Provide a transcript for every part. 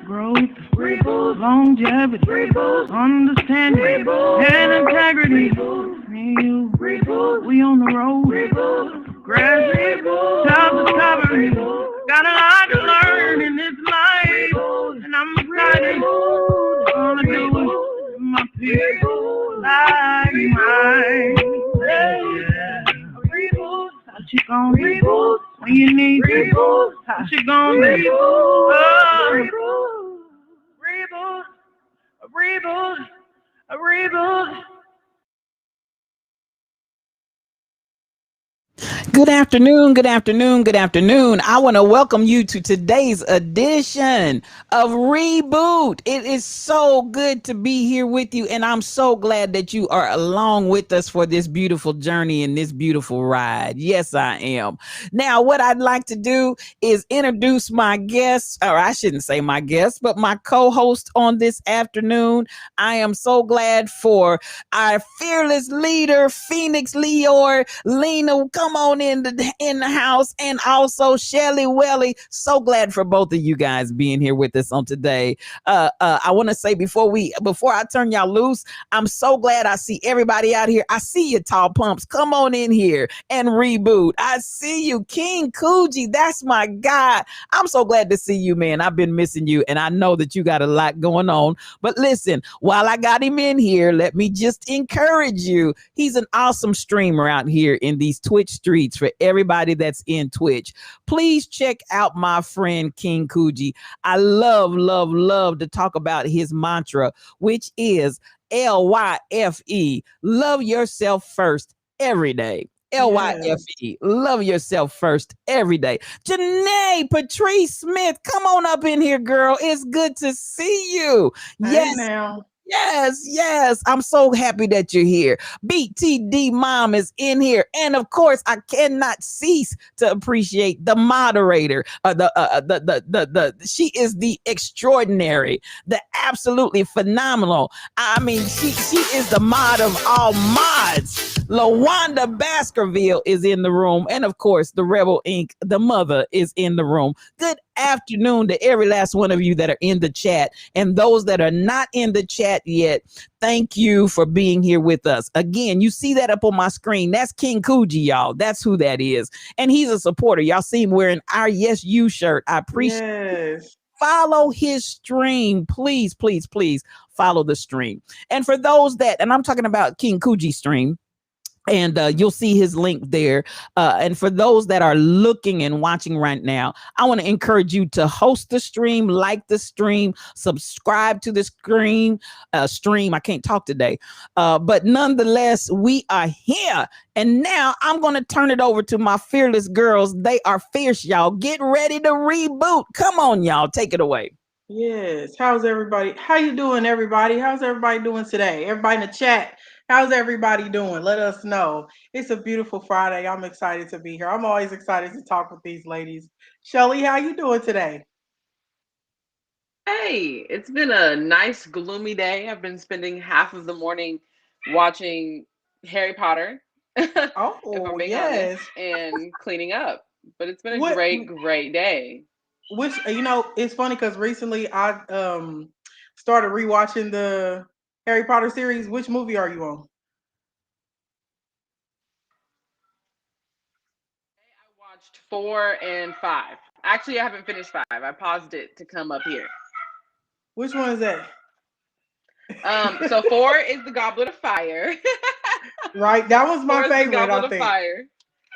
Growth, longevity, understanding, and integrity. Me and you, we on the road. Grass, self-discovery. Got a lot to learn in this life, and I'm excited. Gonna do it with my people like mine. Yeah. What you gonna do when you need reboot? What you gonna do? Reboot, a reboot, a reboot. Good afternoon, good afternoon, good afternoon. I want to welcome you to today's edition of reBOOT. It is so good to be here with you, and I'm so glad that you are along with us for this beautiful journey and this beautiful ride. Yes, I am. Now, what I'd like to do is introduce my guest, or I shouldn't say my guest, but my co-host on this afternoon. I am so glad for our fearless leader, Phoenix Leor, Lena. Come on in the house, and also Shelly Welly. So glad for both of you guys being here with us on today. I want to say before I turn y'all loose, I'm so glad I see everybody out here. I see you, tall pumps. Come on in here and reBOOT. I see you, King Coogee. That's my guy. I'm so glad to see you, man. I've been missing you, and I know that you got a lot going on. But listen, while I got him in here, let me just encourage you. He's an awesome streamer out here in these Twitch streets. For everybody that's in Twitch, please check out my friend King Coogee. I love to talk about his mantra, which is LYFE, love yourself first every day. Yes. LYFE, love yourself first every day. Janae Patrice Smith, come on up in here, girl. It's good to see you. Hey Yes, now. yes. I'm so happy that you're here. BTD Mom is in here. And of course, I cannot cease to appreciate the moderator. She is the extraordinary, the absolutely phenomenal. I mean, she is the mod of all mods. LaWanda Baskerville is in the room. And of course, the Rebel Inc., the mother, is in the room. Good afternoon to every last one of you that are in the chat. And those that are not in the chat yet, thank you for being here with us. Again, you see that up on my screen. That's King Coogee, y'all. That's who that is. And he's a supporter. Y'all see him wearing our Yes You shirt. I appreciate it. Yes. Follow his stream. Please follow the stream. And for those that, and I'm talking about King Coogee stream, and you'll see his link there. And for those that are looking and watching right now, I want to encourage you to host the stream, like the stream, subscribe to the stream. I can't talk today. But nonetheless, we are here. And now I'm going to turn it over to my fearless girls. They are fierce, y'all. Get ready to reBOOT. Come on, y'all. Take it away. Yes. How's everybody? How you doing, everybody? How's everybody doing today? Everybody in the chat. How's everybody doing? Let us know. It's a beautiful Friday. I'm excited to be here. I'm always excited to talk with these ladies. Shelly, how you doing today? Hey, it's been a nice gloomy day. I've been spending half of the morning watching Harry Potter, if I'm Oh, being honest, yes. and cleaning up. But it's been a What great day. which it's funny because recently I started rewatching the Harry Potter series. Which movie are you on? I watched 4 and 5. Actually, I haven't finished 5. I paused it to come up here. Which one is that? So 4 is the Goblet of Fire. Right, that was my 4 is the favorite, Goblet I of think. Fire.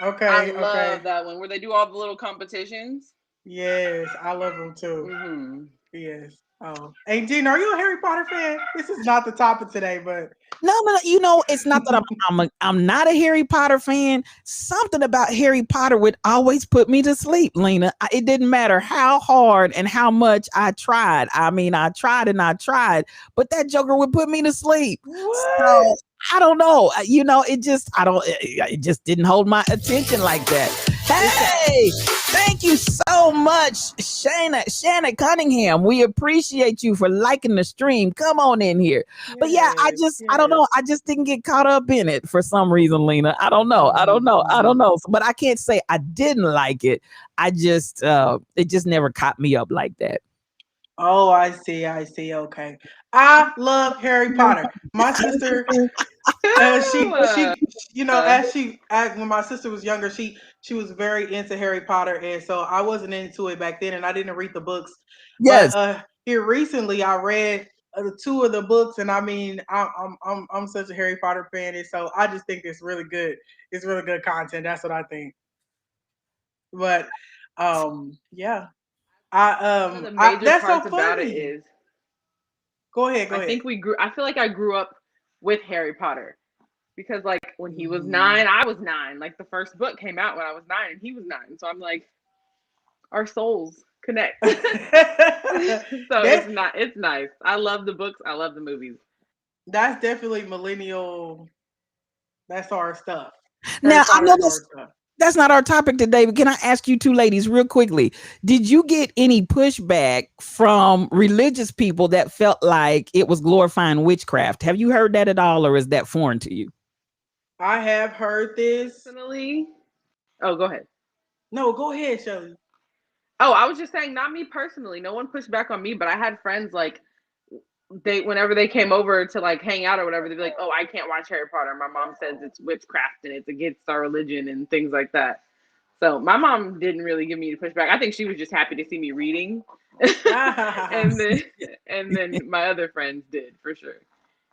I Okay, love okay. that one where they do all the little competitions. Yes, I love them too. Hmm Yes. Oh, hey, Gina, are you a Harry Potter fan? This is not the topic today, but No. You know, it's not that I'm not a Harry Potter fan. Something about Harry Potter would always put me to sleep, Lena. It didn't matter how hard and how much I tried. I mean, I tried and I tried, but that Joker would put me to sleep. what? So I don't know. It just I don't. It just didn't hold my attention like that. It's a Hey, thank you so much, Shanna Cunningham. We appreciate you for liking the stream. Come on in here. But yeah, yes, I don't know. yes. I just didn't get caught up in it for some reason, Lena. I don't know. I don't Mhm. know. But I can't say I didn't like it. I just it just never caught me up like that. Oh, I see. I see. Okay. I love Harry Potter. My sister, Ooh, she, you know, when my sister was younger, she was very into Harry Potter, and so I wasn't into it back then, and I didn't read the books. But Yes. here recently, I read two of the books, and I mean, I'm such a Harry Potter fan, and so I just think it's really good. It's really good content. That's what I think. But yeah, one of the major that's so parts about it funny. is Go ahead. Go I ahead. think we grew. I feel like I grew up with Harry Potter because like when he was Mhm. 9, I was 9. Like the first book came out when I was 9, and he was 9. So I'm like, our souls connect. So that it's nice. I love the books. I love the movies. that's definitely millennial. That's our stuff. Harry Now I Potter know is our stuff. that's not our topic today, but can I ask you two ladies real quickly? Did you get any pushback from religious people that felt like it was glorifying witchcraft? Have you heard that at all, or is that foreign to you? I have heard this. Personally, oh, go ahead. No, go ahead, Shelly. Oh, I was just saying, not me personally. No one pushed back on me, but I had friends like they whenever they came over to like hang out or whatever, they'd be like, "Oh, I can't watch Harry Potter. My mom says it's witchcraft and it's against our religion and things like that." So my mom didn't really give me the pushback. I think she was just happy to see me reading, and then my other friends did for sure.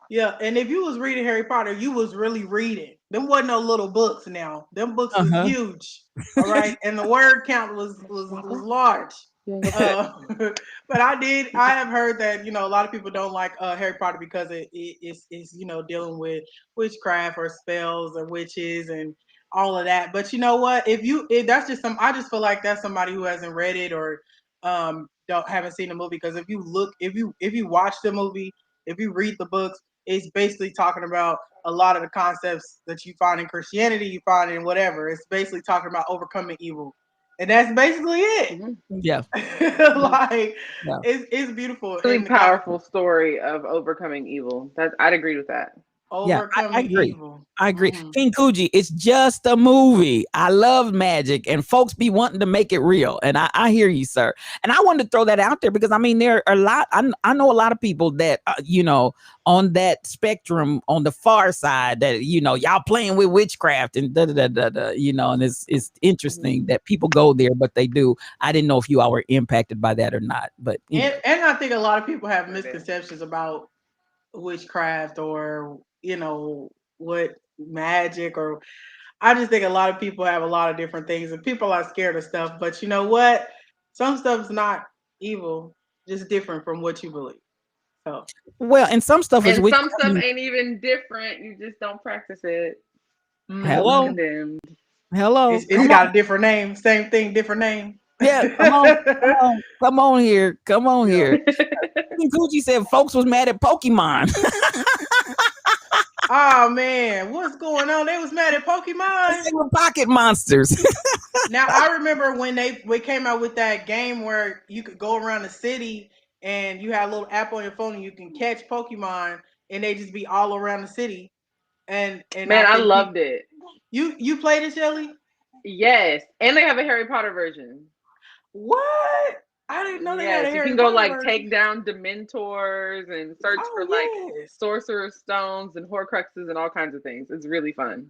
Yeah, and if you was reading Harry Potter, you was really reading. Them wasn't no little books now. Them books was Uh-huh. huge. All right. And the word count was large. You wanna go pet? Uh, but I have heard that, a lot of people don't like Harry Potter because it's dealing with witchcraft or spells or witches and all of that. But you know what? If that's just I just feel like that's somebody who hasn't read it or don't haven't seen the movie, because if you watch the movie, if you read the books, it's basically talking about a lot of the concepts that you find in Christianity, you find in whatever. It's basically talking about overcoming evil. And that's basically it. Mm-hmm. Yeah. Like Yeah. it's beautiful. Really And the guy powerful story of overcoming evil. That I'd agree with that. Yeah, I overcoming agree. evil. I agree. Hmm. King Coogee, it's just a movie. I love magic, and folks be wanting to make it real. And I hear you, sir. And I wanted to throw that out there because I mean, there are a lot. I know a lot of people that on that spectrum, on the far side, that y'all playing with witchcraft and da da da da da. And it's Mm-hmm. interesting that people go there, but they do. I didn't know if you all were impacted by that or not, but anyway. And I think a lot of people have Sure did. misconceptions about witchcraft or what magic, or I just think a lot of people have a lot of different things and people are scared of stuff. But you know what? Some stuff's not evil, just different from what you believe. So Well, and some stuff is And witch. some stuff ain't even different. You just don't practice it. So it's mhm. Hello, condemned. hello, It's come got on. a different name, same thing, different name. Yeah, come on here, come on Yeah. here. King Gucci said folks was mad at Pokemon. Oh man, what's going on? They was mad at Pokemon. They were pocket monsters. Now I remember when they came out with that game where you could go around the city and you had a little app on your phone and you can catch Pokemon and they just be all around the city. And I Man, I think loved it. you played it, Shelly? Yes. And they have a Harry Potter version. What? I didn't know they had a Yes. You can Harry go Potter like version. take down Dementors and search for Oh like yes. Sorcerer's Stones and Horcruxes and all kinds of things. It's really fun.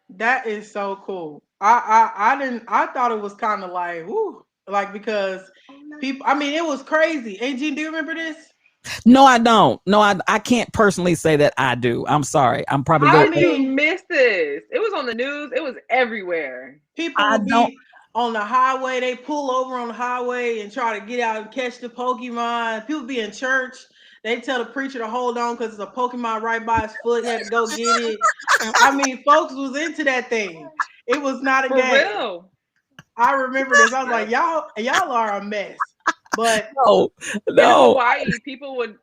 That is so cool. I didn't I thought it was kind of like whoo, like because people. I mean, it was crazy. AG, do you remember this? No, I don't. No, I can't personally say that I do. I'm sorry. I'm probably How I going. did you mean, miss this? It was on the news. It was everywhere. people I will don't. be on the highway. They pull over on the highway and try to get out and catch the Pokemon. People be in church. They tell the preacher to hold on because there's a Pokemon right by his foot. He had to go get it. I mean, folks was into that thing. It was not a For game. real. I remember this. I was like, Yep. y'all are a mess. But No, in no. Hawaii, people would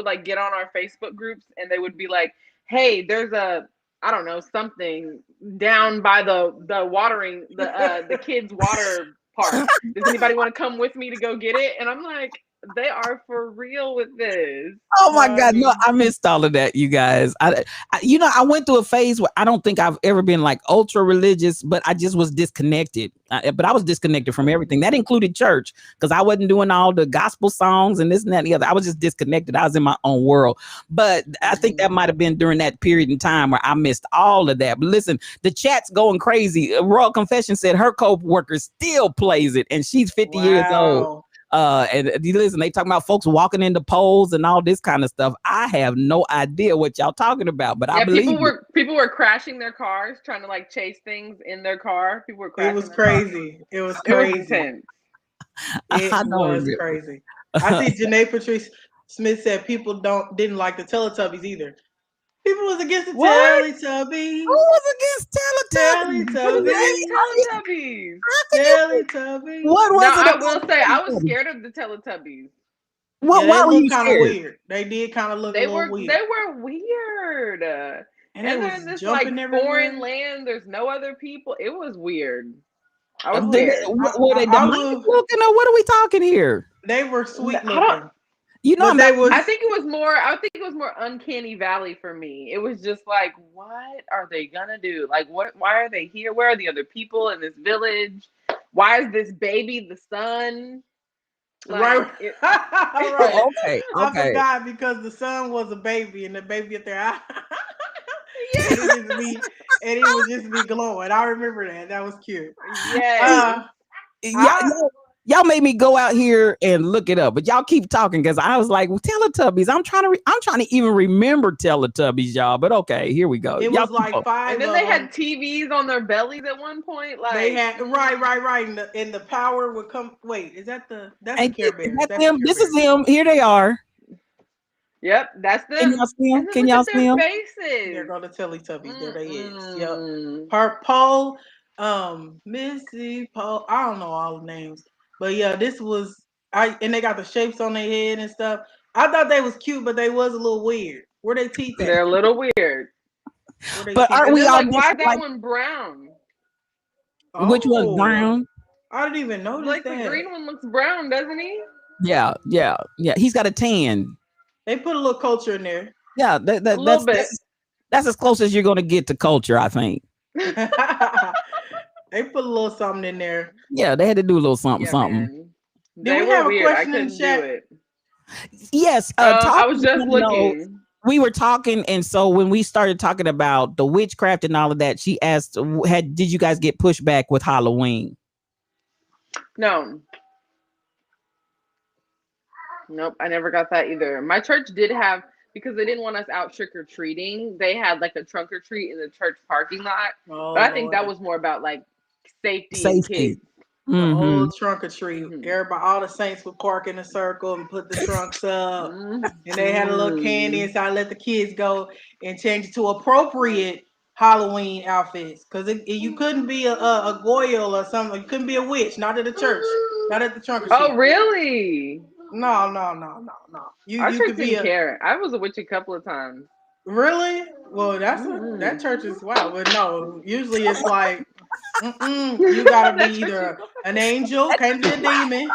like get on our Facebook groups and they would be like, "Hey, there's a I don't know something down by the watering the kids water park. Does anybody want to come with me to go get it?" And I'm like, They are for real with this. Oh my God, no, Honey. I missed all of that, you guys. I went through a phase where I don't think I've ever been like ultra religious, but I just was disconnected. But I was disconnected from everything. That included church because I wasn't doing all the gospel songs and this and that and the other. I was just disconnected. I was in my own world. But I think that might have been during that period in time where I missed all of that. But listen, the chat's going crazy. Royal Confession said her co-worker still plays it, and she's 50 years old. Wow. And listen, they talking about folks walking into poles and all this kind of stuff. I have no idea what y'all talking about, but I Yeah, believe people were crashing their cars, trying to like chase things in their car. People were It crashing was their cars. crazy. It was It was crazy. intense. It I don't was remember. crazy. I see Janae Patrice Smith said people didn't like the Teletubbies either. People was against the What? Teletubbies. Who was against Teletubbies? What is Teletubbies. Teletubbies? Teletubbies. What No, was it I about will say I was Teletubbies? scared of the Teletubbies. What? Yeah, they Why were look you kind of scared? weird. They did kind of look a They little were weird. weird. And And they they're in was this like jumping foreign everywhere. land. There's no other people. It was weird. I was Oh, scared. Were they I demonic will. looking or what are we talking here? They were sweet I don't. looking, You know, but I'm they not. was. I think it was more. I think it was more uncanny valley for me. It was just like, what are they gonna do? Like, what? Why are they here? Where are the other people in this village? Why is this baby the son? Right, Like it. right. Oh, okay, I okay. forgot because the son was a baby and the baby at their eye, and Yeah. it just be and it would just be glowing. I remember that. That was cute. Yes. Uh, y'all, I y'all made me go out here and look it up, but y'all keep talking because I was like, well, Teletubbies. I'm trying to even remember Teletubbies, y'all. But okay, here we go. it Y'all was keep like on. And five then of they had them. TVs on their bellies at one point. They Like, had right, and the power would come. Wait, is that that's the Ain't Care is Bears? that That's the them? Care This is Bears. them. Here they are. yep, that's Can y'all them. see them? And then Can look y'all at see their them? There faces. go the Teletubbies. There they is. Yep. Mm-mm. Paul, Missy, Paul. I don't know all the names, but yeah, this was and they got the shapes on their head and stuff. I thought they was cute, but they was a little weird. Where they teeth at? They're a little weird. Where they But teeth aren't And at? we then, all like, why is different? that Like one brown? which one's Oh, brown? I didn't even notice Like, the that. green one looks brown, doesn't he? Yeah, yeah, yeah. He's got a tan. They put a little culture in there. Yeah, A little bit. that's as close as you're gonna get to culture, I think. They put a little something in there. Yeah, they had to do a little something, Yeah, something. man. Did They we were have a weird. I question in the couldn't do chat? it. Yes, I was talking. just looking. We were talking, and so when we started talking about the witchcraft and all of that, she asked, did you guys get pushback with Halloween?" No. Nope, I never got that either. My church did have, because they didn't want us out trick or treating, they had like a trunk or treat in the church parking lot. Oh But I think that Lord. was more about like safety and Safety. kids. The Mm-hmm. old trunk or treat. Hmm. Everybody, all the saints would park in a circle and put the trunks up. Mm-hmm. And they had a little candy inside. Let the kids go and change it to appropriate Halloween outfits. Because you couldn't be a Goyle or something. You couldn't be a witch. Not at the church. Not at the trunk or treat. Oh, really? No. Our You church could be didn't a care. I was a witch a couple of times. really well. Mm-hmm. That church is wow. But no, usually it's like you gotta be That church is either an angel, can't be a demon.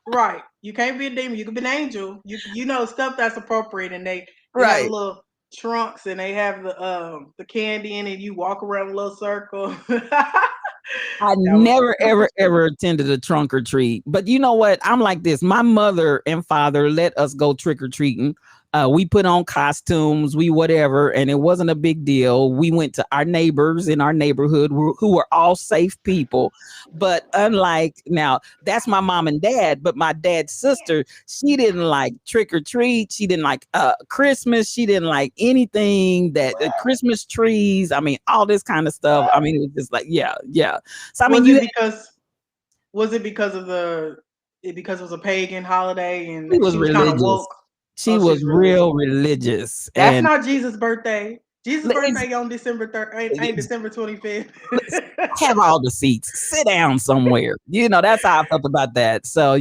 Right. You can't be a demon. You can be an angel. You know stuff that's appropriate, and they have a Right. little trunks, and they have the candy in it. You walk around a little circle. I That was never, ever, ever attended a trunk or treat. But you know what? I'm like this. My mother and father let us go trick or treating. We put on costumes, we whatever, and it wasn't a big deal. We went to our neighbors in our neighborhood who were all safe people. But unlike now, that's my mom and dad. But my dad's sister, she didn't like trick or treat. She didn't like Christmas. She didn't like anything that Christmas trees. I mean, all this kind of stuff. I mean, it was just like, yeah, yeah. So I mean, was it because of because it was a pagan holiday and she was she was kind of religious. woke? She Oh, was she's religious. real religious, That's and not Jesus' birthday. Jesus' it's, birthday on December 3rd, ain't December 25th. have all the seats. Sit down somewhere. That's how I felt about that. So,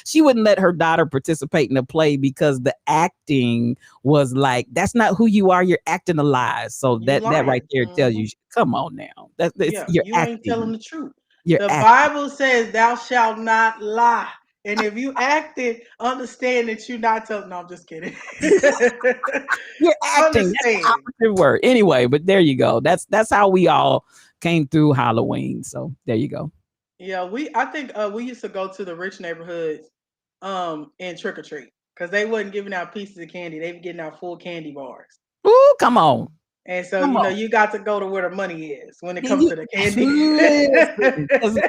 she wouldn't let her daughter participate in the play because the acting was like, that's not who you are. You're acting a lie. So You that right lying. there tells you, come on now. Yeah, You're you ain't telling acting. the truth. You're The acting. Bible says, "Thou shalt not lie." And if you acting, understand that you're not telling. No, I'm just kidding. You're acting. That's the Understand. operative word. Anyway, but there you go. That's how we all came through Halloween. So there you go. Yeah, I think we used to go to the rich neighborhoods and trick or treat because they wasn't giving out pieces of candy. They were getting out full candy bars. Ooh, come on. And so, Come on. you got to go to where the money is when it Yeah, comes to the candy. listen, 'cause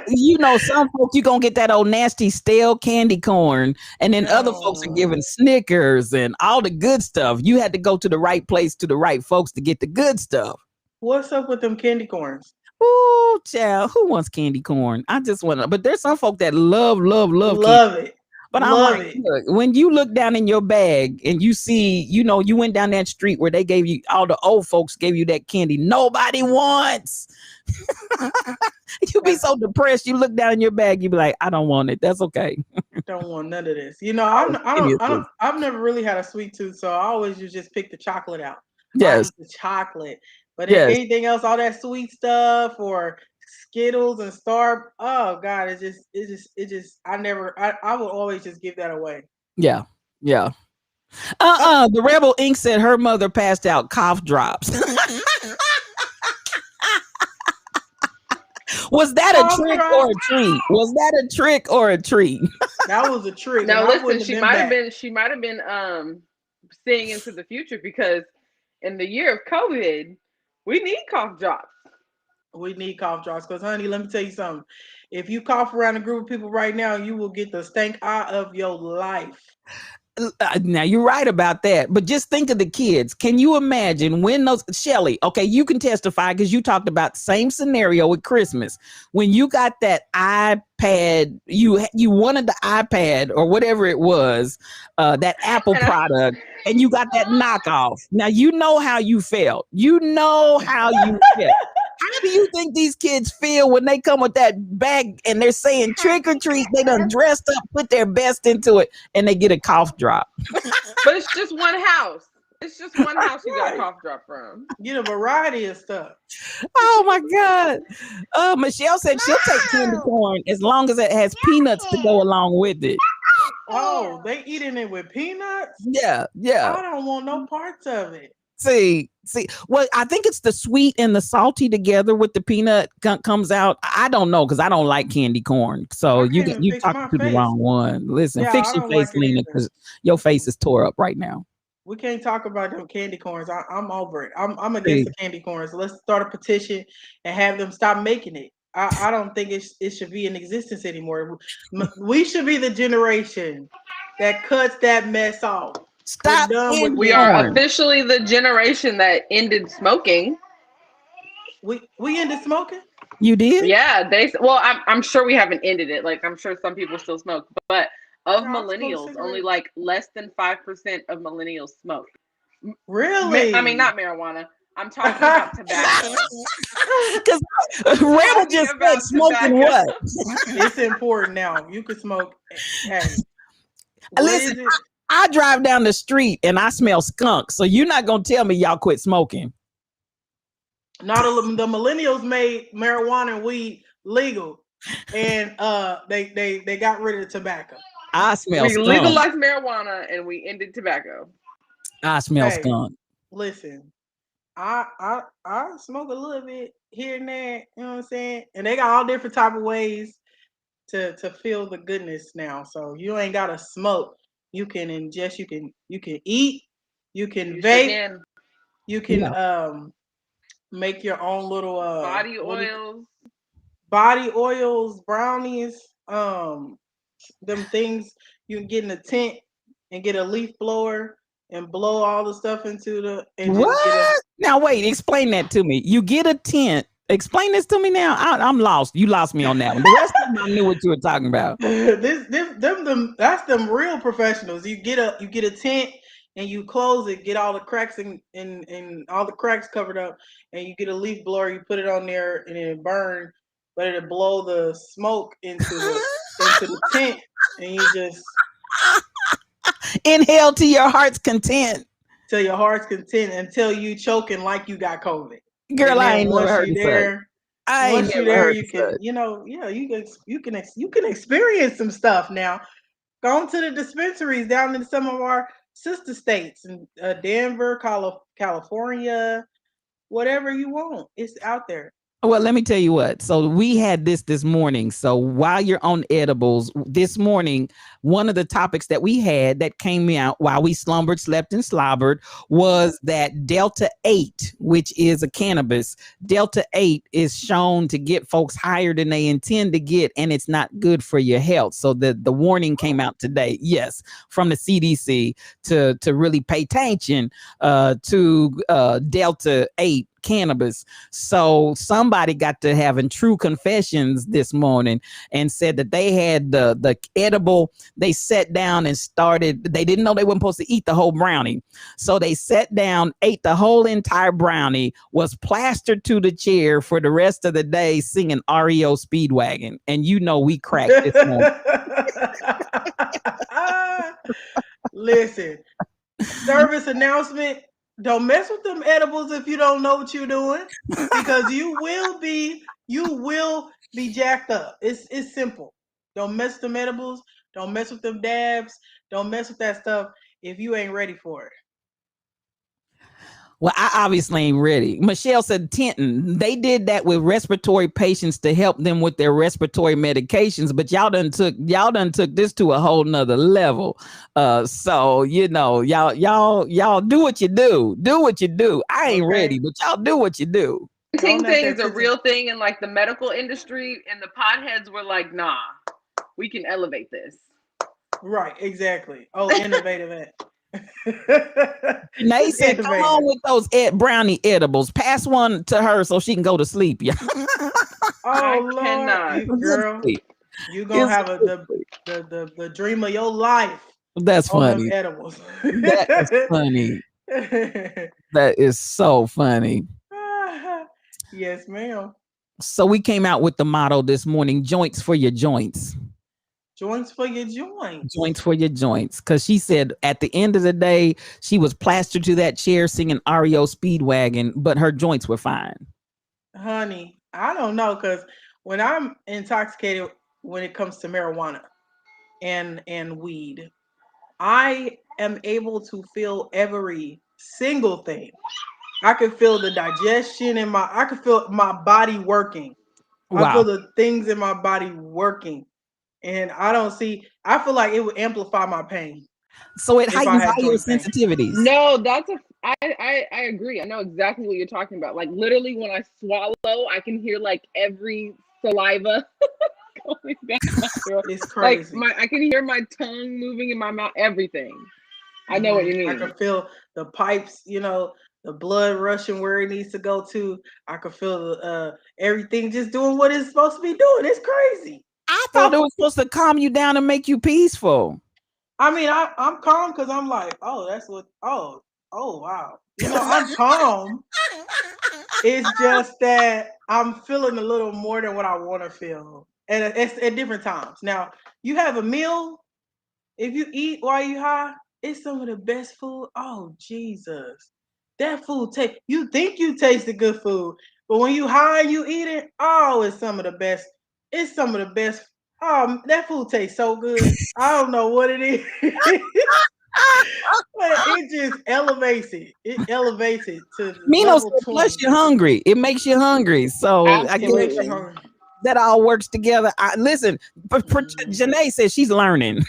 some folks, you gonna get that old nasty stale candy corn, and then other folks are No. giving Snickers and all the good stuff. You had to go to the right place to the right folks to get the good stuff. What's up with them candy corns? Ooh, child, who wants candy corn? I just want to, but there's some folk that love candy. Love it. But I'm Love like, it. look, when you look down in your bag and you see, you went down that street where they gave you, all the old folks gave you that candy nobody wants. You be so depressed. You look down in your bag, you be like, I don't want it. That's okay. Don't want none of this. Seriously. I've never really had a sweet tooth, so I always just pick the chocolate out. I Yes, eat the chocolate, but yes, anything else, all that sweet stuff or Skittles and Star, oh God, it just, I would always just give that away. yeah, yeah. The Rebel Ink said her mother passed out cough drops. Was that a Cough trick drop. or a treat? Was that a trick or a treat? That was a trick. Now and I listen, wouldn't she have might been have back. been seeing into the future because in the year of COVID, we need cough drops. We need cough drops because, honey, let me tell you something. If you cough around a group of people right now, you will get the stank eye of your life. Now you're right about that, but just think of the kids. Can you imagine when those Shelly? Okay, you can testify because you talked about the same scenario with Christmas when you got that iPad. You wanted the iPad or whatever it was, that Apple product, and you got that knockoff. Now you know how you felt. You know how you felt. How do you think these kids feel when they come with that bag and they're saying trick or treat? They done dressed up, put their best into it, and they get a cough drop. But it's just one house. It's just one house you got a Right. cough drop from. Get a variety of stuff. Oh my God. Michelle said she'll take candy corn as long as it has peanuts to go along with it. Oh, they eating it with peanuts? Yeah, yeah. I don't want no parts of it. See. Well, I think it's the sweet and the salty together with the peanut comes out. I don't know because I don't like candy corn. So I can't even you fix talking my to the face. wrong one. Listen, Yeah, fix I your don't face, like it Lena, either. because your face is tore up right now. We can't talk about them candy corns. I'm over it. I'm against See. the candy corns. Let's start a petition and have them stop making it. I don't think it should be in existence anymore. We should be the generation that cuts that mess off. We're Stop done with candy We candy are corn. corn. officially the generation that ended smoking. We into smoking? You did? Yeah, well, I'm sure we haven't ended it. Like I'm sure some people still smoke, but of No, I smoke millennials, only cigarettes. like less than 5% of millennials smoke. Really? I mean, not marijuana. I'm talking about tobacco. Because Rebel Talking just said about smoking tobacco. what? It's important now. You can smoke. Hey, what Listen, is it? I drive down the street and I smell skunk. So you're not gonna tell me y'all quit smoking. Now the millennials made marijuana and weed legal, and they got rid of tobacco. I smell We skunk. legalized marijuana and we ended tobacco. I smell Hey, skunk. listen, I smoke a little bit here and there. You know what I'm saying? And they got all different type of ways to feel the goodness now. So you ain't gotta smoke. You can ingest. You can eat. You can You sure vape. can. You can Yeah. make your own little Body what do you, oils. body oils, brownies, them things you can get in a tent and get a leaf blower and blow all the stuff into the and just get a What? Now wait, explain that to me. You get a tent. Explain this to me now. I'm lost. You lost me on that one. The rest of them I knew what you were talking about. that's them real professionals. You get a tent and you close it, get all the cracks and all the cracks covered up, and you get a leaf blower, you put it on there and it burn, but it'll blow the smoke into the tent, and you just Inhale to your heart's content. till your heart's content until you choking like you got COVID. Girl, And I then ain't never heard of such. I ain't once you're never there, heard you of can, such. you can experience some stuff now. Go to the dispensaries down in some of our sister states in Denver, California, whatever you want. It's out there. Well, let me tell you what. So we had this morning. So while you're on edibles, this morning, one of the topics that we had that came out while we slumbered, slept, and slobbered was that Delta 8, which is a cannabis. Delta 8 is shown to get folks higher than they intend to get, and it's not good for your health. So the warning came out today, yes, from the CDC to really pay attention to Delta 8 cannabis. So somebody got to having true confessions this morning and said that they had the edible. They sat down and started. They didn't know they weren't supposed to eat the whole brownie, so they sat down, ate the whole entire brownie, was plastered to the chair for the rest of the day, singing REO Speedwagon. And you know we cracked this morning. Listen, service announcement. Don't mess with them edibles if you don't know what you're doing, because you will be jacked up. It's simple. Don't mess with them edibles. Don't mess with them dabs. Don't mess with that stuff if you ain't ready for it. Well, I obviously ain't ready. Michelle said Tenton, they did that with respiratory patients to help them with their respiratory medications, but y'all done took this to a whole nother level. So you know, y'all do what you do. Do what you do. I ain't ready, but y'all do what you do. Thing is a real thing in like the medical industry, and the potheads were like, nah, we can elevate this. Right, exactly. Oh, innovative. They said, come on with those brownie edibles. Pass one to her so she can go to sleep. Yeah. Oh, Lord. Girl, you're going to have the dream of your life. That's funny. Edibles. That is funny. That is so funny. Yes, ma'am. So we came out with the motto this morning, joints for your joints. Joints for your joints. Joints for your joints. Because she said at the end of the day, she was plastered to that chair singing REO Speedwagon, but her joints were fine. Honey, I don't know, because when I'm intoxicated when it comes to marijuana and weed, I am able to feel every single thing. I can feel the digestion in I can feel my body working. Wow. I feel the things in my body working. And I feel like it would amplify my pain. So it heightens all your sensitivities. No, I agree. I know exactly what you're talking about. Like literally when I swallow, I can hear like every saliva going down my throat. It's crazy. Like I can hear my tongue moving in my mouth, everything. I know what you mean. I can feel the pipes, the blood rushing where it needs to go to. I can feel everything just doing what it's supposed to be doing. It's crazy. I thought it was supposed to calm you down and make you peaceful. I mean, I'm calm because I'm like, oh, wow. I'm calm. It's just that I'm feeling a little more than what I want to feel. And it's at different times. Now, you have a meal. If you eat while you high, it's some of the best food. Oh, Jesus. That food you think you tasted good food, but when you high and you eat it, it's some of the best. It's some of the best. That food tastes so good. I don't know what it is. But it just elevates it. It elevates it to Mino said, plus you're hungry. It makes you hungry. So I guess that all works together. Listen, Janae says she's learning.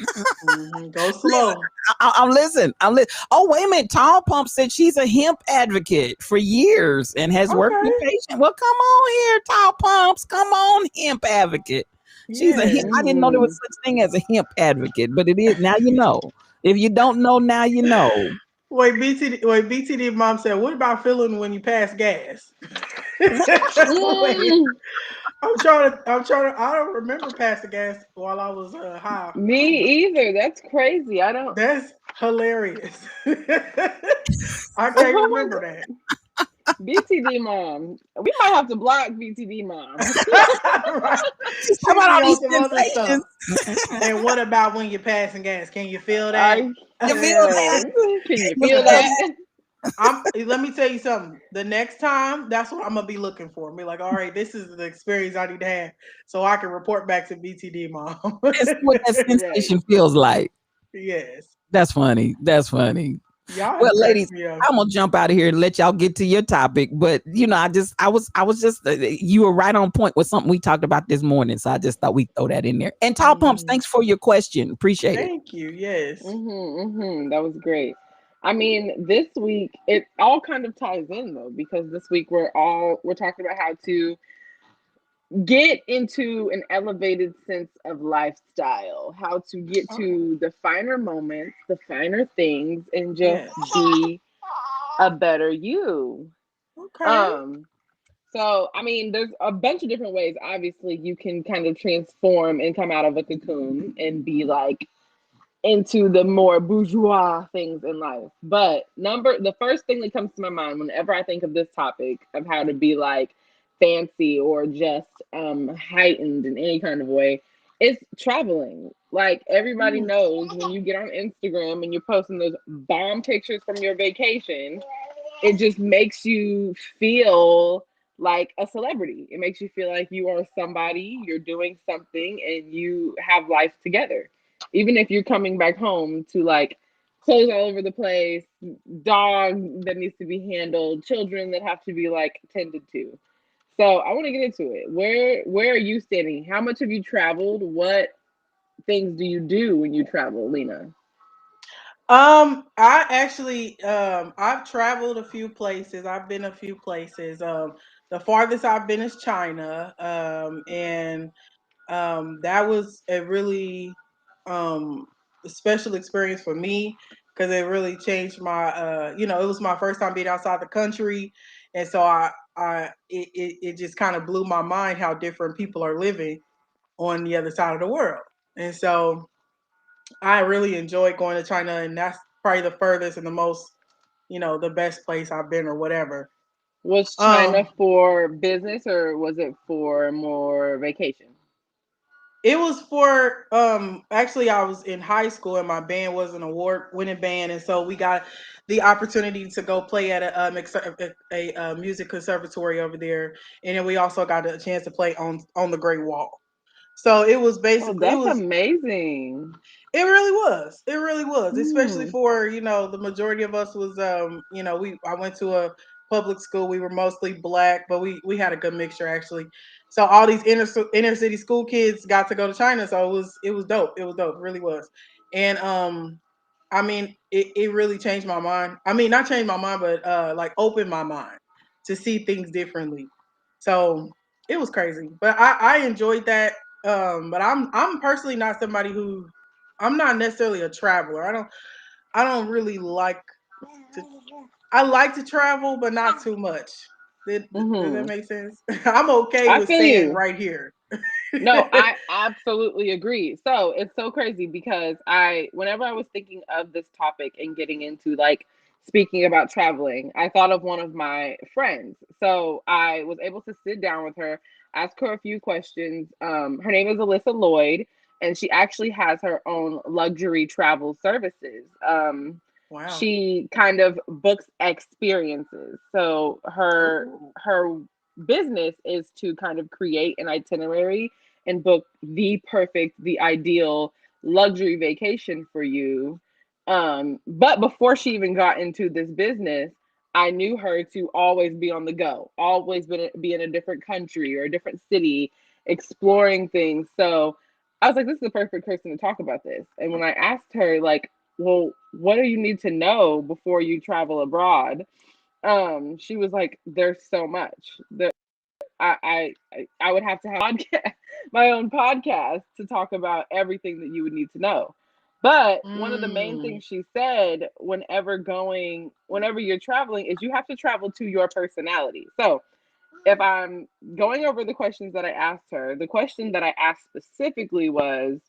Go slow. I'm listening. Oh, wait a minute. Tall Pump said she's a hemp advocate for years and has worked with patients. Well, come on here, Tall Pumps. Come on, hemp advocate. She's a hemp. I didn't know there was such thing as a hemp advocate, but it is. Now you know. If you don't know, now you know. Wait, BTD mom said, what about feeling when you pass gas? I'm trying to, I don't remember passing gas while I was high. Me either. That's crazy. That's hilarious. I can't remember that. BTD mom. We might have to block BTD mom. Right. How about all these sensations? And what about when you're passing gas? Can you feel that? You feel that? Can you feel that? Let me tell you something. The next time, that's what I'm gonna be looking for. Be like, all right, this is the experience I need to have, so I can report back to BTD mom. And see what that Right. sensation feels like. Yes, That's funny. That's funny. y'all Well, have cracked ladies, me up. I'm gonna jump out of here and let y'all get to your topic. But I was just, you were right on point with something we talked about this morning. So I just thought we'd throw that in there. And Tall Pumps, Mhm. thanks for your question. Appreciate it. Thank you. Yes. That was great. I mean, this week it all kind of ties in though, because this week we're talking about how to get into an elevated sense of lifestyle, how to get Oh, to the finer moments, the finer things, and just yes. be a better you. Okay. Um, so I mean, there's a bunch of different ways. Obviously, you can kind of transform and come out of a cocoon and be like into the more bourgeois things in life. But the first thing that comes to my mind whenever I think of this topic of how to be like fancy or just heightened in any kind of way is traveling. Like everybody Mm. knows when you get on Instagram and you're posting those bomb pictures from your vacation, it just makes you feel like a celebrity. It makes you feel like you are somebody, you're doing something, and you have life together. Even if you're coming back home to like clothes all over the place, dog that needs to be handled, children that have to be like tended to. So I want to get into it. Where are you standing? How much have you traveled? What things do you do when you travel, Lena? I actually, I've traveled a few places. I've been a few places. The farthest I've been is China. And that was a really um, special experience for me because it really changed my, it was my first time being outside the country, and so it just kind of blew my mind how different people are living on the other side of the world, and so I really enjoyed going to China, and that's probably the furthest and the most, the best place I've been or whatever. Was China Um, for business or was it for more vacation? It was for actually I was in high school and my band was an award winning band, and so we got the opportunity to go play at a music conservatory over there, and then we also got a chance to play on the Great Wall. So it was Oh, basically it that's was amazing. it really was. It really was, especially Hmm. for the majority of us was we I went to a public school. We were mostly black, but we had a good mixture actually. So all these inner city school kids got to go to China, so it was dope. It was dope, it really was. And I mean, it really changed my mind. I mean, not changed my mind, but like opened my mind to see things differently. So it was crazy, but I enjoyed that. But I'm personally not somebody who I'm not necessarily a traveler. I don't really like to. I like to travel, but not too much. Does that Hmm. make sense? I'm okay I with feel staying you. right here. No, I absolutely agree. So it's so crazy because whenever I was thinking of this topic and getting into like speaking about traveling, I thought of one of my friends. So I was able to sit down with her, ask her a few questions. Her name is Alyssa Lloyd, and she actually has her own luxury travel services. Wow. She kind of books experiences. So Ooh. her business is to kind of create an itinerary and book the perfect, the ideal luxury vacation for you. But before she even got into this business, I knew her to always be on the go, always be in a different country or a different city, exploring things. So I was like, this is the perfect person to talk about this. And when I asked her, like, well, what do you need to know before you travel abroad? She was like, there's so much. I would have to have podcast, my own podcast to talk about everything that you would need to know. But one of the main Mm. things she said whenever you're traveling is you have to travel to your personality. So if I'm going over the questions that I asked her, the question that I asked specifically was,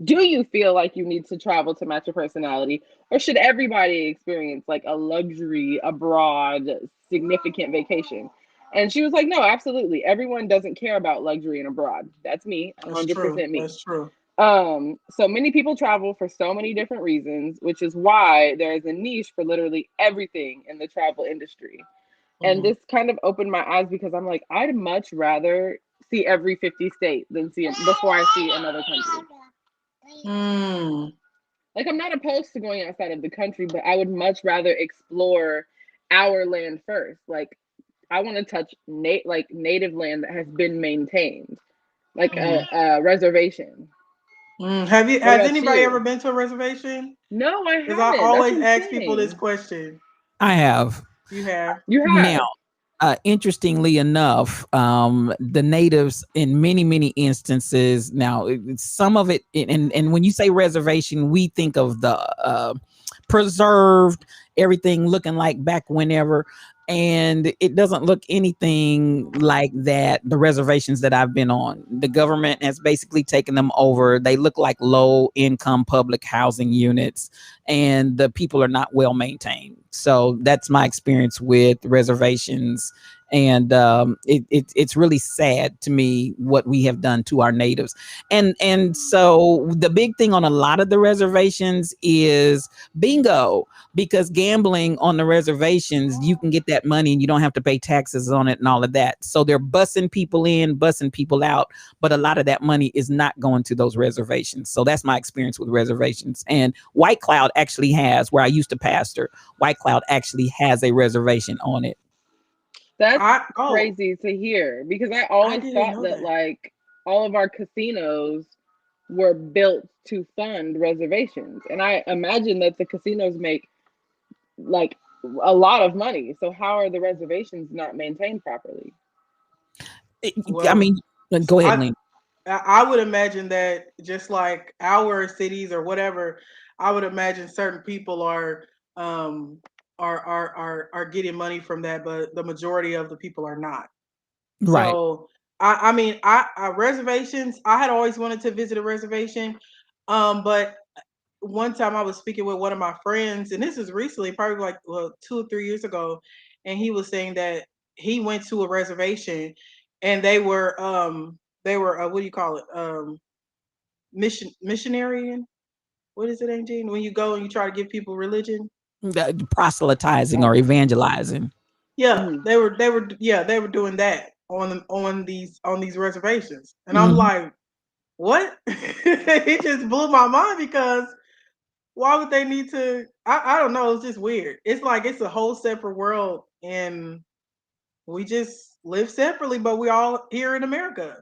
do you feel like you need to travel to match your personality, or should everybody experience like a luxury abroad significant vacation? And she was like, no, absolutely, everyone doesn't care about luxury and abroad. That's me, That's true. 100% me. That's true. So many people travel for so many different reasons, which is why there is a niche for literally everything in the travel industry. And Mhm. this kind of opened my eyes because I'm like, I'd much rather see every 50 state than see it before I see another country. Mm. Like, I'm not opposed to going outside of the country, but I would much rather explore our land first. Like, I want to touch like native land that has been maintained, like Mhm. a reservation. Have you? What Has about anybody ever you? been to a reservation? No, I Because I haven't. That's always ask people this insane. question. I have. You have. You Now, have. interestingly enough, the natives in many instances, now some of it, and when you say reservation, we think of the preserved, everything looking like back whenever, and it doesn't look anything like that. The reservations that I've been on, the government has basically taken them over. They look like low income public housing units, and the people are not well maintained. So that's my experience with reservations. And it's really sad to me what we have done to our natives. And so the big thing on a lot of the reservations is bingo, because gambling on the reservations, you can get that money and you don't have to pay taxes on it and all of that. So they're bussing people in, bussing people out, but a lot of that money is not going to those reservations. So that's my experience with reservations. And White Cloud actually has, where I used to pastor, White Cloud actually has a reservation on it. That's I oh, crazy to hear because I I always didn't thought know that that. like all of our casinos were built to fund reservations. And I imagine that the casinos make like a lot of money. So how are the reservations not maintained properly? I Well, mean, go ahead, I Lynn. I would imagine that just like our cities or whatever, I would imagine certain people um are getting money from that, but the majority of the people are not. Right. So I mean I reservations. I had always wanted to visit a reservation, but one time I was speaking with one of my friends, and this is recently, probably like 2 or 3 years ago, and he was saying that he went to a reservation, and they were what do you call it, missionary. What is it, Angine? When you go and you try to give people religion? Proselytizing or Oh. evangelizing. Yeah, Mhm. they were doing that on these reservations, and I'm Mhm. like, what? It just blew my mind because why would they need to? I don't know. It's just weird. It's like it's a whole separate world, and we just live separately, but we all here in America.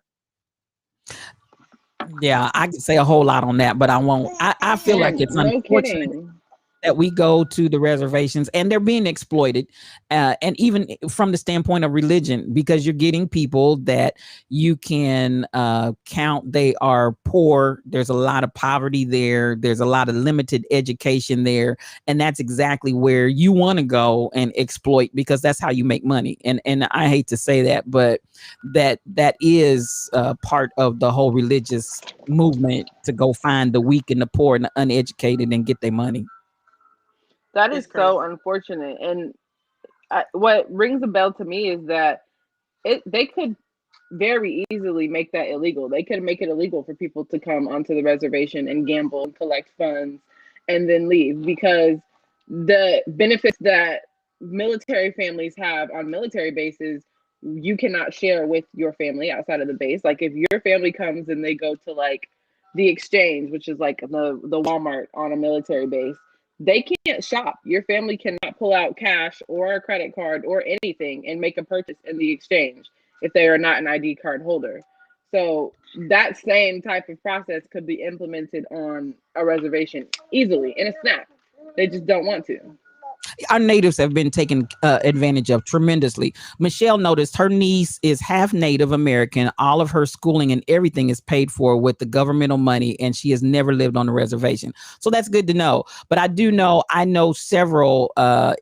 Yeah, I could say a whole lot on that, but I won't. I feel like Man, it's no unfortunate kidding. that we go to the reservations and they're being exploited, and even from the standpoint of religion, because you're getting people that you can count they are poor. There's a lot of poverty there, there's a lot of limited education there, and that's exactly where you want to go and exploit, because that's how you make money. And I hate to say that, but that is part of the whole religious movement, to go find the weak and the poor and the uneducated and get their money. That is It's so crazy. unfortunate. And what rings a bell to me is that they could very easily make that illegal. They could make it illegal for people to come onto the reservation and gamble and collect funds and then leave, because the benefits that military families have on military bases you cannot share with your family outside of the base. Like if your family comes and they go to like the exchange, which is like the Walmart on a military base, they can't shop. Your family cannot pull out cash or a credit card or anything and make a purchase in the exchange if they are not an ID card holder. So that same type of process could be implemented on a reservation easily in a snap. They just don't want to. Our natives have been taken advantage of tremendously. Michelle noticed her niece is half Native American. All of her schooling and everything is paid for with the governmental money, and she has never lived on a reservation. So that's good to know. But I do know, I know several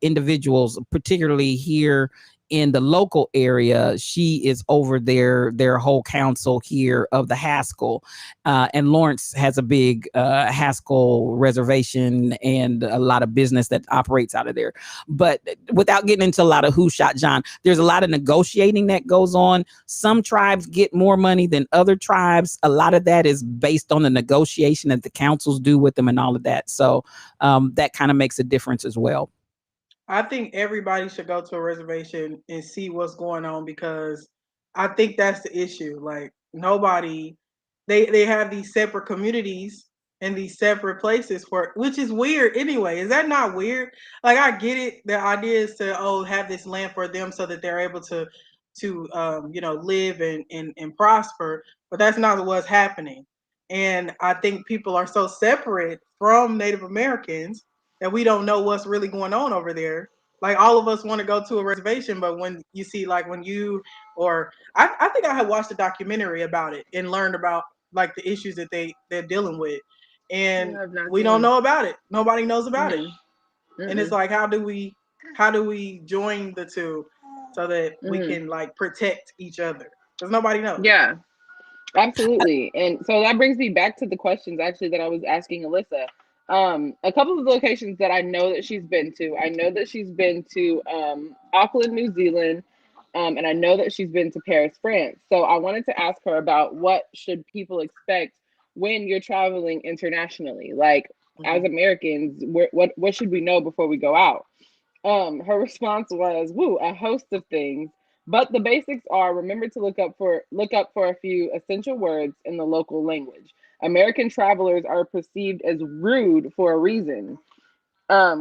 individuals, particularly here in the local area, she is over their whole council here of the Haskell. And Lawrence has a big Haskell reservation and a lot of business that operates out of there. But without getting into a lot of who shot John, there's a lot of negotiating that goes on. Some tribes get more money than other tribes. A lot of that is based on the negotiation that the councils do with them and all of that. So that kind of makes a difference as well. I think everybody should go to a reservation and see what's going on, because I think that's the issue. Like, nobody, they have these separate communities and these separate places for, which is weird anyway. Is that not weird? Like, I get it. The idea is to have this land for them so that they're able to live and prosper, but that's not what's happening. And I think people are so separate from Native Americans that we don't know what's really going on over there. Like, all of us want to go to a reservation, but when you see, like, when you or I think I had watched a documentary about it and learned about, like, the issues that they're dealing with, and we don't know about it. Nobody knows about it, and it's like, how do we join the two so that we can, like, protect each other? Because nobody knows. Yeah, absolutely. And so that brings me back to the questions actually that I was asking Alyssa. A couple of the locations that I know that she's been to. I know that she's been to Auckland, New Zealand, and I know that she's been to Paris, France. So I wanted to ask her about what should people expect when you're traveling internationally. Like, as Americans, what should we know before we go out? Her response was, "Woo, a host of things. But the basics are, remember to look up for a few essential words in the local language. American travelers are perceived as rude for a reason.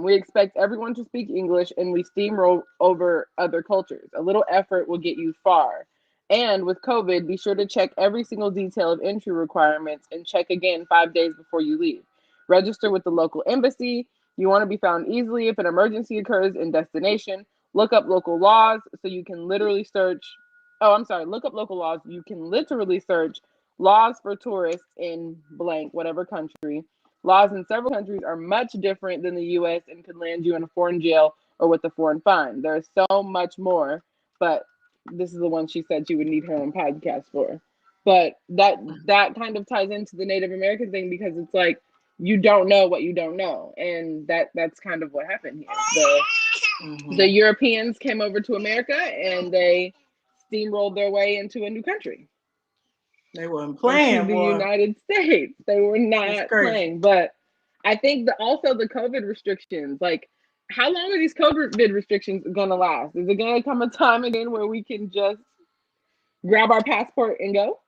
We expect everyone to speak English and we steamroll over other cultures. A little effort will get you far. And with COVID, be sure to check every single detail of entry requirements and check again 5 days before you leave. Register with the local embassy. You want to be found easily if an emergency occurs in destination. Look up local laws so you can literally search. Look up local laws. You can literally search laws for tourists in blank, whatever country. Laws in several countries are much different than the US and could land you in a foreign jail or with a foreign fine. There's so much more, but this is the one she said she would need her own podcast for. But that kind of ties into the Native American thing, because it's like, you don't know what you don't know, and that's kind of what happened here. The Europeans came over to America and they steamrolled their way into a new country. They weren't playing. The United States. They were not playing. But I think also the COVID restrictions, like, how long are these COVID restrictions gonna last? Is it gonna come a time again where we can just grab our passport and go?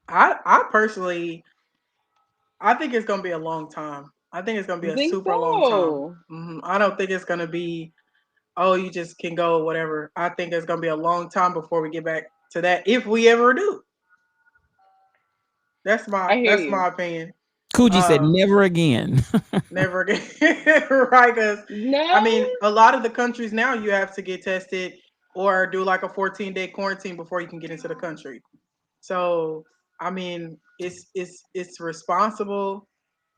I personally, I think it's gonna be a long time. I think it's gonna be a super long time. I don't think it's gonna be, oh, you just can go whatever. I think it's gonna be a long time before we get back to that, if we ever do. That's my opinion. Coogee said never again. Never again. Right, because I mean, a lot of the countries now you have to get tested or do like a 14-day quarantine before you can get into the country. So I mean, it's responsible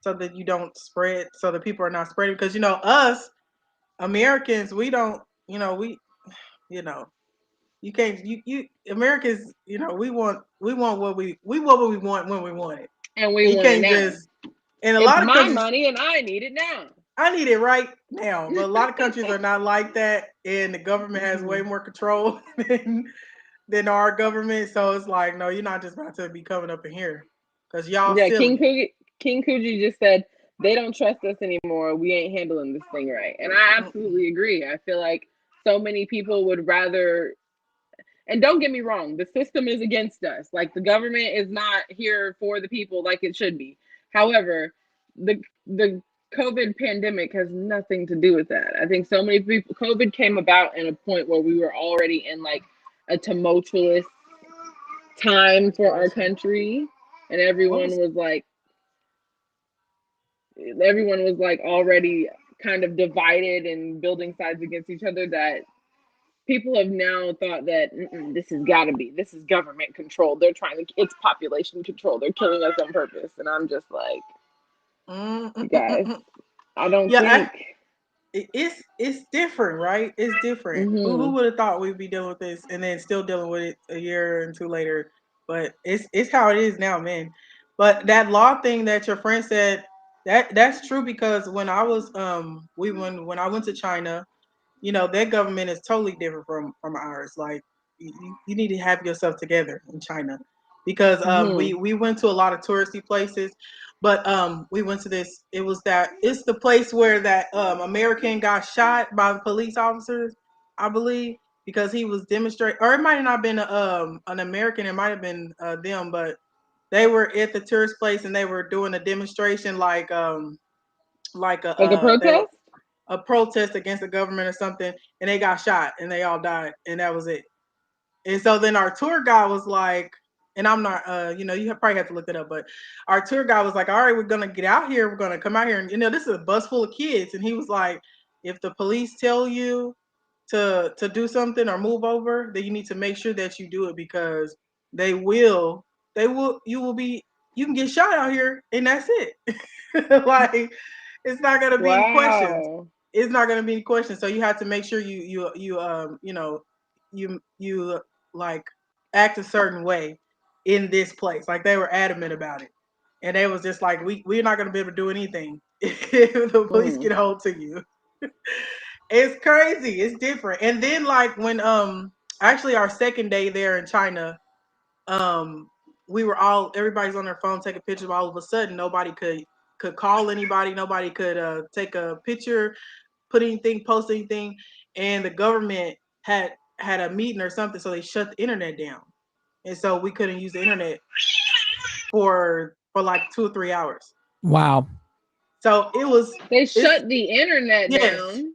so that you don't spread, so that people are not spreading. Because us Americans, we don't, you can't, you Americans, we want what we want when we want it, and we want it now. And a lot of countries, money and I need it now. I need it right now. But a lot of countries are not like that, and the government has way more control than our government. So it's like, no, you're not just about to be coming up in here, because y'all. Yeah, King Coogee just said they don't trust us anymore. We ain't handling this thing right, and I absolutely agree. I feel like so many people would rather. And don't get me wrong, the system is against us. Like, the government is not here for the people like it should be. However, the COVID pandemic has nothing to do with that. I think so many people, COVID came about in a point where we were already in like a tumultuous time for our country, and everyone was like already kind of divided and building sides against each other, that people have now thought that this is government control. They're it's population control. They're killing us on purpose. And I'm just like, you guys, I don't think. it's different, right? It's different. Who would have thought we'd be dealing with this and then still dealing with it a year and two later? But it's how it is now, man. But that law thing that your friend said, that's true because when I was when I went to China, their government is totally different from ours. Like you need to have yourself together in China because we went to a lot of touristy places, but we went to this. It's the place where that American got shot by the police officers, I believe, because he was demonstrating, or it might have not been an American. It might have been them, but they were at the tourist place and they were doing a demonstration like Like a they were protest? a protest against the government or something, and they got shot and they all died, and that was it. And so then our tour guide was like, and I'm not, you probably have to look it up, but our tour guide was like, all right, we're gonna get out here, we're gonna come out here, and this is a bus full of kids, and he was like, if the police tell you to do something or move over, then you need to make sure that you do it because they will, you can get shot out here, and that's it. Like it's not gonna be any questions. Wow. It's not gonna be any questions. So you have to make sure you like act a certain way in this place. Like they were adamant about it, and they was just like, we're not gonna be able to do anything if the police get hold to you. It's crazy. It's different. And then like when actually our second day there in China, um we were everybody's on their phone taking pictures. All of a sudden nobody could call anybody, nobody could take a picture, put anything, post anything, and the government had a meeting or something, so they shut the internet down, and so we couldn't use the internet for like 2 or 3 hours. Wow. So They shut the internet yes, down.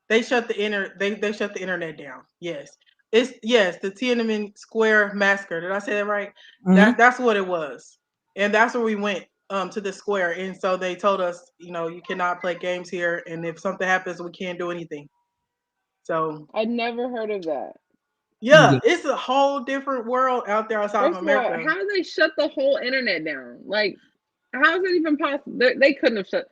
they shut they shut the internet down. Yes, the Tiananmen Square massacre. Did I say that right? Mhm. That's what it was, and that's where we went to the square. And so they told us, you cannot play games here, and if something happens, we can't do anything. So I'd never heard of that. yeah, Yeah. it's a whole different world out there outside of First of all, America. how did they shut the whole internet down? Like, how is that even possible? They couldn't have shut.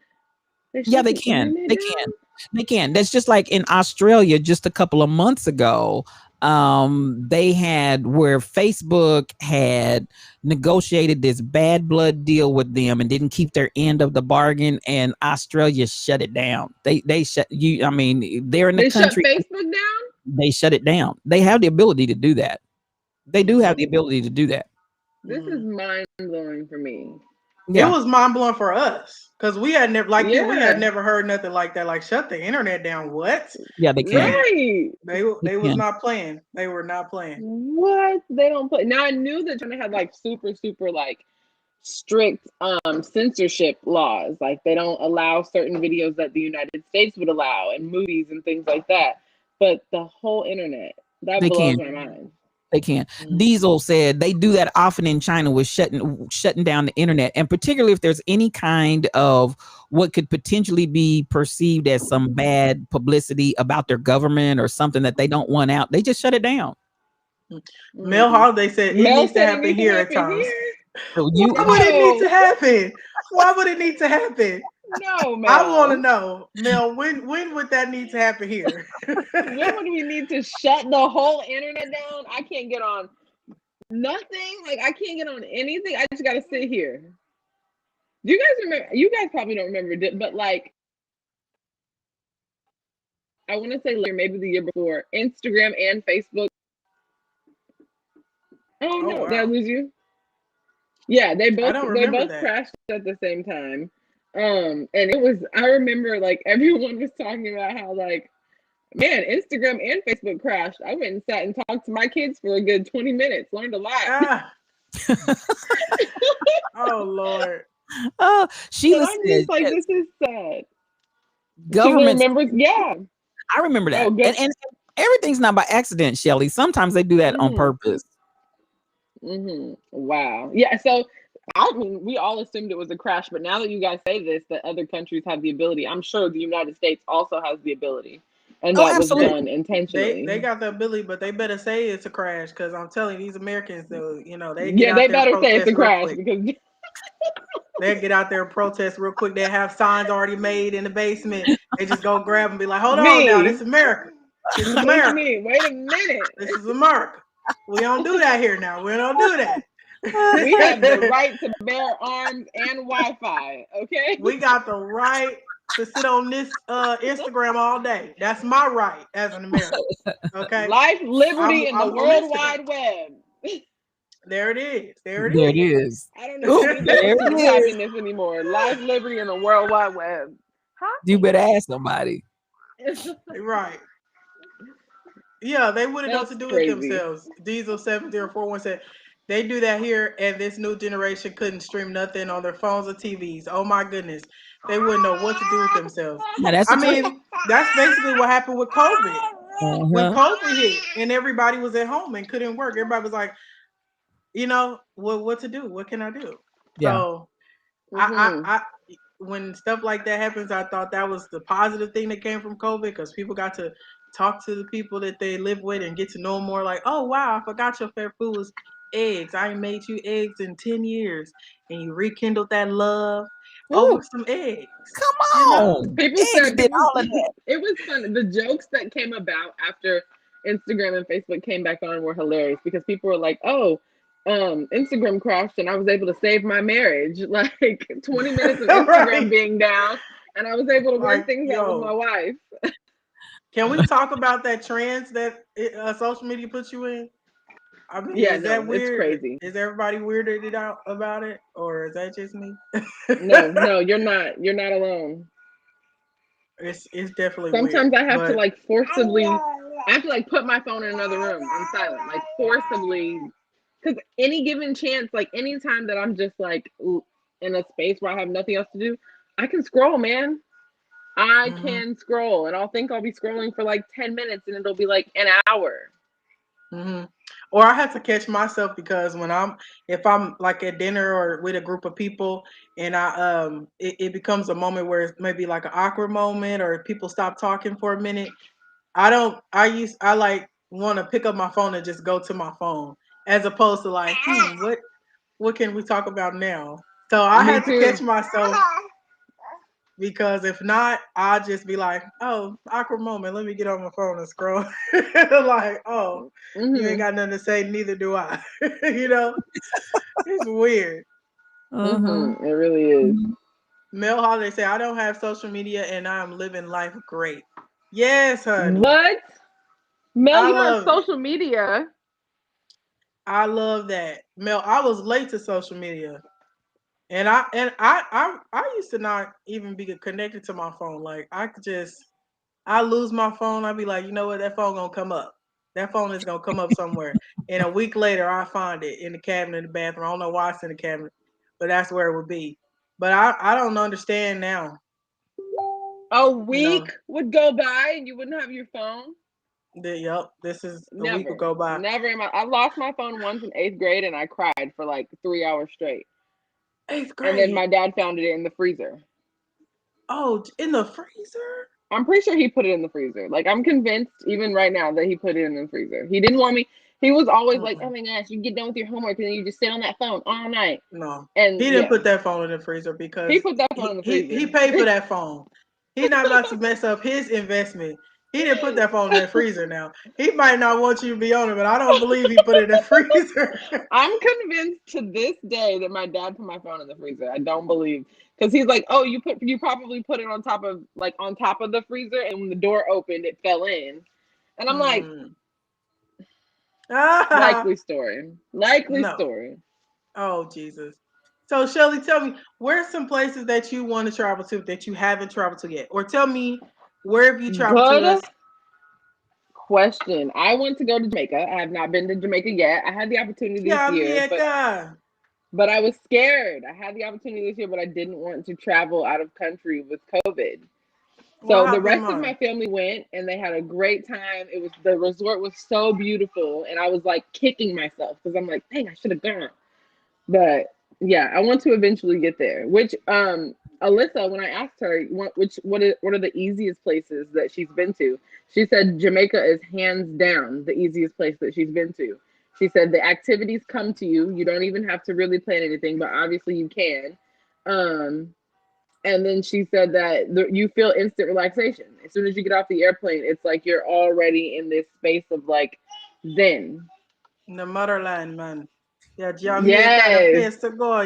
They Yeah, shut they the can. internet They down. can. They can. That's just like in Australia just a couple of months ago. They had where Facebook had negotiated this bad blood deal with them and didn't keep their end of the bargain, and Australia shut it down. They shut you. I mean, they're in the They shut country. Facebook down. They shut it down. They have the ability to do that. They do have the Mhm, ability to do that. This is mhm. mind blowing for me. It Yeah. was mind blowing for us because we had never like you. We had Yeah, never heard nothing like that. Like shut the internet down. What? Yeah, they can. And right. They they was can. not playing. They were not playing. What? They don't play. Now I knew that China had like super like strict censorship laws. Like they don't allow certain videos that the United States would allow and movies and things like that. But the whole internet, that They blows can. my Mhm, mind. They can. mhm. Diesel said they do that often in China with shutting down the internet, and particularly if there's any kind of what could potentially be perceived as some bad publicity about their government or something that they don't want out, they just shut it down. Mel Mm. Holiday said it Mel needs to said it happen needs to here at happen times. here. So Why you, would it need No, to happen? Why would it need to happen? no, I want to Mel. know, Mel. When would that need to happen here? When would we need to shut the whole internet down? I can't get on nothing. Like I can't get on anything. I just gotta sit here. Do you guys remember? You guys probably don't remember, but like I want to say later, maybe the year before, Instagram and Facebook. Oh Oh no, did I wow, lose you? Yeah, I don't they remember both that. crashed at the same time. And it was I remember like everyone was talking about how like man, Instagram and Facebook crashed. I went and sat and talked to my kids for a good 20 minutes, learned a lot. Ah, oh Lord. But Sheila I'm said just like, yes. this is sad. Sheila Governments. remembers, yeah. I remember Oh, that, good. and everything's not by accident, Shelly. Sometimes they do that on Mm-hmm. purpose. Mm-hmm. Wow. Yeah. So I mean, we all assumed it was a crash, but now that you guys say this, that other countries have the ability, I'm sure the United States also has the ability, and Oh, that was They done absolutely. they intentionally. got the ability, but they better say it's a crash because I'm telling you, these Americans, though, they get Yeah, out they there and better say it's protest a real crash quick. because They get out there and protest real quick. They have signs already made in the basement. They just go grab and be like, "Hold on now, this is America. This is America. Me. Wait a minute. This is America. We don't do that here now. We don't do that. We have the right to bear arms and Wi-Fi. Okay. We got the right to sit on this Instagram all day. That's my right as an American. Okay. Life, liberty, and the World Wide Web. There it is. There it is. I don't know what's having this anymore. Life, liberty, and the World Wide Web. Huh? You better ask somebody. Right. Yeah, they wouldn't know what to do with themselves. Diesel 7041 said they do that here, and this new generation couldn't stream nothing on their phones or TVs. Oh my goodness. They wouldn't know what to do with themselves. Yeah, I mean, that's basically what happened with COVID. When COVID hit and everybody was at home and couldn't work, everybody was like, you know, what to do? What can I do? Yeah. So I when stuff like that happens, I thought that was the positive thing that came from COVID, because people got to talk to the people that they live with and get to know them more. Like, oh wow, I forgot your favorite food was eggs. I ain't made you eggs in 10 years, and you rekindled that love over some eggs. Come on. People said all of that. It was fun. The jokes that came about after Instagram and Facebook came back on were hilarious, because people were like, oh, Instagram crashed and I was able to save my marriage. Like 20 minutes of Instagram being down, and I was able to work things out with my wife. Can we talk about that trance that social media puts you in? I mean, is that weird? It's crazy. Is everybody weirded out about it, or is that just me? No, you're not. You're not alone. It's definitely sometimes weird, I have to like forcibly. I have to like put my phone in another room on silent, like forcibly. Because any given chance, like anytime that I'm just like in a space where I have nothing else to do, I can scroll, man. I can scroll, and I'll think I'll be scrolling for like 10 minutes, and it'll be like an hour. Or I have to catch myself, because if I'm like at dinner or with a group of people, and it becomes a moment where it's maybe like an awkward moment, or people stop talking for a minute. I like want to pick up my phone and just go to my phone, as opposed to like, what can we talk about now? So I had to catch myself, because if not, I'll just be like, oh, awkward moment. Let me get on my phone and scroll. Like, oh, you ain't got nothing to say, neither do I. You know, it's weird. It really is. Mel Holiday said, I don't have social media and I'm living life great. Yes, honey. What? Mel, you have social media? I love that. Mel, I was late to social media. And I used to not even be connected to my phone. Like I lose my phone. I'd be like, you know what, that phone gonna come up. That phone is gonna come up somewhere. And a week later I find it in the cabinet in the bathroom. I don't know why it's in the cabinet, but that's where it would be. But I don't understand now. A week would go by and you wouldn't have your phone? This is a week would go by. Never in my I lost my phone once in 8th grade and I cried for like 3 hours straight. 8th grade. And then my dad found it in the freezer. Oh, in the freezer? I'm pretty sure he put it in the freezer. Like, I'm convinced even right now that he put it in the freezer. He didn't want me. He was always like, oh my gosh, you get done with your homework and then you just sit on that phone all night. No. And he didn't put that phone in the freezer, because he put that phone in the freezer. He paid for that phone. He's not about to mess up his investment. He didn't put that phone in the freezer now. He might not want you to be on it, but I don't believe he put it in the freezer. I'm convinced to this day that my dad put my phone in the freezer. I don't believe. Because he's like, oh, you probably put it on top of the freezer, and when the door opened, it fell in. And I'm like, likely story. Story. Oh, Jesus. So, Shelly, tell me, where's some places that you want to travel to that you haven't traveled to yet? Or tell me, where have you traveled to? Question. I want to go to Jamaica. I have not been to Jamaica yet. I had the opportunity this year. But I was scared. I had the opportunity this year, but I didn't want to travel out of country with COVID. So the rest of my family went, and they had a great time. The resort was so beautiful, and I was like kicking myself because I'm like, dang, I should have gone. But yeah, I want to eventually get there. Which Alyssa, when I asked her what are the easiest places that she's been to, she said Jamaica is hands down the easiest place that she's been to. She said the activities come to you. You don't even have to really plan anything, but obviously you can. And then she said that you feel instant relaxation as soon as you get off the airplane. It's like you're already in this space of like zen. The motherland, man. Yeah, Jamaica, the Yes, place to go.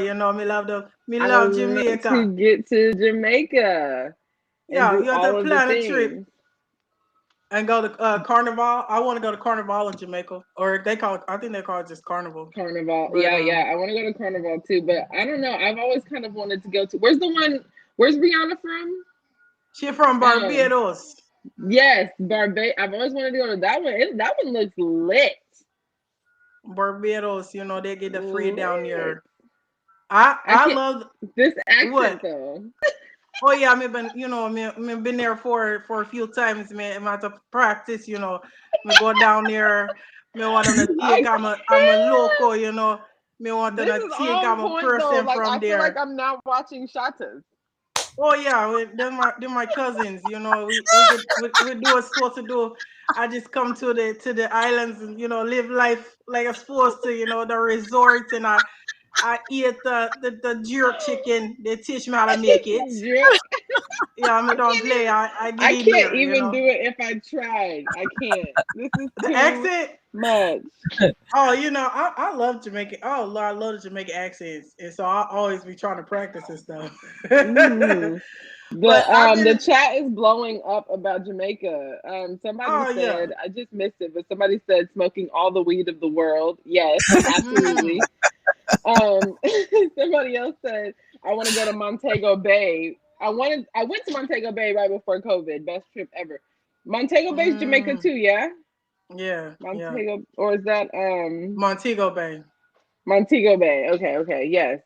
Me I love want Jamaica. to get to Jamaica and Yeah, do you have to all of the plan a trip things. and go to Carnival. I want to go to Carnival in Jamaica, or they call it. I think they call it just Carnival. Carnival, But yeah. I want to go to Carnival too, but I don't know. I've always kind of wanted to go to. Where's the one? Where's Rihanna from? she from Um, Barbados. yes, Barbados. I've always wanted to go to that one. That one looks lit. Barbados, they get the free down Lit. there. I I can't. love This accent what? though. Oh yeah, me been there for a few times. Me have to practice. Me go down there. Me want them to I take. I'm a local. Me want them This to is take. on I'm a point though. person Like from I feel like there. I'm now watching Shatas. Oh yeah, they're my cousins. We do what's supposed to do. I just come to the islands and live life like I'm supposed to. The resorts, and I eat the jerk chicken. They teach me how to make it. Drip. Yeah, I I don't can't play. even. I get I in can't there. even do it if I tried. I can't. This is The too accent. much. Oh, I love Jamaican. Oh, Lord, I love the Jamaican accents, and so I always be trying to practice and stuff. Hmm But I've The been. chat is blowing up about Jamaica. Somebody Oh yeah. said, I just missed it, but somebody said smoking all the weed of the world. Yes, Mm. absolutely. Somebody else said, I want to go to Montego Bay. I went to Montego Bay right before COVID. Best trip ever. Montego Bay's Jamaica Mm. too, yeah? Yeah. Yeah. Montego, or is that Montego Bay. Montego Bay? Okay, yes.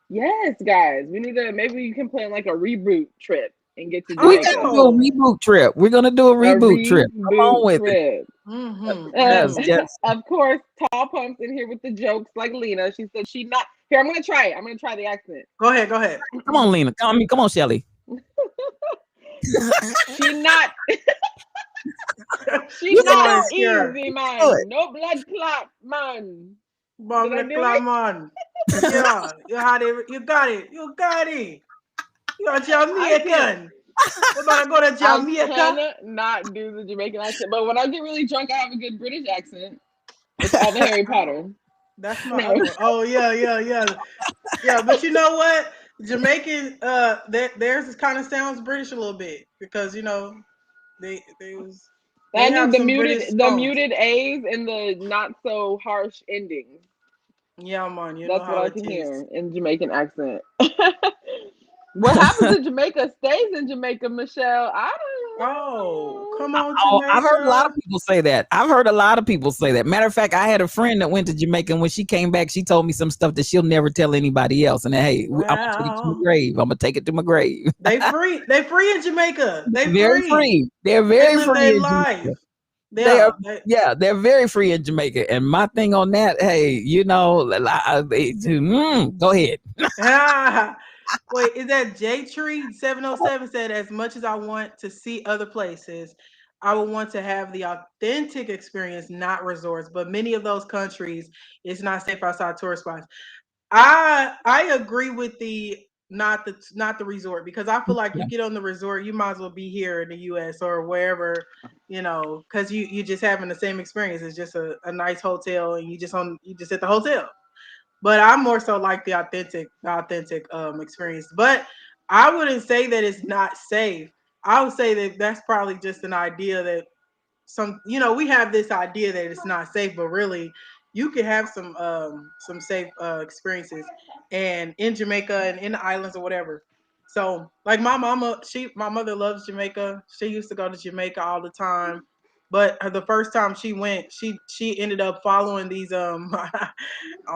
Yes, guys. We need to maybe you can plan like a reboot trip and get to We gotta Jamaica. do a Oh. reboot trip. We're gonna do a A reboot trip. Come on reboot with it. trip. Mm-hmm. Yes, Mm-hmm. yes. Of course, Tall Pump's in here with the jokes like Lena. She said she not here. I'm gonna try it. I'm gonna try the accent. Go ahead. Go ahead. Come on, Lena. Come on, Shelly. She not she You can not do Boy, it. sure. easy, Do it. man. No blood clot, man. Did I Bumble do it? climb on. Yeah. You had it. You got it. You got it. You're I can't. Jamaican. We better go to I Jamaica. cannot do the Jamaican accent, but when I get really drunk, I have a good British accent. It's all the Harry Oh, Potter. that's my No. other one. Oh yeah, yeah, yeah. Yeah, but you know what? Jamaican, theirs kind of sounds British a little bit because they I need have some British the tones. muted A's and the not so harsh endings. Yeah, man, you know That's what how I it can is. hear in Jamaican accent. What happens in Jamaica stays in Jamaica, Michelle. I Oh, don't know. come on, Oh, I've heard a lot of Jamaica. people say that. I've heard a lot of people say that. Matter of fact, I had a friend that went to Jamaica, and when she came back, she told me some stuff that she'll never tell anybody else. And hey, I'm gonna take it to my Well, grave. I'm gonna take it to my grave. they free. They free in Jamaica. They They're very free. free. They're They very live free their in life. Jamaica. They are, Yeah. yeah, they're very free in Jamaica. And my thing on that, hey, go ahead. Ah, wait, is that J Tree 707 said as much as I want to see other places, I would want to have the authentic experience, not resorts. But many of those countries, it's not safe outside tourist spots. I agree with the not the resort because I feel like you get on the resort, you might as well be here in the US or wherever, because you just having the same experience. It's just a nice hotel and you just at the hotel. But I'm more so like the authentic experience. But I wouldn't say that it's not safe. I would say that that's probably just an idea that we have this idea that it's not safe, but really you can have some safe experiences and in Jamaica and in the islands or whatever. So like my mother loves Jamaica. She used to go to Jamaica all the time. But the first time she went, she ended up following these I don't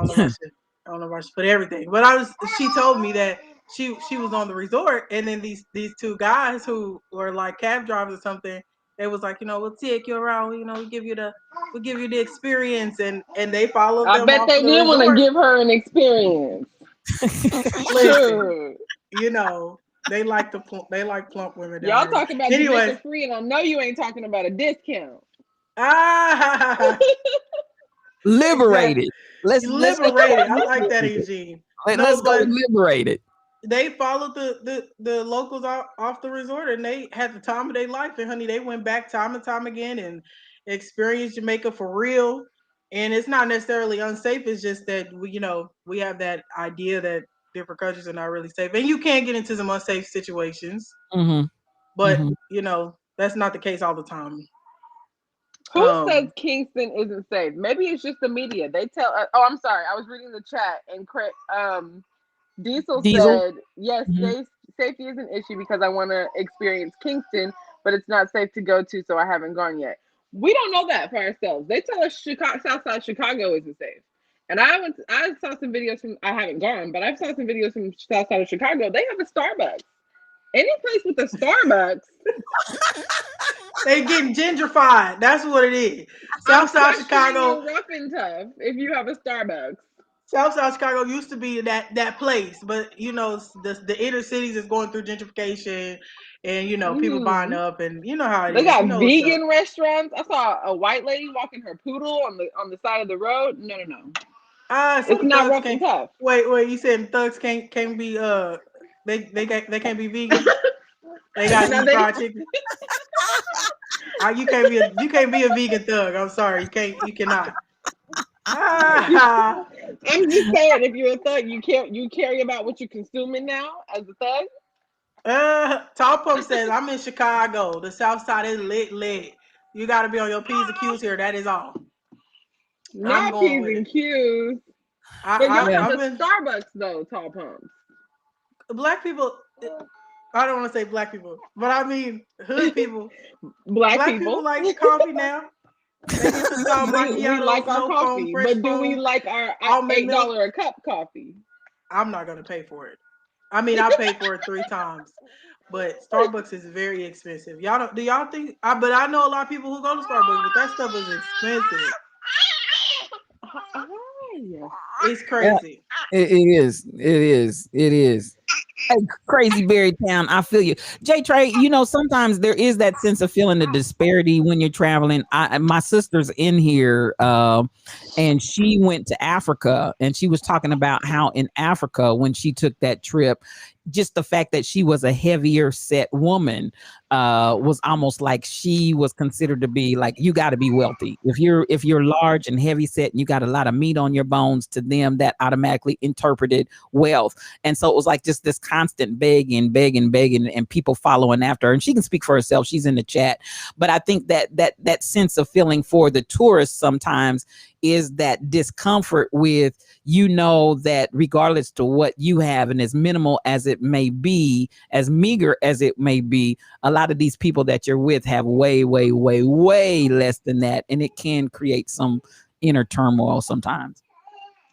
know if I should. I don't know if I should put everything, but She told me that she was on the resort, and then these two guys who were like cab drivers or something. They was like, we'll take you around. We give you the experience, and they followed I them bet off to they the did want to resort. give her an experience. Listen, Sure. they like plump women down Y'all there. talk about Anyways, Jamaica free, and I know you ain't talking about a discount. ah, exactly. Liberated. Let's You let's liberated. I like that, Eugene. let's No, go but liberated. they followed the locals off the resort, and they had the time of their life. And honey, they went back time and time again and experienced Jamaica for real. And it's not necessarily unsafe. It's just that we have that idea that different countries are not really safe, and you can get into some unsafe situations. Mm-hmm. But Mm-hmm. that's not the case all the time. Who says Um, Kingston isn't safe? Maybe it's just the media. They tell. Oh, I'm sorry. I was reading the chat, and Diesel Diesel. said, "Yes, Mm-hmm. safety is an issue because I want to experience Kingston, but it's not safe to go to, so I haven't gone yet." We don't know that for ourselves. They tell us Southside Chicago isn't safe, and I saw some videos from. I haven't gone, but I saw some videos from Southside of Chicago. They have a Starbucks. Any place with a Starbucks, they getting gentrified. That's what it is. I'm Southside questioning Chicago your rough and tough if you have a Starbucks. Southside Chicago used to be that place, but the inner cities is going through gentrification, and people buying Hmm. up, and you know how it They is. got You know what's up. vegan restaurants. I saw a white lady walking her poodle on the side of the road. No, no, no. So It's the not thugs rough and can't tough. wait. You said thugs can't be they can't be vegan. They gotta Now eat they fried chicken. You can't be a vegan thug. I'm sorry, you cannot. you, Ah, I'm just saying, if you're a thug, you carry about what you're consuming now as a thug. Tall Pump says I'm in Chicago. The South Side is lit. You got to be on your p's and q's here. That is all. I'm Not going P's with and it. Q's. I, But y'all I Yeah. have I've a been Starbucks though, tall pumps. black people. I don't want to say black people, but I mean hood people. Black Black people people. like coffee now. They get the tall We like macchiatos, our no foam, coffee, fresh but do we foam, like our almond milk. $8 a cup coffee? I'm not gonna pay for it. I mean, I paid for it 3 times, but Starbucks is very expensive. Y'all don't? Do y'all think? But I know a lot of people who go to Starbucks, but that stuff is expensive. Hi. It's Yeah. crazy. It is. It is. It is. Hey, crazy Berry Town. I feel you. J Trey, sometimes there is that sense of feeling the disparity when you're traveling. My sister's in here, and she went to Africa, and she was talking about how in Africa, when she took that trip, just the fact that she was a heavier set woman was almost like she was considered to be like, you got to be wealthy. If you're large and heavy set and you got a lot of meat on your bones, to them that automatically interpreted wealth. And so it was like just this constant begging, and people following after her. And she can speak for herself. She's in the chat. But I think that sense of feeling for the tourists sometimes is that discomfort with, that regardless to what you have, and as minimal as it may be, as meager as it may be, a lot of these people that you're with have way, way, way, way less than that. And it can create some inner turmoil sometimes.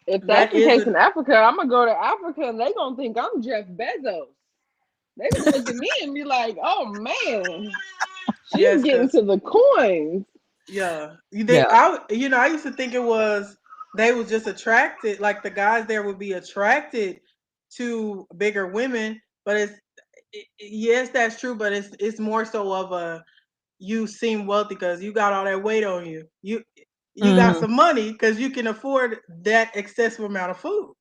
If that's That the is case a in Africa, I'm gonna go to Africa and they gonna think I'm Jeff Bezos. They gonna look at me and be like, "Oh man, she's yes, getting because to the coins." yeah, Yeah. I used to think it was they was just attracted, like the guys there would be attracted to bigger women, but yes, that's true, but it's more so of a you seem wealthy because you got all that weight on you. You got Hmm. some money because you can afford that excessive amount of food.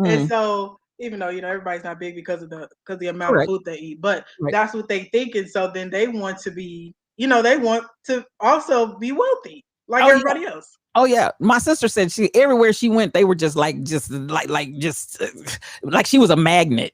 And Hmm. so even though everybody's not big because the amount of Correct. food they eat, but Right. that's what they think, and so then they want to be, they want to also be wealthy like Oh yeah. everybody else. Oh yeah. My sister said she everywhere she went, they were just like she was a magnet.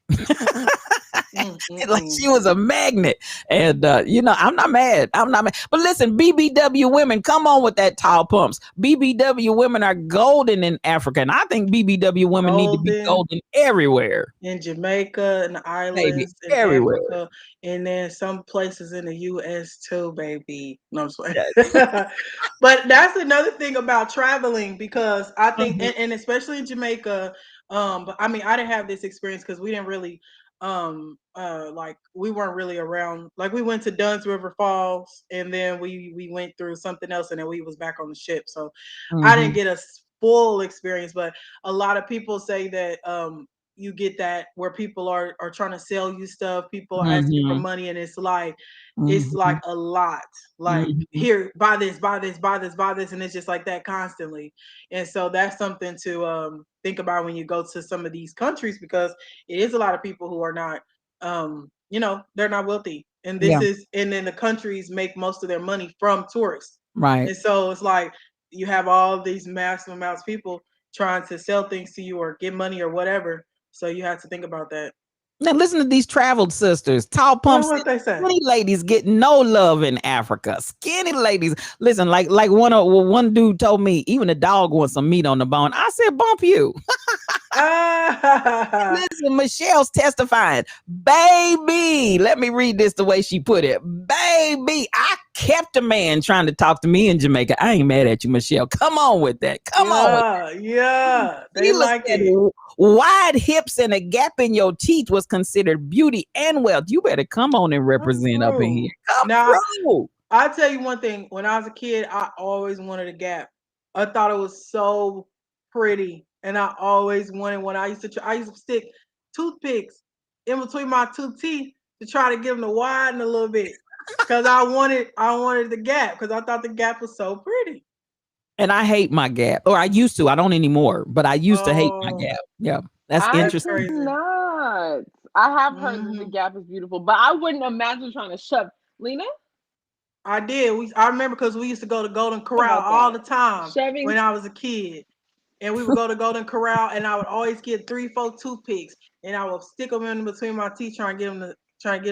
Like Mm-mm-mm. she was a magnet. And I'm not mad. I'm not mad. But listen, BBW women, come on with that tall pumps. BBW women are golden in Africa. And I think BBW women need to be Golden golden everywhere. in Jamaica and the Baby. islands in Everywhere. Africa, and then some places in the US too, baby. No, I'm just playing. Yes. But that's another thing about traveling, because I think, Mhm. and especially in Jamaica, but I mean, I didn't have this experience because we didn't really, like we weren't really around. Like we went to Dunn's River Falls, and then we went through something else, and then we was back on the ship. So I didn't Mhm. get a full experience, but a lot of people say that you get that where people are trying to sell you stuff, people are asking for Mhm. money, and it's like Mhm. a lot, like Mhm. here, buy this, buy this, buy this, buy this, and it's just like that constantly. And so that's something to think about when you go to some of these countries, because it is a lot of people who are not, they're not wealthy, and Yeah. and then the countries make most of their money from tourists, Right. and so it's like you have all these massive amounts of people trying to sell things to you or get money or whatever. So you have to think about that. Now listen to these traveled sisters. Tall pumps, What they say? skinny ladies get no love in Africa. Skinny ladies. Listen, like one dude told me, even a dog wants some meat on the bone. I said, bump you. Ah, Listen, Michelle's testifying. Baby, let me read this the way she put it. Baby, I kept a man trying to talk to me in Jamaica. I ain't mad at you, Michelle. Come on with that. Come on with yeah, yeah, they Sheila like said it. wide hips and a gap in your teeth was considered beauty and wealth. You better come on and Come represent up in here. through. Come Now, through. I'll tell you one thing. When I was a kid, I always wanted a Gap. I thought it was so pretty, and I always wanted one. I used to stick toothpicks in between my two teeth to try to give them to widen a little bit, because I wanted the Gap, because I thought the Gap was so pretty. And I hate my gap. Or I used to. I don't anymore. But I used to hate my Oh, gap. Yeah. That's I that's interesting. crazy. cannot. I have heard that the Hmm. Gap is beautiful, but I wouldn't imagine trying to shove Lena. I did. I remember because we used to go to Golden Corral About all that the time shoving. when I was a kid, and we would go to Golden Corral, and I would always get 3, 4 toothpicks, and I would stick them in between my teeth, trying to get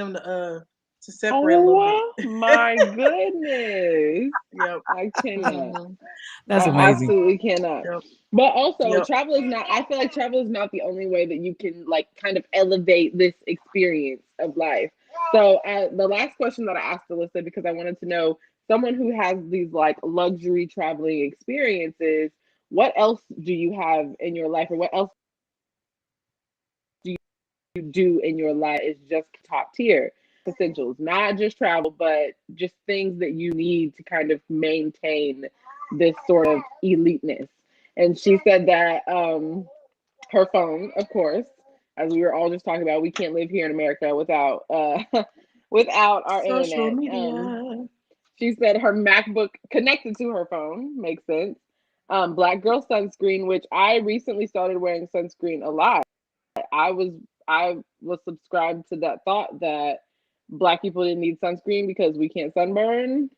them to separate a little bit. Oh my goodness! Yep. I cannot. Hmm. That's I Hmm. amazing. absolutely cannot. Yep. But also, Yep. travel is not. I feel like travel is not the only way that you can like kind of elevate this experience of life. So, the last question that I asked Alyssa, because I wanted to know, someone who has these like luxury traveling experiences, what else do you have in your life, or what else you do in your life is just top tier essentials, not just travel, but just things that you need to kind of maintain this sort of eliteness. And she said that her phone, of course, as we were all just talking about, we can't live here in America without without our Social internet. media. She said her MacBook connected to her phone makes sense. Black girl sunscreen, which I recently started wearing sunscreen a lot. I was I was subscribed to that thought that black people didn't need sunscreen because we can't sunburn.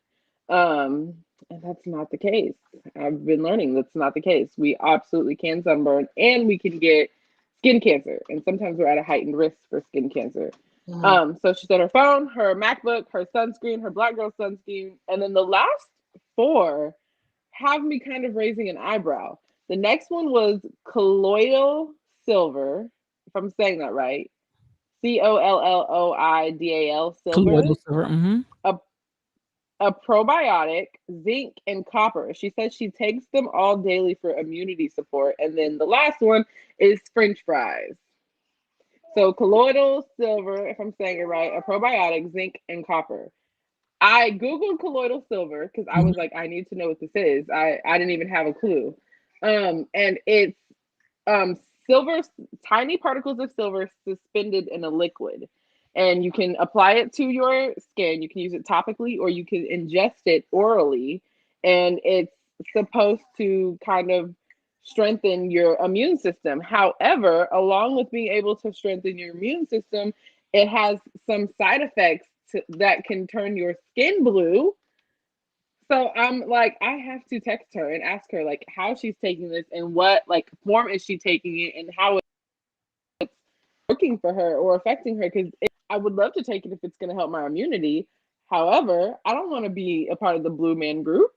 Um, and that's not the case. I've been learning that's not the case. We absolutely can sunburn and we can get skin cancer. And sometimes we're at a heightened risk for skin cancer. Hmm. So she said her phone, her MacBook, her sunscreen, her black girl sunscreen, and then the last four have me kind of raising an eyebrow. The next one was colloidal silver, if I'm saying that right. COLLOIDAL silver, Colloidal silver. Mm-hmm. a, a probiotic, zinc, and copper. She says she takes them all daily for immunity support. And then the last one is French fries. So colloidal silver, if I'm saying it right, a probiotic, zinc, and copper. I Googled colloidal silver because I was like, I need to know what this is. I didn't even have a clue. And it's um, silver, tiny particles of silver suspended in a liquid. And you can apply it to your skin. You can use it topically or you can ingest it orally. And it's supposed to kind of strengthen your immune system. However, along with being able to strengthen your immune system, it has some side effects that can turn your skin blue. So I'm like, I have to text her and ask her like how she's taking this and what like form is she taking it and how it's working for her or affecting her. Because I would love to take it if it's going to help my immunity. However, I don't want to be a part of the blue man group.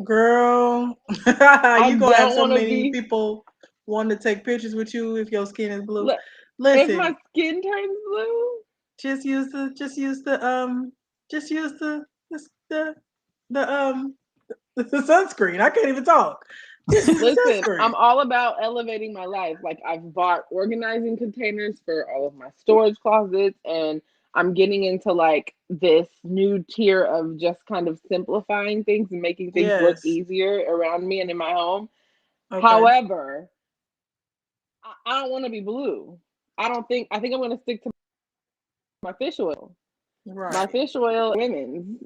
Girl, I you gonna have don't so want to many be. people wanting to take pictures with you if your skin is blue. If Listen, my skin turns blue, just use the just use the just use the the sunscreen. I can't even talk. Just use the listen, sunscreen. I'm all about elevating my life. Like I've bought organizing containers for all of my storage closets and I'm getting into like this new tier of just kind of simplifying things and making things work Yes. easier around me and in my home. Okay. However, I don't want to be blue. I think I'm going to stick to my fish oil. My Right. fish oil women's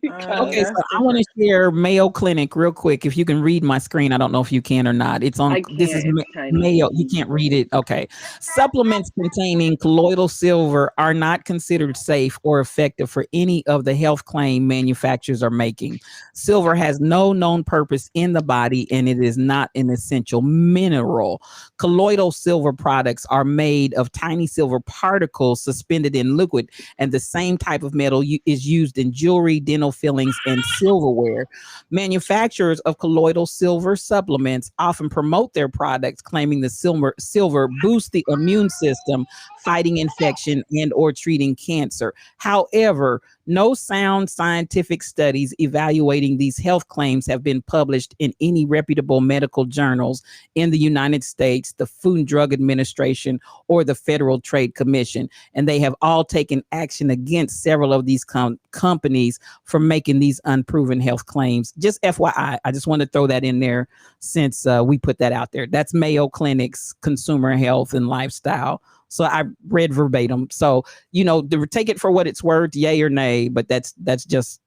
Okay, so That's I want to different. share Mayo Clinic real quick. If you can read my screen, I don't know if you can or not. It's on. I This is can't. It's tiny. Mayo. You can't read it. Okay. Supplements containing colloidal silver are not considered safe or effective for any of the health claim manufacturers are making. Silver has no known purpose in the body, and it is not an essential mineral. Colloidal silver products are made of tiny silver particles suspended in liquid, and the same type of metal is used in jewelry, dental fillings, and silverware. Manufacturers of colloidal silver supplements often promote their products, claiming the silver boosts the immune system, fighting infection and or treating cancer. However, no sound scientific studies evaluating these health claims have been published in any reputable medical journals in the United States, the Food and Drug Administration, or the Federal Trade Commission. And they have all taken action against several of these companies for making these unproven health claims. Just FYI, I just want to throw that in there since we put that out there. That's Mayo Clinic's Consumer Health and Lifestyle. So I read verbatim. So, take it for what it's worth, yay or nay, but that's just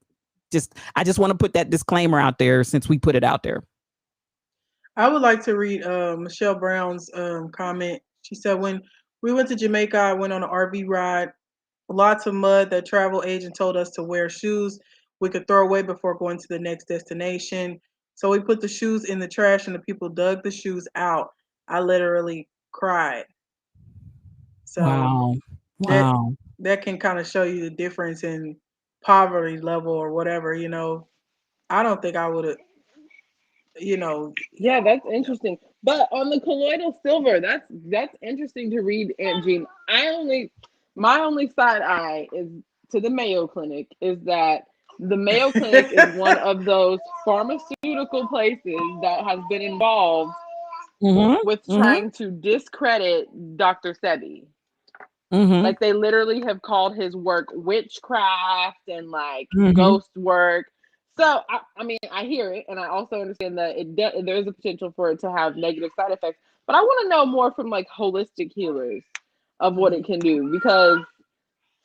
I just want to put that disclaimer out there since we put it out there. I would like to read Michelle Brown's comment. She said, when we went to Jamaica, I went on an RV ride. Lots of mud. The travel agent told us to wear shoes we could throw away before going to the next destination. So we put the shoes in the trash and the people dug the shoes out. I literally cried. So Wow. that Wow. that can kind of show you the difference in poverty level or whatever, I don't think I would have, you know, Yeah, that's interesting. But on the colloidal silver, that's interesting to read, Aunt Jean. My only side eye is to the Mayo Clinic is that the Mayo Clinic is one of those pharmaceutical places that has been involved with Mm-hmm. trying to discredit Dr. Sebi. Mm-hmm. Like they literally have called his work witchcraft and like Mm-hmm. ghost work. So I mean, I hear it, and I also understand that there is a potential for it to have negative side effects. But I want to know more from like holistic healers of what it can do, because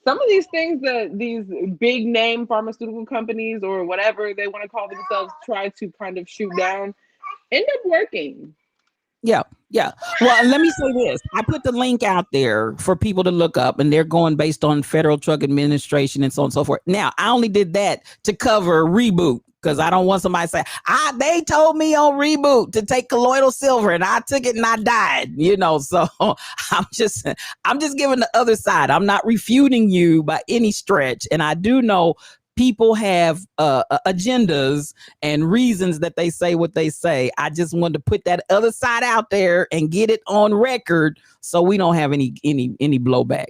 some of these things that these big name pharmaceutical companies or whatever they want to call themselves try to kind of shoot down end up working. Yeah. Yeah. Well, let me say this. I put the link out there for people to look up, and they're going based on Federal Drug Administration and so on and so forth. Now, I only did that to cover reBOOT because I don't want somebody to say, they told me on reBOOT to take colloidal silver and I took it and I died, so I'm just giving the other side. I'm not refuting you by any stretch. And I do know people have agendas and reasons that they say what they say. I just wanted to put that other side out there and get it on record so we don't have any blowback.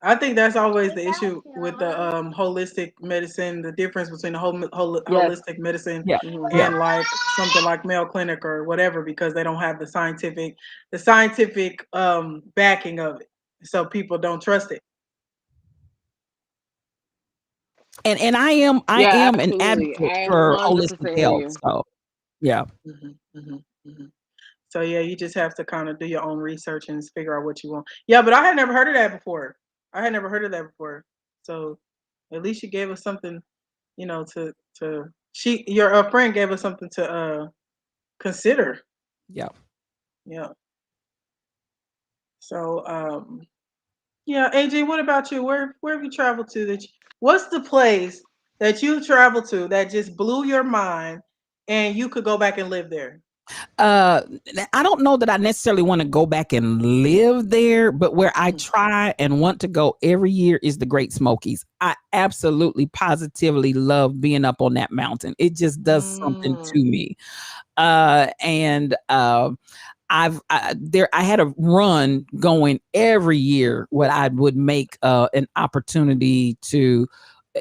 I think that's always the issue with the holistic medicine, the difference between the holistic medicine Yeah. and like something like Mayo Clinic or whatever, because they don't have the scientific backing of it. So people don't trust it. And I am an advocate I for holistic 100% hear health. you. So yeah. So yeah, you just have to kind of do your own research and figure out what you want. Yeah, but I had never heard of that before. So at least you gave us something, your friend gave us something to consider. Yeah. Yeah. So yeah, AJ, what about you? Where have you traveled to? What's the place that you traveled to that just blew your mind and you could go back and live there? I don't know that I necessarily want to go back and live there, but where I try and want to go every year is the Great Smokies. I absolutely positively love being up on that mountain. It just does something to me. I had a run going every year where I would make an opportunity to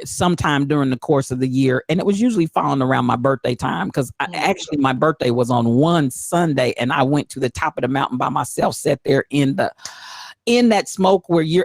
sometime during the course of the year, and it was usually falling around my birthday time because actually my birthday was on one Sunday, and I went to the top of the mountain by myself, sat there in that smoke where you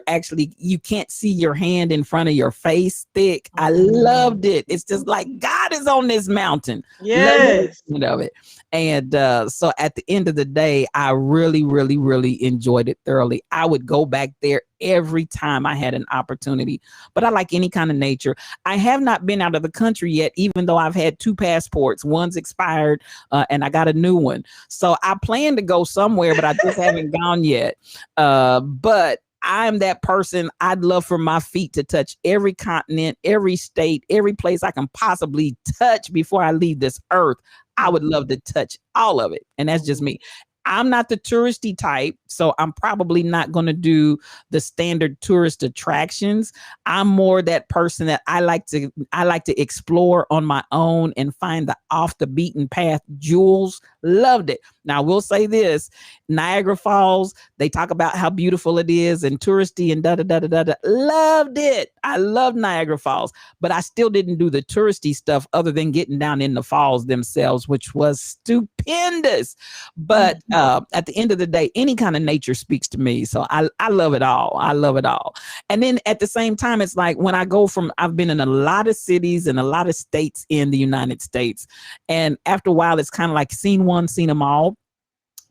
can't see your hand in front of your face thick. I loved it. It's just like God is on this mountain. Yes. Of it. And so at the end of the day, I really, really, really enjoyed it thoroughly. I would go back there every time I had an opportunity. But I like any kind of nature. I have not been out of the country yet, even though I've had 2 passports. One's expired, and I got a new one. So I plan to go somewhere, but I just haven't gone yet. But I'm that person. I'd love for my feet to touch every continent, every state, every place I can possibly touch before I leave this earth. I would love to touch all of it. And that's just me. I'm not the touristy type, so I'm probably not going to do the standard tourist attractions. I'm more that person that I like to explore on my own and find the off the beaten path jewels. Loved it. Now, I will say this, Niagara Falls, they talk about how beautiful it is and touristy and da da da da da. Loved it. I love Niagara Falls, but I still didn't do the touristy stuff other than getting down in the falls themselves, which was stupendous. But at the end of the day, any kind of nature speaks to me. So I love it all. I love it all. And then at the same time, it's like when I've been in a lot of cities and a lot of states in the United States. And after a while, it's kind of like seen one, seen them all.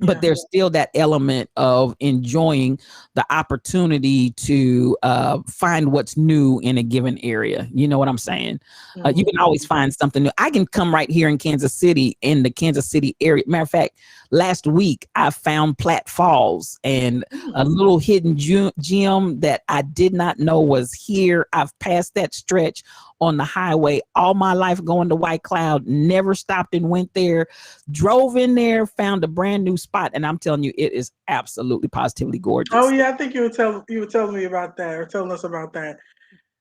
But there's still that element of enjoying the opportunity to find what's new in a given area. You know what I'm saying? You can always find something new. I can come right here in Kansas City, in the Kansas City area. Matter of fact, last week I found Platte Falls and a little hidden gem that I did not know was here. I've passed that stretch on the highway all my life going to White Cloud, never stopped and went there, drove in there, found a brand new spot. And I'm telling you, it is absolutely positively gorgeous. Oh yeah, I think you were telling me about that or telling us about that.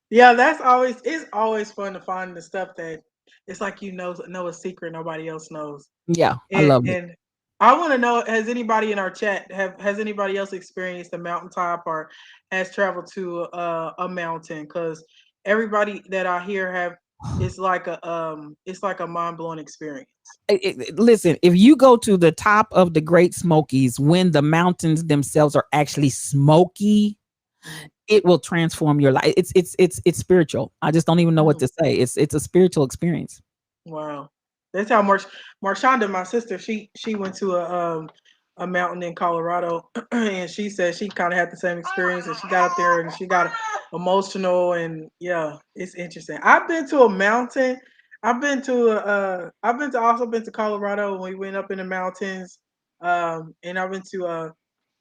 Yeah, it's always fun to find the stuff that it's like know a secret nobody else knows. Yeah, I And love it. and I want to know, has anybody in our chat has anybody else experienced a mountaintop or has traveled to a mountain? Because everybody that I hear have it's like a mind-blowing experience. Listen, if you go to the top of the Great Smokies when the mountains themselves are actually smoky, it will transform your life. It's spiritual. I just don't even know what to say. It's a spiritual experience. Wow. That's how Marshonda, my sister, she went to a mountain in Colorado and she said she kind of had the same experience and she got up there and she got emotional and yeah, it's interesting. I've been to a mountain. I've been to Colorado when we went up in the mountains. And I've been to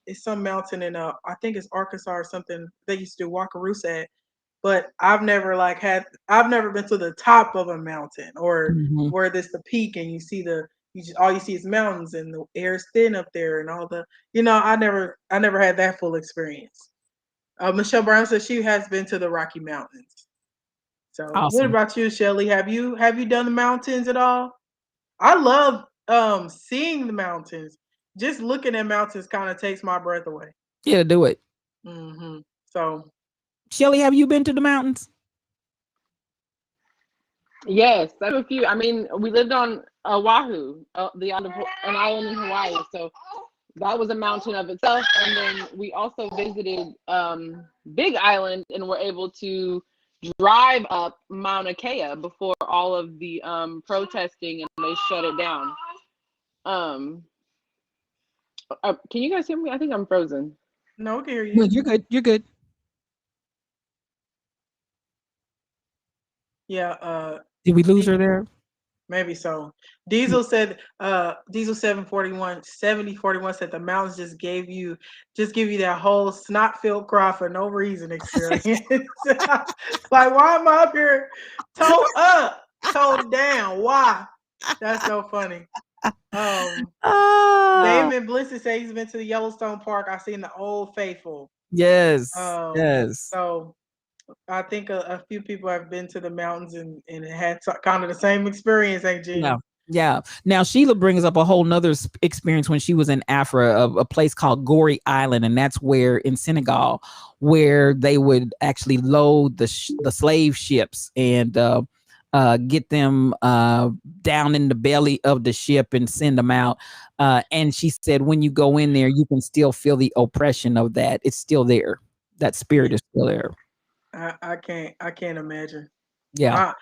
it's some mountain in I think it's Arkansas or something. They used to do Wakarusa at, but I've never been to the top of a mountain or Mhm. where there's the peak and all you see is mountains and the air is thin up there and all the I never had that full experience. Michelle Brown says she has been to the Rocky Mountains. So what Awesome. about you, Shelly? Have you done the mountains at all? I love seeing the mountains. Just looking at mountains kind of takes my breath away. Yeah, do it. So Shelly, have you been to the mountains? Yes, I have a few. I mean, we lived on Oahu, an island in Hawaii. So that was a mountain of itself. And then we also visited Big Island and were able to drive up Mauna Kea before all of the protesting and they shut it down. Can you guys hear me? I think I'm frozen. no, I can hear No, you. you're good. You're good. Yeah, Did we lose her there? maybe so. Diesel said, Diesel 7041 said the mountains just give you that whole snot filled cry for no reason experience. Like, why am I up here toe up, toe down? Why? That's so funny. Damon Bliss say he's been to the Yellowstone Park. I've seen the Old Faithful. Yes. Yes. So I think a few people have been to the mountains and had kind of the same experience, ain't you? Yeah. Yeah. Now Sheila brings up a whole nother experience when she was in Afra, a place called Gory Island, and that's where in Senegal, where they would actually load the slave ships and get them down in the belly of the ship and send them out. And she said, when you go in there, you can still feel the oppression of that. It's still there. That spirit is still there. I can't imagine. Yeah.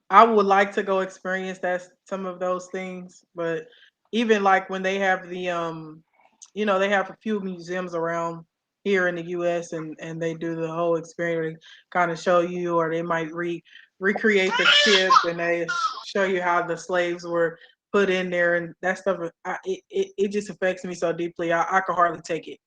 I would like to go experience some of those things, but even like when they have the they have a few museums around here in the US, and they do the whole experience, kind of show you, or they might recreate the ship, and they show you how the slaves were put in there, and that stuff. It just affects me so deeply. I could hardly take it.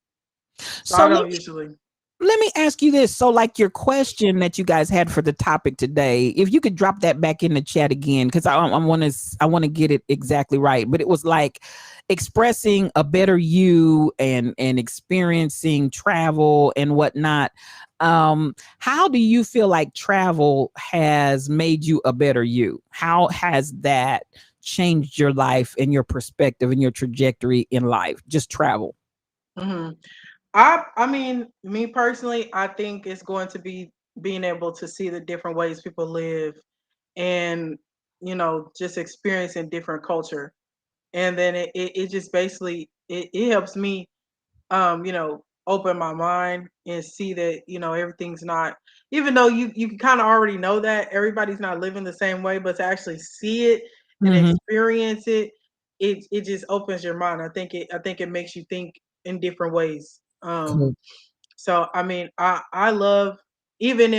So So I let don't me usually. let me ask you this. So, like your question that you guys had for the topic today, if you could drop that back in the chat again, because I want to get it exactly right. But it was like expressing a better you and experiencing travel and whatnot. How do you feel like travel has made you a better you? How has that changed your life and your perspective and your trajectory in life? Just travel. Hmm. I mean, me personally, I think it's going to be being able to see the different ways people live, and just experiencing different culture, and then it just basically it helps me open my mind and see that everything's not, even though you can kind of already know that everybody's not living the same way, but to actually see it and Mm-hmm. experience it, it just opens your mind. I think it makes you think in different ways. So I mean, I love, even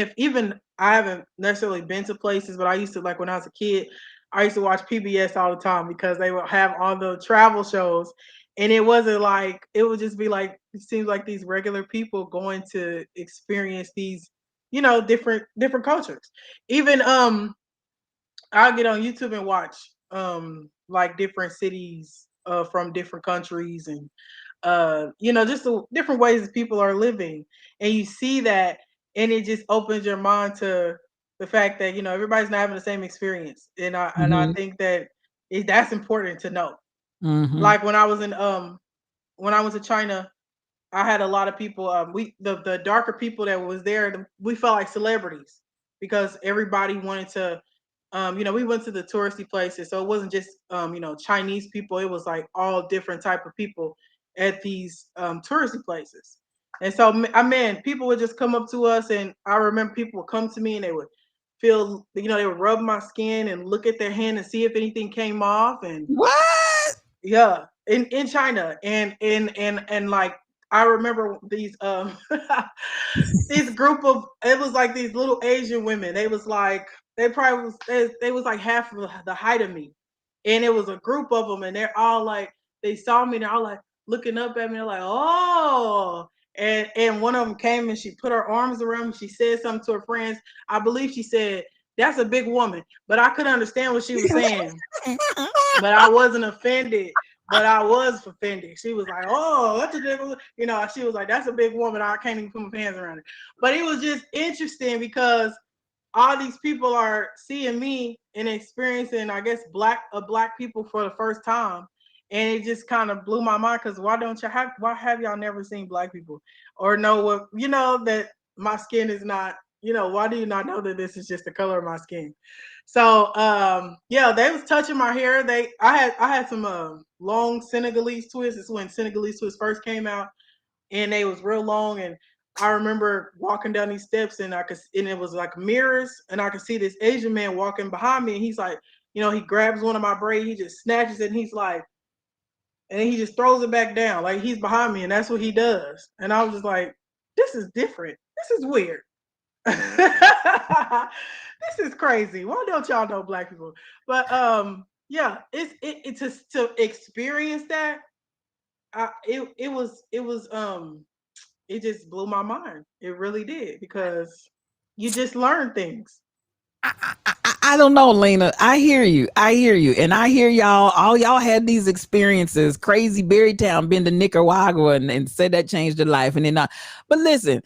I haven't necessarily been to places, but I used to, like when I was a kid, I used to watch PBS all the time because they would have all the travel shows, and it wasn't like, it would just be like, it seems like these regular people going to experience these different cultures. Even I'll get on YouTube and watch like different cities from different countries, and just the different ways that people are living, and you see that, and it just opens your mind to the fact that everybody's not having the same experience, and I Mm-hmm. think that that's important to know. Mm-hmm. Like when I was in China, I had a lot of people. We the darker people that was there, we felt like celebrities because everybody wanted to. We went to the touristy places, so it wasn't just Chinese people. It was like all different type of people at these touristy places. And so, I mean, people would just come up to us, and I remember people would come to me and they would feel, they would rub my skin and look at their hand and see if anything came off, and What? yeah, in China, and like I remember these these group of, it was like these little Asian women. They was like, they was like half of the height of me, and it was a group of them, and they're all like, they saw me, and they're all like looking up at me. They're like, oh. And one of them came and she put her arms around me. She said something to her friends. I believe she said, "That's a big woman," but I couldn't understand what she was saying, but I wasn't offended. But I was offended. She was like, "Oh, that's a big," She was like, "That's a big woman. I can't even put my hands around it." But it was just interesting because all these people are seeing me and experiencing, I guess, black people for the first time, and it just kind of blew my mind. Because why have y'all never seen black people, or know what, that my skin is not, why do you not know that this is just the color of my skin? So yeah, they was touching my hair. I had some long Senegalese twists. It's when Senegalese twists first came out, and they was real long. And I remember walking down these steps, and it was like mirrors, and I could see this Asian man walking behind me, and he's like, he grabs one of my braids, he just snatches it, and he's like, and then he just throws it back down, like he's behind me, and that's what he does. And I was just like, this is different. This is weird. This is crazy. Why don't y'all know black people? But yeah, it's to experience that. It was it just blew my mind. It really did, because you just learn things. I don't know, Lena. I hear you. I hear you. And I hear y'all. All y'all had these experiences. Crazy Berrytown, been to Nicaragua and said that changed their life. And then, but listen,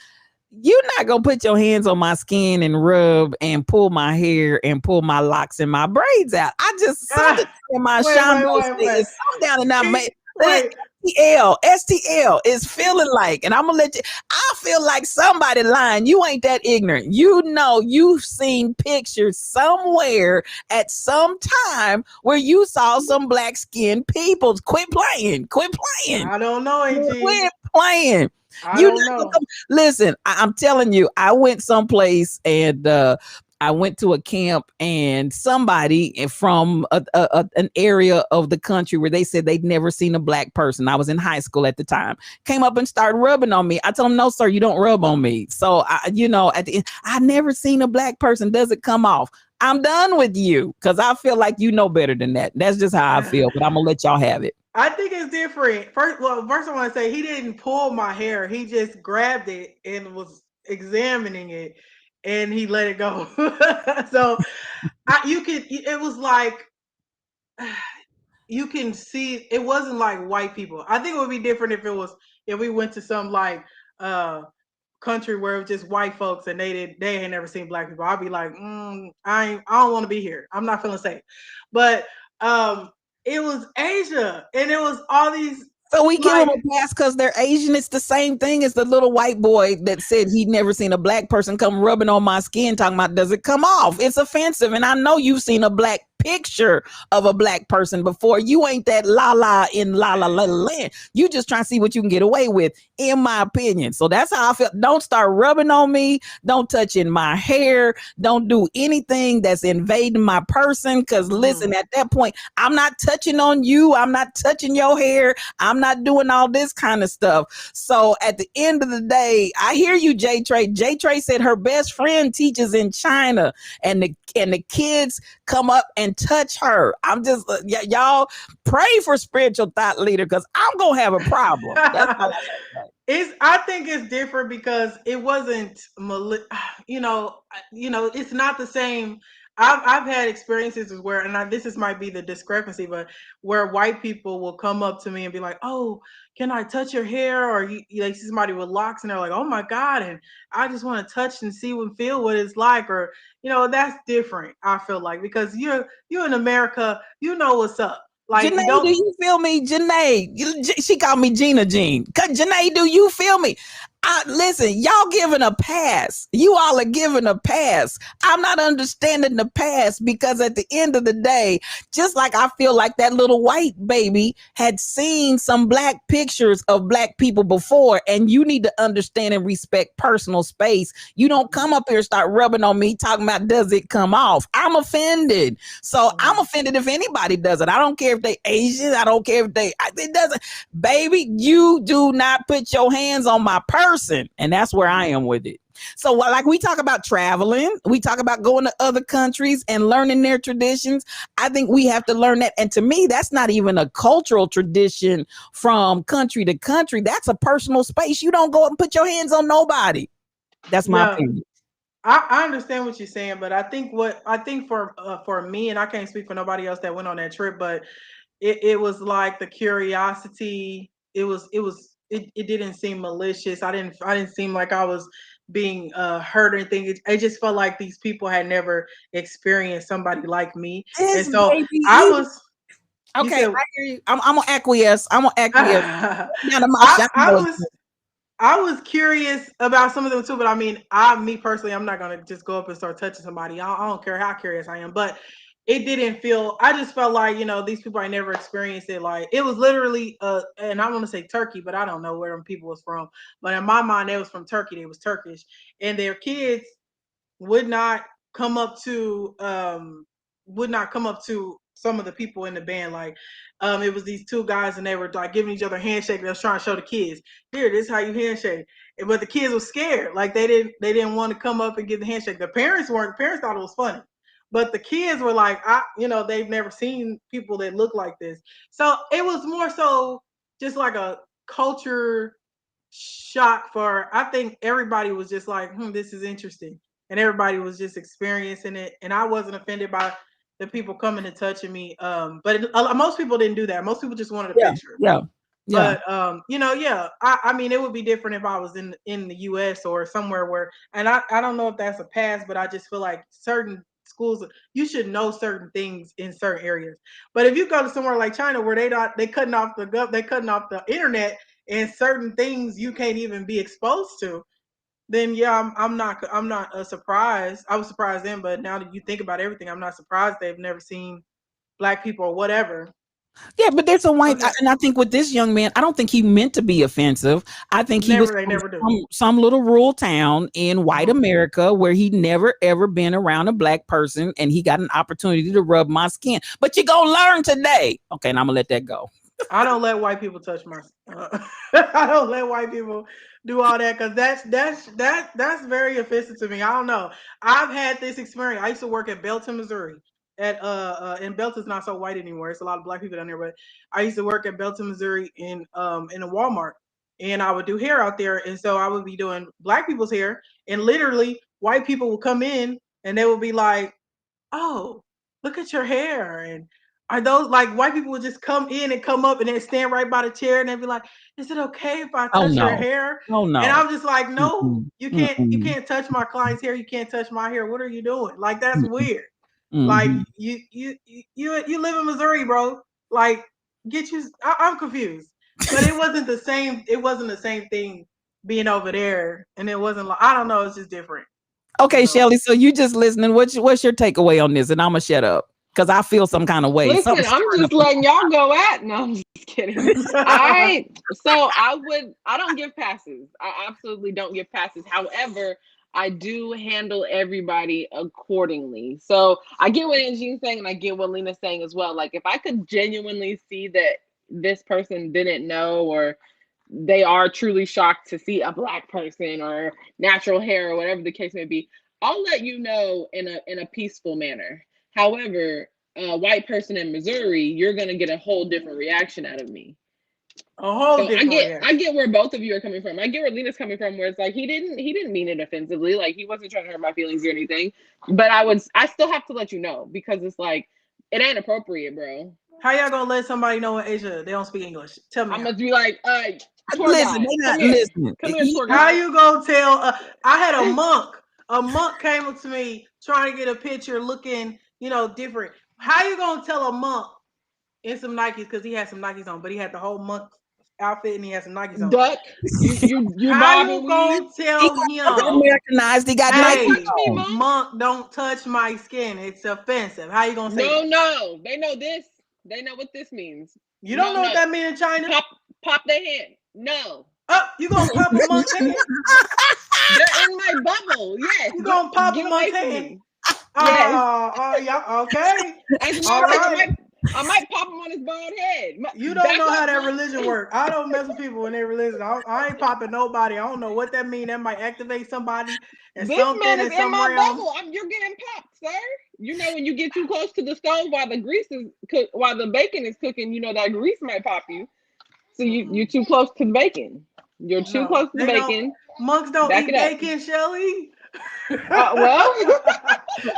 you're not gonna put your hands on my skin and rub and pull my hair and pull my locks and my braids out. I just something Ah, in my wait, Sean wait, wait, Ghosty wait. is something down and out. Wait. STL is feeling like, and I'm gonna let you. I feel like somebody lying. You ain't that ignorant. You know, you've seen pictures somewhere at some time where you saw some black skinned people. Quit playing. Quit playing. I don't know, AG. Quit playing. I You don't not gonna know. come. Listen, I'm telling you, I went someplace and I went to a camp and somebody from an area of the country where they said they'd never seen a black person. I was in high school at the time. Came up and started rubbing on me. I told them, no, sir, you don't rub on me. So, at the end, I never seen a black person. Does it come off? I'm done with you because I feel like you know better than that. That's just how I feel, but I'm going to let y'all have it. I think it's different. First I want to say he didn't pull my hair. He just grabbed it and was examining it, and he let it go. So you could. It was like you can see. It wasn't like white people. I think it would be different if we went to some like country where it was just white folks and they had never seen black people. I'd be like, I don't want to be here. I'm not feeling safe. But it was Asia, and it was all these. So we give like, them a pass because they're Asian. It's the same thing as the little white boy that said he'd never seen a black person come rubbing on my skin, talking about, does it come off? It's offensive. And I know you've seen a black picture of a black person before. You ain't that la in la land. You just trying to see what you can get away with, in my opinion. So that's how I feel. Don't start rubbing on me. Don't touch in my hair. Don't do anything that's invading my person. Because listen, at that point, I'm not touching on you. I'm not touching your hair. I'm not doing all this kind of stuff. So at the end of the day, I hear you, J Trey. J Trey said her best friend teaches in China, and the kids come up and touch her. I'm just y'all pray for spiritual thought leader because I'm gonna have a problem. That's all I think it's different because it wasn't it's not the same. I've had experiences where, this might be the discrepancy, but where white people will come up to me and be like, "Oh, can I touch your hair?" Or you see somebody with locks and they're like, "Oh my God," and I just want to touch and see and feel what it's like. Or that's different. I feel like because you're in America, you know what's up. Like, Janae, do you feel me? Janae, she called me Gina Jean. Janae, do you feel me? Listen, y'all giving a pass. You all are giving a pass. I'm not understanding the pass because at the end of the day, just like I feel like that little white baby had seen some black pictures of black people before, and you need to understand and respect personal space. You don't come up here and start rubbing on me talking about, does it come off? I'm offended. So I'm offended if anybody does it. I don't care if they Asian. I don't care if it doesn't. Baby, you do not put your hands on my person. And that's where I am with it. So like we talk about traveling, we talk about going to other countries and learning their traditions. I think we have to learn that. And to me, that's not even a cultural tradition from country to country. That's a personal space. You don't go up and put your hands on nobody. That's my opinion. I understand what you're saying, but I think for me, and I can't speak for nobody else that went on that trip, but it was like the curiosity. It didn't seem malicious. I didn't seem like I was being hurt or anything. It just felt like these people had never experienced somebody like me. And so I was okay. I hear you. I'm gonna acquiesce. I was curious about some of them too, but me personally, I'm not gonna just go up and start touching somebody. I don't care how curious I am, but it didn't feel. I just felt like these people I never experienced it. Like it was literally, and I want to say Turkey, but I don't know where them people was from. But in my mind, they was from Turkey. They was Turkish, and their kids would not come up to some of the people in the band. Like it was these two guys and they were like giving each other a handshake. They was trying to show the kids, here, this is how you handshake. But the kids were scared. Like they didn't want to come up and give the handshake. The parents weren't. The parents thought it was funny. But the kids were like, they've never seen people that look like this. So it was more so just like a culture shock I think everybody was just like, this is interesting. And everybody was just experiencing it. And I wasn't offended by the people coming and touching me. But most people didn't do that. Most people just wanted a picture. Yeah. But it would be different if I was in the US or somewhere where, and I don't know if that's a pass, but I just feel like certain schools, you should know certain things in certain areas. But if you go to somewhere like China where they cutting off the internet and certain things you can't even be exposed to, then I'm not surprised. I was surprised then, but now that you think about everything, I'm not surprised they've never seen black people or whatever. Yeah, but there's a white, Okay. and I think with this young man, I don't think he meant to be offensive. I think he was Never, they from never do. some little rural town in white Mhm. America where he'd never ever been around a black person, and he got an opportunity to rub my skin. But you're gonna learn today. Okay, and I'm gonna let that go. I don't let white people touch my. I don't let white people do all that because that's very offensive to me. I don't know. I've had this experience. I used to work at Belton, Missouri. And Belton's not so white anymore. It's a lot of black people down there. But I used to work at Belton, Missouri in a Walmart, and I would do hair out there. And so I would be doing black people's hair, and literally white people would come in and they would be like, oh, look at your hair. And are those like white people would just come in and come up and then stand right by the chair and they'd be like, is it okay if I Oh touch your no, hair? oh And no. I'm just like, no, Mm-mm, you mm-mm, can't touch my client's hair, you can't touch my hair. What are you doing? Like that's mm-mm, weird. Like mm-mm. you live in Missouri, bro. Like get you I'm confused. But it wasn't the same, it wasn't the same thing being over there. And it wasn't like I don't know, it's just different. Okay, So Shelly. So you just listening. What's your takeaway on this? And I'm gonna shut up because I feel some kind of way. Listen, Something's I'm stirring up just letting y'all go at. No, I'm just kidding. I so I don't give passes. I absolutely don't give passes. However, I do handle everybody accordingly. So I get what Angie's saying, and I get what Lena's saying as well. Like if I could genuinely see that this person didn't know, or they are truly shocked to see a black person or natural hair or whatever the case may be, I'll let you know in a peaceful manner. However, a white person in Missouri, you're gonna get a whole different reaction out of me. a whole So different I reaction. get where both of you are coming from. I get where Lena's coming from, where it's like he didn't mean it offensively, like he wasn't trying to hurt my feelings or anything. But I still have to let you know because it's like it ain't appropriate, bro. How y'all gonna let somebody know in Asia they don't speak English? Tell me I'm how. gonna be like, tour Listen, guide, they come not here, listening. tour How guide. you gonna tell? I had a monk. A monk came up to me trying to get a picture, looking, different. How you gonna tell a monk in some Nikes because he had some Nikes on, but he had the whole monk outfit and he had some Nikes on. Duck, you How bob you and weave. gonna He tell got nothing him, Americanized. He got Don't Nike hey, touch me, on. monk. monk, don't touch my skin. It's offensive. How you gonna say No, that? no, they know this. They know what this means. You don't No, know what no, that means in China. pop their hand. No, Up, you gonna pop a monk's hand? they're in my bubble. Yes, You gonna pop a get monk's away from hand? me. Yes. Oh, yeah, okay. As a matter All of fact, right. I might pop him on his bald head. You don't Back know how up, that monk. religion work. I don't mess with people in their religion. I ain't popping nobody. I don't know what that mean. That might activate somebody and This something man is in in some my realm. bubble. You're getting popped, sir. You know when you get too close to the stove while the grease is while the bacon is cooking, you know that grease might pop you. So you're too close to the bacon. You're too No, close to the they don't. bacon. Monks don't Back eat it up. bacon, Shelly. Well,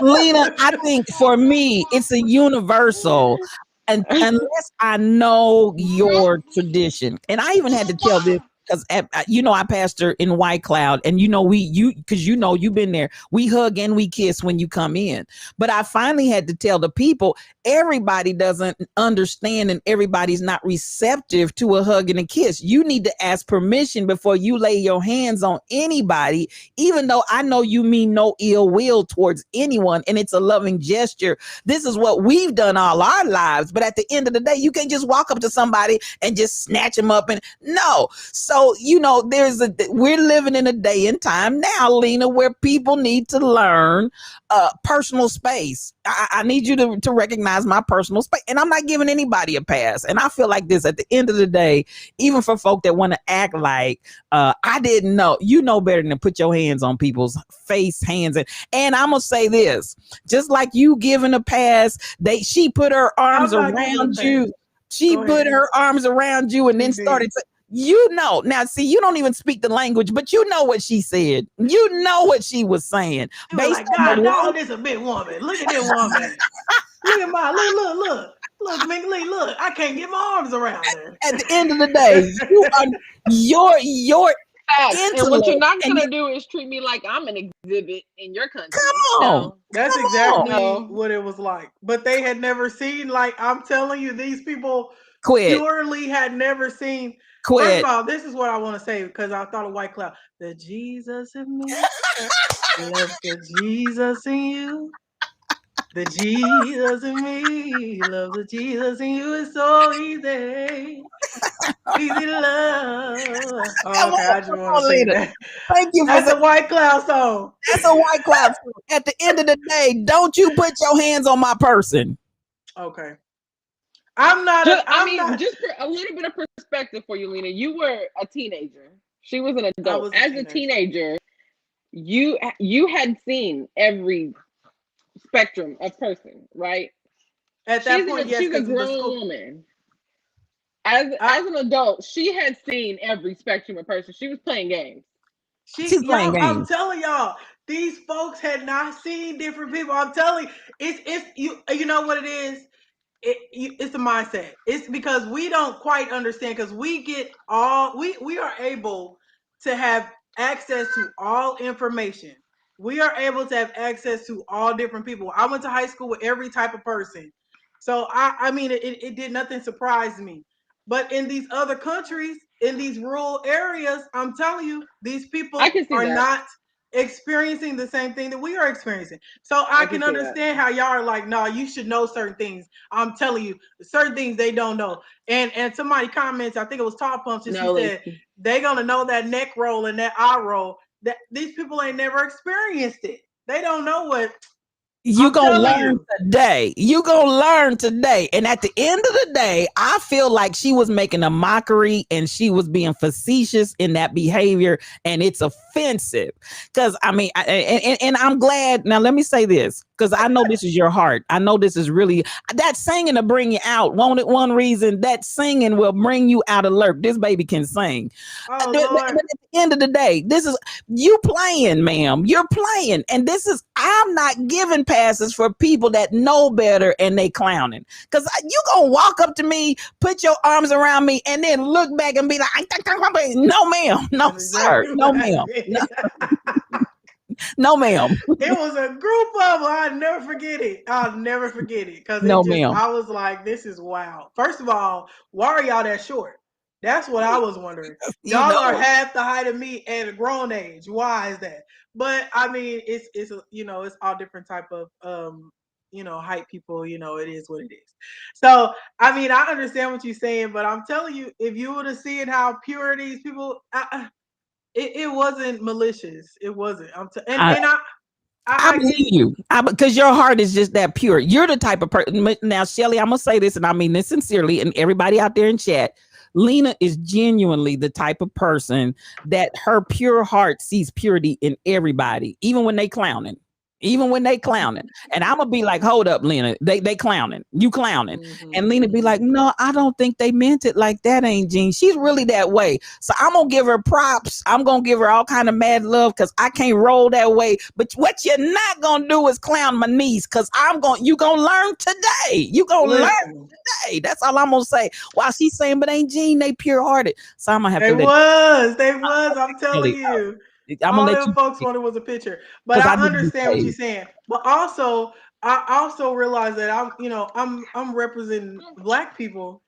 Lena, I think for me, it's a universal. And unless I know your tradition, and I even had to tell this because I pastor in White Cloud, and because you've been there. We hug and we kiss when you come in. But I finally had to tell the people everybody doesn't understand, and everybody's not receptive to a hug and a kiss. You need to ask permission before you lay your hands on anybody, even though I know you mean no ill will towards anyone, and it's a loving gesture. This is what we've done all our lives. But at the end of the day, you can't just walk up to somebody and just snatch them up. And no. So, we're living in a day and time now, Lena, where people need to learn personal space. I need you to recognize my personal space. And I'm not giving anybody a pass. And I feel like this at the end of the day, even for folk that want to act like I didn't know, you know better than to put your hands on people's face, hands. And I'm going to say this, just like you giving a pass, she put her arms I'm not giving a around pass. you. She Go put ahead. her arms around you and She then did. started now see, you don't even speak the language, but you know what she said. You know what she was saying She was based like, on the God, dog, language. this a big woman. Look at this woman. Look at my look, Mink Lee, look. I can't get my arms around her. At the end of the day, you are your facts. And what you're intellect not and gonna do is treat me like I'm an exhibit in your country. come on, No, That's come on, exactly no. what it was like. But they had never seen, like, I'm telling you, these people quit, purely had never seen. First of quit. all, this is what I want to say because I thought of White Cloud. The Jesus in me, left the Jesus in you. The Jesus in me, love the Jesus in you is so easy. Easy love. Oh, Come okay, on, I just come want to on, sing Lena. that. Thank you for That's saying a White Cloud song. that's a white cloud. At the end of the day, don't you put your hands on my person. Okay. I'm not Just, a I I'm mean, not just for a little bit of perspective for you, Lena. You were a teenager. She was an I adult. was a As a teenager. teenager, you had seen every spectrum of person, right? At that point, yes, She's a because the grown school woman. I As an adult, she had seen every spectrum of person. She was playing games. she She's playing y'all, I'm games. telling y'all, these folks had not seen different people. I'm telling you, it's you know what it is? It's a mindset. It's because we don't quite understand because we are able to have access to all information. We are able to have access to all different people. I went to high school with every type of person, so I mean it did nothing surprise me. But in these other countries, in these rural areas, I'm telling you, these I people can see are that. not experiencing the same thing that we are experiencing. So I I can can see that. understand how y'all are like, no, you should know certain things. I'm telling you, certain things they don't know. And somebody comments, I think it was Top Pumps, and she No, said Lacey. they gonna know that neck roll and that eye roll. That these people ain't never experienced it. They don't know what You I'm gonna telling learn you. today. You gonna learn today. And at the end of the day, I feel like she was making a mockery and she was being facetious in that behavior, and it's offensive. Because I mean, and I'm glad. Now, let me say this, because I know this is your heart. I know this is really that singing to bring you out. Won't it? One reason that singing will bring you out alert. This baby can sing. Oh But Lord. at the end of the day, this is you playing, ma'am. You're playing. And this is, I'm not giving passes for people that know better and they clowning. Because you going to walk up to me, put your arms around me, and then look back and be like, no, ma'am. No, That's sir. exactly No, what I ma'am. No, did. no ma'am. It was a group of them. I'll never forget it. I'll never forget it. Cause No, it just ma'am. I was like, this is wild. First of all, why are y'all that short? That's what I was wondering. You Y'all are know. half the height of me at a grown age. Why is that? But I mean, it's it's all different type of height people. It is what it is. So I mean, I understand what you're saying, but I'm telling you, if you would have seen how pure these people, it wasn't malicious. It wasn't. I, I I believe get you. Because your heart is just that pure. You're the type of person. Now, Shelly, I'm gonna say this, and I mean this sincerely, and everybody out there in chat. Lena is genuinely the type of person that her pure heart sees purity in everybody, even when they clowning. Even when they clowning. And I'm gonna be like, hold up, Lena. They clowning. You clowning. And Lena be like, no, I don't think they meant it like that, Ain't Jean. She's really that way. So I'm gonna give her props. I'm gonna give her all kind of mad love because I can't roll that way. But what you're not gonna do is clown my niece, because you gonna learn today. You gonna learn listen. today. That's all I'm gonna say. While she's saying, but Ain't Jean, they pure hearted. So I'm gonna have to They let was, they was. I'm telling Kelly out. you, I'm gonna all let them you, folks wanted was a picture. But because I I need to be understand what you're saved. saying. But also, I also realize that I'm representing Black people,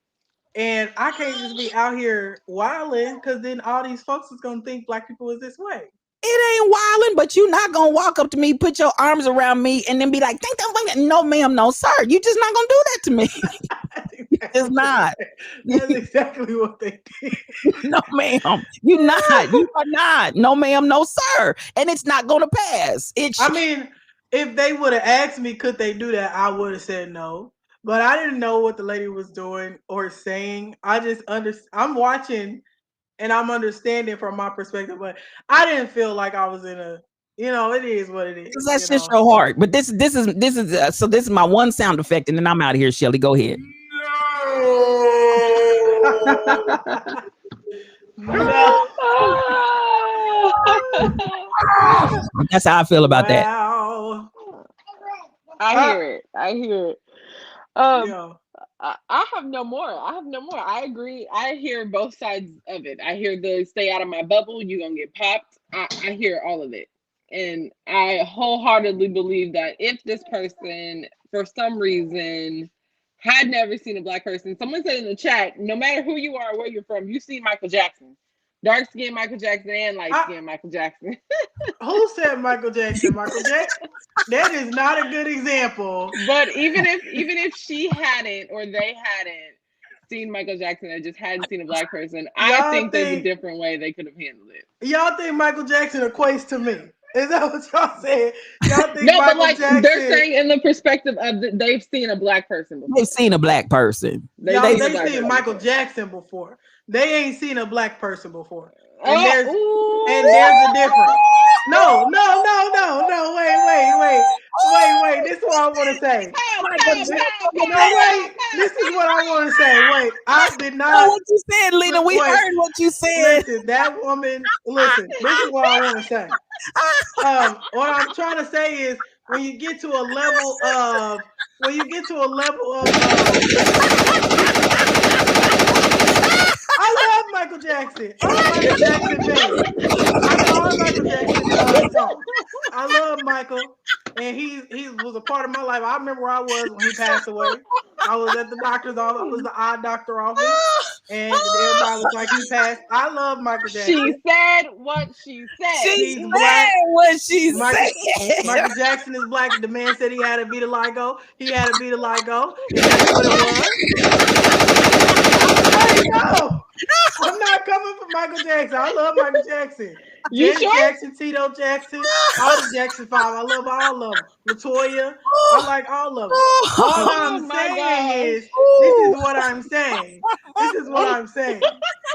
and I can't just be out here wilding because then all these folks is gonna think Black people is this way. It ain't wilding, but you're not gonna walk up to me, put your arms around me, and then be like, think that, no, ma'am, no, sir. You just not gonna do that to me. That's Just exactly what they not. did. That's exactly what they did. No, ma'am. You not. You are not. No, ma'am, no, sir. And it's not gonna pass. I mean, if they would have asked me, could they do that, I would have said no. But I didn't know what the lady was doing or saying. I just I'm watching and I'm understanding from my perspective, but I didn't feel like I was in a. It is what it is. That's just your heart. But this is so this is my one sound effect, and then I'm out of here. Shelly, go ahead. No. That's how I feel about that. Wow. I Uh, hear it. I hear it. Um, yeah. I have no more. I have no more. I agree. I hear both sides of it. I hear the stay out of my bubble, you're gonna get popped. I hear all of it. And I wholeheartedly believe that if this person, for some reason, had never seen a Black person, someone said in the chat, no matter who you are, where you're from, you've seen Michael Jackson. Dark skinned Michael Jackson and light skinned Michael Jackson. Who said Michael Jackson? Michael Jackson. That is not a good example. But even if she hadn't or they hadn't seen Michael Jackson and just hadn't seen a black person, I think there's a different way they could have handled it. Y'all think Michael Jackson equates to me? Is that what y'all saying? Y'all think no, Michael but like Jackson... they're saying in the perspective of they've seen a black person before. They've seen a black person. They've seen Michael Jackson before. They ain't seen a black person before. And there's a difference. No. Wait. This is what I want to say. This is what I want to say. Wait, I did not. What you said, Lena? We heard what you said. Listen, that woman. Listen, this is what I want to say. What I'm trying to say is when you get to a level of I love Michael Jackson. I love Michael Jackson, baby. I know all Michael Jackson songs. I love Michael, and he was a part of my life. I remember where I was when he passed away. I was at the doctor's office. It was the eye doctor office, and everybody was like, he passed. I love Michael Jackson. She said what she said. She's black. What she said. Michael Jackson is black. The man said he had to be the Ligo. He had to be the Ligo. And that's what it was. No. I'm not coming for Michael Jackson. I love Michael Jackson. Janet Jackson, Tito Jackson, all the Jackson 5. I love all of them. LaToya, I like all of them. All I'm saying is, this is what I'm saying.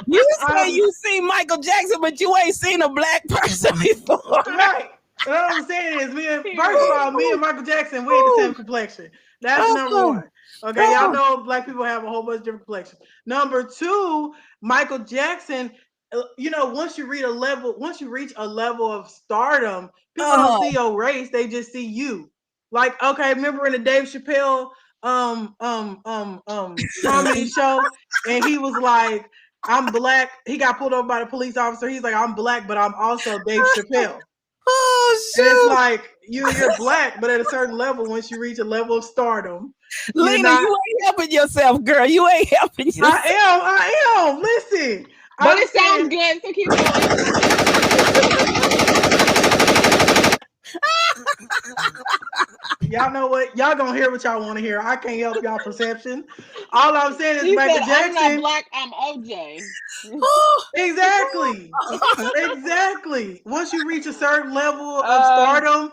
You say you see Michael Jackson, but you ain't seen a black person before. Right. What I'm saying is, first of all, me and Michael Jackson, we had the same complexion. That's number one. Okay, y'all know black people have a whole bunch of different complexions. Number two, Michael Jackson, once you reach a level of stardom, people don't see your race, they just see you. Like, okay, remember in the Dave Chappelle comedy show, and he was like, I'm black. He got pulled over by the police officer. He's like, I'm black, but I'm also Dave Chappelle. Oh, shit. And it's like you're black, but at a certain level, once you reach a level of stardom, Lena, you ain't helping yourself, girl. You ain't helping yourself. I am. Listen, but it sounds good, so keep going. Y'all know what? Y'all gonna hear what y'all want to hear. I can't help y'all perception. All I'm saying is Michael Jackson. I'm not black. I'm OJ. Exactly. Once you reach a certain level of stardom,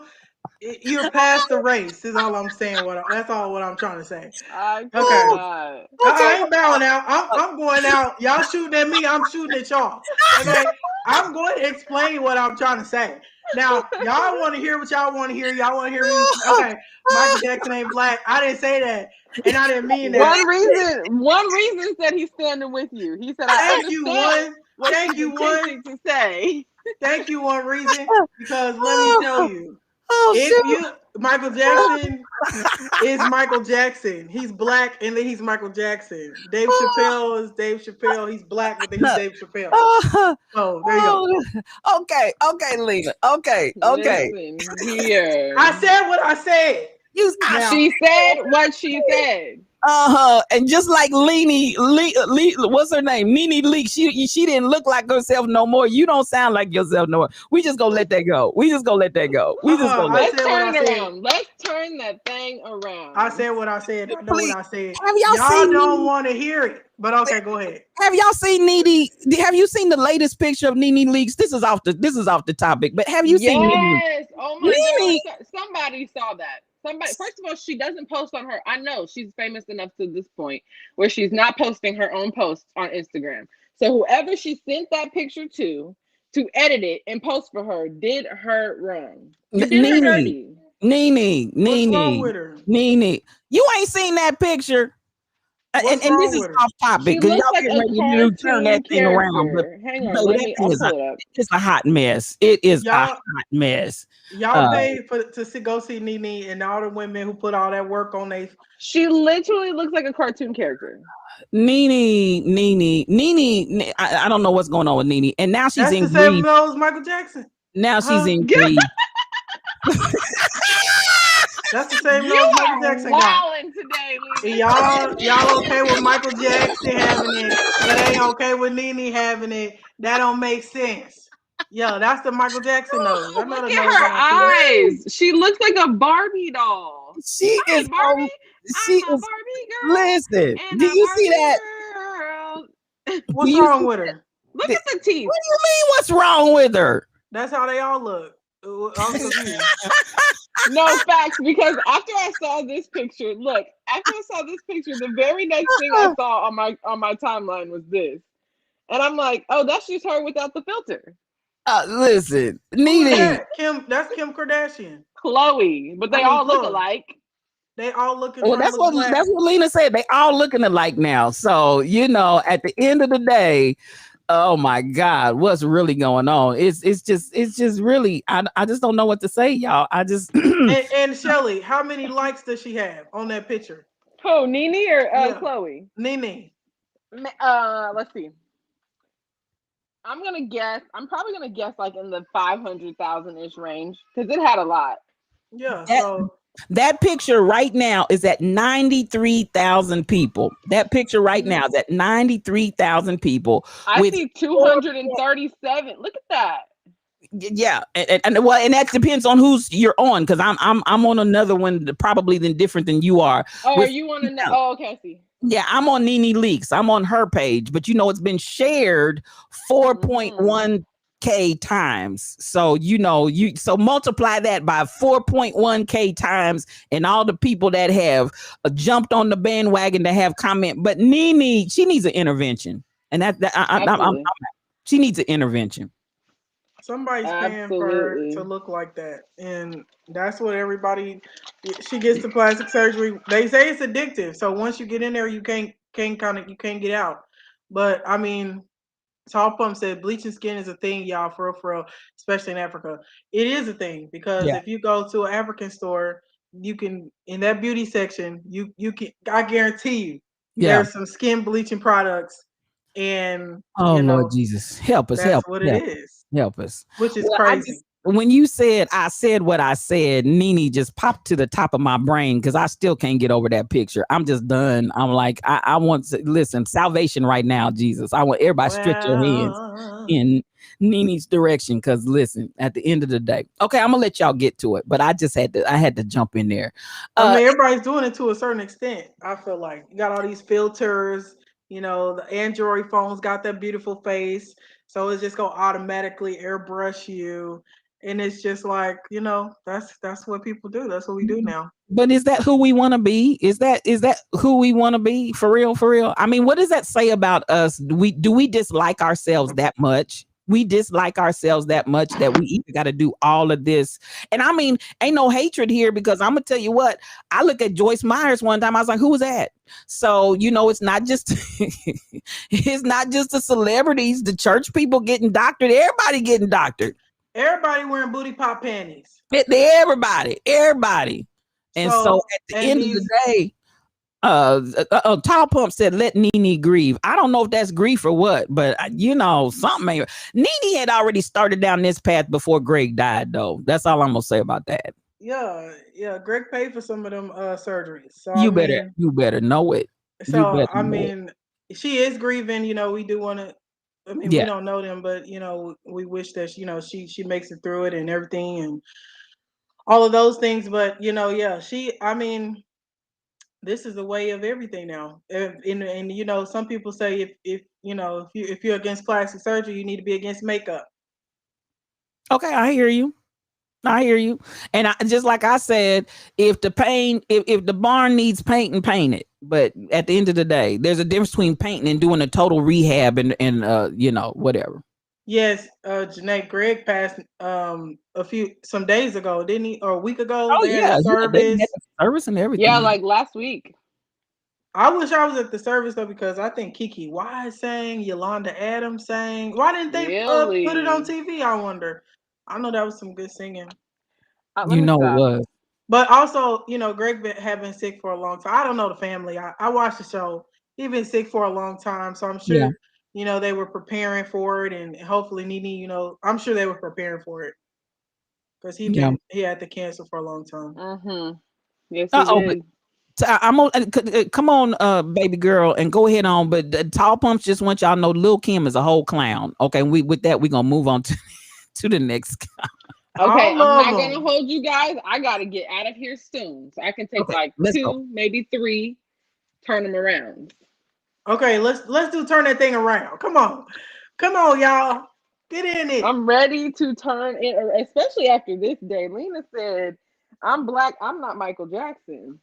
you're past the race. Is all I'm saying. That's all what I'm trying to say. I ain't bowing out. I'm going out. Y'all shooting at me. I'm shooting at y'all. Okay. I'm going to explain what I'm trying to say. Now, y'all want to hear what y'all want to hear. Y'all want to hear me? Okay, Michael Jackson ain't black. I didn't say that, and I didn't mean that. One reason said he's standing with you. He said, "I understand what you're attempting to say." Thank you. One reason, because let me tell you, Michael Jackson is Michael Jackson. He's black, and then he's Michael Jackson. Dave Chappelle is Dave Chappelle. He's black, but then he's Dave Chappelle. Oh, there you go. Okay, Lena. Okay. Listen here. I said what I said. She said what she said. And just like what's her name? Nene Leak. She didn't look like herself no more. You don't sound like yourself no more. We just gonna let that go. Let's turn it around. Let's turn that thing around. I said what I said. I know what I said. Y'all don't want to hear it, but okay, go ahead. Have y'all seen Nene? Have you seen the latest picture of Nene Leaks? This is off the topic, but have you seen Nene? Yes. Oh my God. Somebody saw that. First of all, she doesn't post on her. I know she's famous enough to this point where she's not posting her own posts on Instagram. So whoever she sent that picture to edit it and post for her did her wrong. Nene. What's wrong with her? Nene. You ain't seen that picture. And this is off topic because y'all getting ready to turn that thing around. But hang on, it's a hot mess. It is a hot mess. Y'all paid to go see Nene and all the women who put all that work on they. She literally looks like a cartoon character. Nene. I don't know what's going on with Nene, and now she's in the same as Michael Jackson. Now she's in grief. That's the same nose Michael Jackson got. Today, y'all okay with Michael Jackson having it, but ain't okay with Nene having it. That don't make sense. Yo, that's the Michael Jackson nose. I know Look the at nose her don't fit. eyes. She looks like a Barbie doll. She Hi, is Barbie. on. She I'm a is. Barbie girl Listen. and Do a you see Barbie that? girl. Do What's you wrong see with her? Look that? at the teeth. What do you mean? What's wrong with her? That's how they all look. I'm confused. No facts, because after I saw this picture, look, after I saw this picture, the very next thing I saw on my timeline was this. And I'm like, oh, that's just her without the filter. Listen, Who is Nene. that? Kim. That's Kim Kardashian. Chloe. But I they mean, all look Chloe. alike. They all looking Well, trying to look black. that's what Lena said. They all looking alike now. So at the end of the day, oh my God, what's really going on? It's just really I just don't know what to say, y'all. I just And Shelly, how many likes does she have on that picture? Who, Nene or Yeah, Chloe? Nene. Let's see. I'm gonna guess. I'm probably gonna guess like in the 500,000 ish range because it had a lot. Yeah. that So that picture right now is at 93,000 people. That picture right now is at 93,000 people I with see four- 237. Look at that. yeah, well, and that depends on who's you're on because I'm on another one probably different than you are. Oh, are With you want to know? Oh, okay, I see. Yeah, I'm on Nene Leaks. I'm on her page, but it's been shared 4.1K times. So so multiply that by 4.1K times, and all the people that have jumped on the bandwagon to have comment. But Nene, she needs an intervention, and Absolutely. she needs an intervention. somebody's paying for her to Absolutely. look like that, and that's what everybody. She gets the plastic surgery. They say it's addictive, so once you get in there, you can't get out. But I mean, Tall Pump said bleaching skin is a thing, y'all, for real, especially in Africa. It is a thing because Yeah, if you go to an African store, you can in that beauty section, you can I guarantee you yeah. there's some skin bleaching products, and Oh Lord Jesus, help us, that's what it is, help us. which is Well, crazy. when you said I said what I said, Nene just popped to the top of my brain because I still can't get over that picture. I'm just done. I'm like, I want to listen, salvation right now, Jesus. I want everybody to stretch your hands Well, in Nene's direction. Because listen, at the end of the day, okay, I'm gonna let y'all get to it, but I had to jump in there. I mean, everybody's doing it to a certain extent. I feel like you got all these filters. The Android phones got that beautiful face, so it's just gonna automatically airbrush you, and it's just like that's what people do. That's what we do now. But is that who we want to be? Is that who we want to be for real? For real? I mean, what does that say about us? Do we dislike ourselves that much? We dislike ourselves that much that we even got to do all of this. And I mean, ain't no hatred here because I'm gonna tell you what. I look at Joyce Myers one time. I was like, who was that? So it's not just it's not just the celebrities, the church people getting doctored. Everybody getting doctored. Everybody wearing booty pop panties. Everybody. And so So at the and end of these the day, Tall Pump said, "Let Nene grieve." I don't know if that's grief or what, but something ain't. Nene had already started down this path before Greg died, though. That's all I'm gonna say about that. yeah, Greg paid for some of them surgeries. So I You better, mean, you better know it. You so better I know it. mean, she is grieving. We do want to. I mean, we Yeah. don't know them, but we wish that she makes it through it and everything and all of those things. But yeah, I mean, this is the way of everything now. And some people say if you're against plastic surgery, you need to be against makeup. Okay, I hear you. I hear you. And just like I said, if the barn needs painting, paint it. But at the end of the day, there's a difference between painting and doing a total rehab and whatever. Yes, Janae Gregg passed some days ago, didn't he? Or a week ago. Oh They had a yeah, they had service. the service and Yeah, everything. like last week. I wish I was at the service though because I think Kiki Wise sang, Yolanda Adams sang. Why didn't they put it on Really? TV? I wonder. I know that was some good singing. Let You me know it stop. was. But also, Greg had been sick for a long time. I don't know the family. I watched the show. He'd been sick for a long time, so I'm Yeah, sure they were preparing for it, and hopefully, Nene, I'm sure they were preparing for it because yeah. he had the cancer for a long time. Mm-hmm. Yes, he Uh oh, but did. I'm on. Come on, baby girl, and go ahead on. But Tall Pumps just want y'all to know Lil Kim is a whole clown. Okay, we with that we gonna move on to to the next. Okay, All I'm of not gonna them. hold you guys. I gotta get out of here soon, so I can take Okay, like let's go. two, maybe three, turn them around. Okay, let's do turn that thing around. Come on, y'all. Get in it. I'm ready to turn it, especially after this day. Lena said, "I'm black. I'm not Michael Jackson."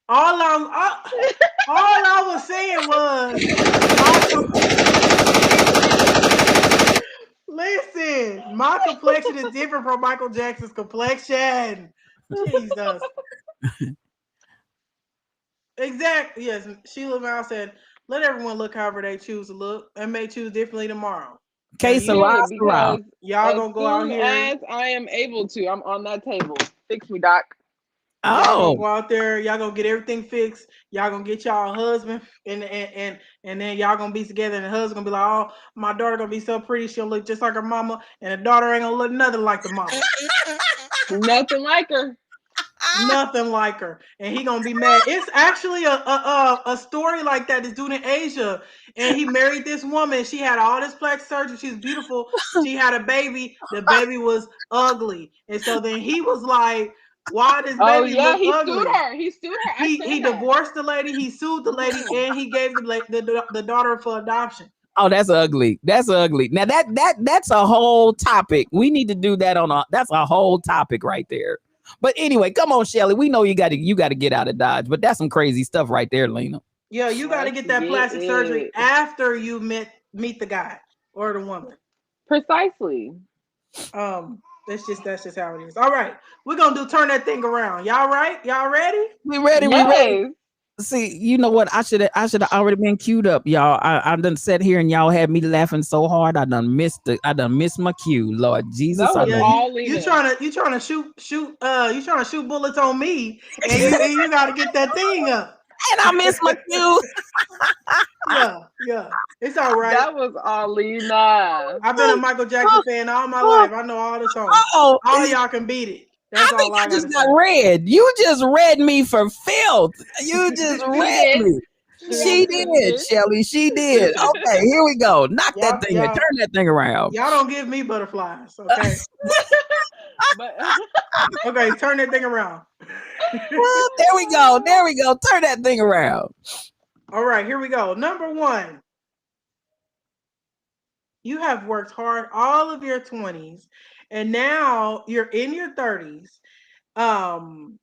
All I'm all I was saying was listen, my complexion is different from Michael Jackson's complexion. Jesus. Exactly. Yes. Sheila Val said, let everyone look however they choose to look and may choose differently tomorrow. Now Okay, you Sarah, Period. Sarah. Because y'all as gonna go out soon here. as I am able to, I'm on that table. Fix me, Doc. Y'all gonna Oh, go out there, y'all gonna get everything fixed, y'all gonna get y'all a husband, and then y'all gonna be together, and the husband gonna be like, oh, my daughter gonna be so pretty, she'll look just like her mama, and the daughter ain't gonna look nothing like the mama. Nothing like her. Nothing like her, and he gonna be mad. It's actually a story like that. This dude in Asia, and he married this woman. She had all this plastic surgery. She's beautiful. She had a baby. The baby was ugly, and so then he was like, "Why does Oh baby yeah, look he sued ugly?" her. He sued her. I He said that. divorced the lady. He sued the lady, and he gave the daughter for adoption. oh, that's ugly. That's ugly. Now that's a whole topic. We need to do that on a. That's a whole topic right there. But anyway, come on, Shelly. We know you got to get out of Dodge, but that's some crazy stuff right there, Lena. Yeah, you got to Let's get that get plastic surgery it. after you meet the guy or the woman. Precisely. That's just how it is. All right, we're gonna do turn that thing around. Y'all right? Y'all ready? We ready? We ready? Yes. See, you know what? I should have already been queued up, y'all. I done sat here and y'all had me laughing so hard. I done missed my cue. Lord Jesus, That I was Yeah, done. you all you Lena. trying to you trying to shoot bullets on me, and you got to get that thing up. And I missed my cue. Yeah, it's all right. That was all Lena. I've been a Michael Jackson Oh, fan all my oh, life. I know all the songs. oh, All y'all can beat it. I That's think all I I just gotta got say. read. You just read me for filth. You just She read did. me. She She absolutely did, did. Shelly. She did. Listen, Okay, here we go. Knock that y'all thing and y'all turn that thing around. y'all don't give me butterflies, okay? But Okay, turn that thing around. There we go. There we go. Turn that thing around. All right, here we go. Number one, you have worked hard all of your 20s, and now you're in your 30s. Um,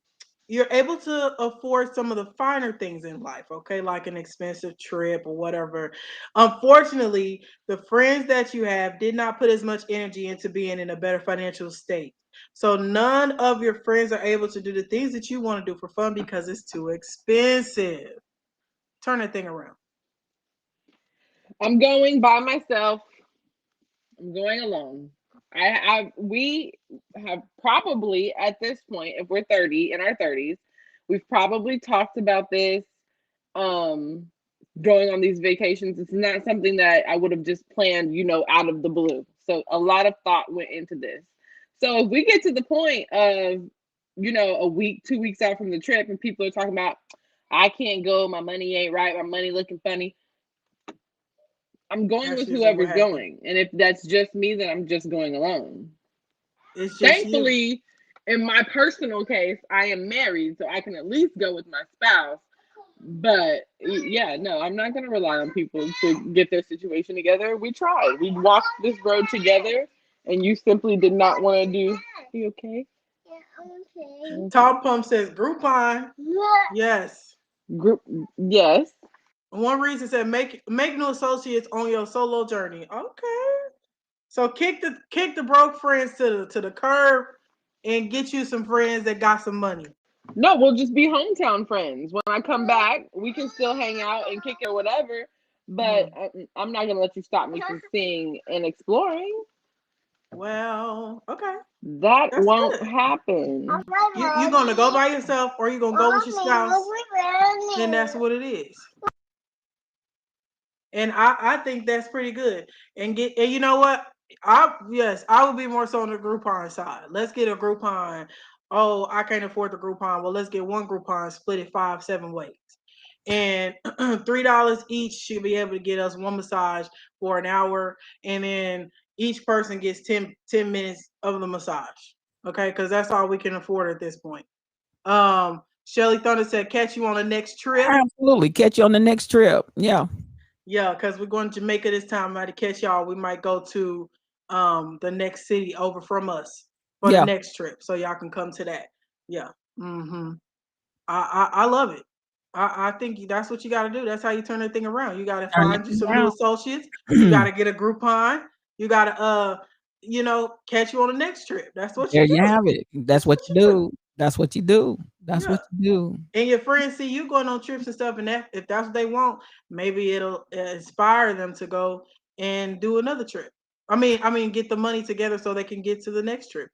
you're able to afford some of the finer things in life, okay, like an expensive trip or whatever. Unfortunately, the friends that you have did not put as much energy into being in a better financial state. So none of your friends are able to do the things that you want to do for fun because it's too expensive. Turn that thing around. I'm going by myself. I'm going alone. We have probably at this point, if we're 30 in our 30s, we've probably talked about this. Um, Going on these vacations. It's not something that I would have just planned, out of the blue. So a lot of thought went into this. So if we get to the point of, a week, 2 weeks out from the trip, and people are talking about, I can't go, my money ain't right, my money looking funny. I'm going That's with usually what whoever's happens. going. And if that's just me, then I'm just going alone. It's just you. Thankfully, in my personal case, I am married, so I can at least go with my spouse. But yeah, no, I'm not going to rely on people to get their situation together. We tried. We walked this road together, and you simply did not want to do. Are you okay? Okay. Tall Pump says Groupon. Yes. Group, yes. One reason said make new associates on your solo journey. Okay. So kick the broke friends to the curb and get you some friends that got some money. No, we'll just be hometown friends. When I come back, we can still hang out and kick it or whatever. But Mhm. I'm not gonna let you stop me from seeing and exploring. Well, okay. That That's won't good. happen. You gonna go by yourself or you gonna go with your spouse, and that's what it is. And I think that's pretty good. And you know what? I would be more so on the Groupon side. Let's get a Groupon oh, I can't afford the Groupon. Well, let's get one Groupon, split it 5, 7 ways. And $3 each should be able to get us one massage for an hour. And then each person gets 10 minutes of the massage. Okay, because that's all we can afford at this point. Shelly Thunder said, catch you on the next trip. Absolutely. Catch you on the next trip. Yeah. Yeah, because we're going to Jamaica this time. I had to catch y'all. We might go to the next city over from us for the next trip. So y'all can come to that. Yeah. Mm-hmm. I love it. I think that's what you got to do. That's how you turn that thing around. You got to find you some new associates. You got to get a Groupon. You got to, catch you on the next trip. That's what There you do. you have it. That's what you do. That's what you do. That's what you do. And your friends see you going on trips and stuff, and that if that's what they want, maybe it'll inspire them to go and do another trip. I mean, get the money together so they can get to the next trip.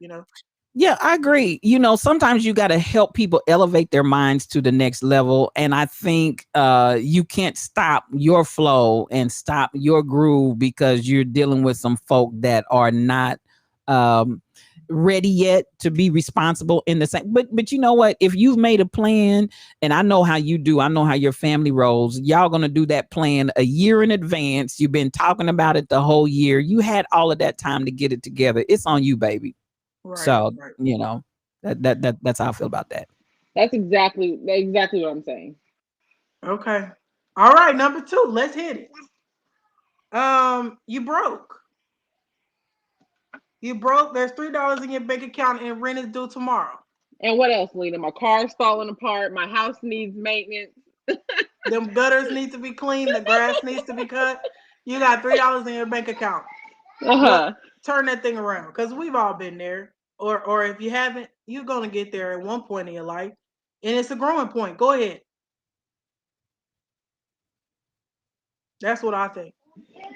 Yeah, I agree. Sometimes you got to help people elevate their minds to the next level. And I think you can't stop your flow and stop your groove because you're dealing with some folk that are not ready yet to be responsible in the same. But you know what? If you've made a plan, and I know how you do, I know how your family rolls, y'all going to do that plan a year in advance. You've been talking about it the whole year. You had all of that time to get it together. It's on you, baby. Right, So, right. that's how I feel about that. That's exactly what I'm saying. Okay. All right, number 2. Let's hit it. You broke. You broke. There's $3 in your bank account, and rent is due tomorrow. And what else, Lena? My car's falling apart. My house needs maintenance. Them gutters need to be cleaned. The grass needs to be cut. You got $3 in your bank account. Well, turn that thing around, because we've all been there. Or if you haven't, you're gonna get there at one point in your life, and it's a growing point. Go ahead. That's what I think.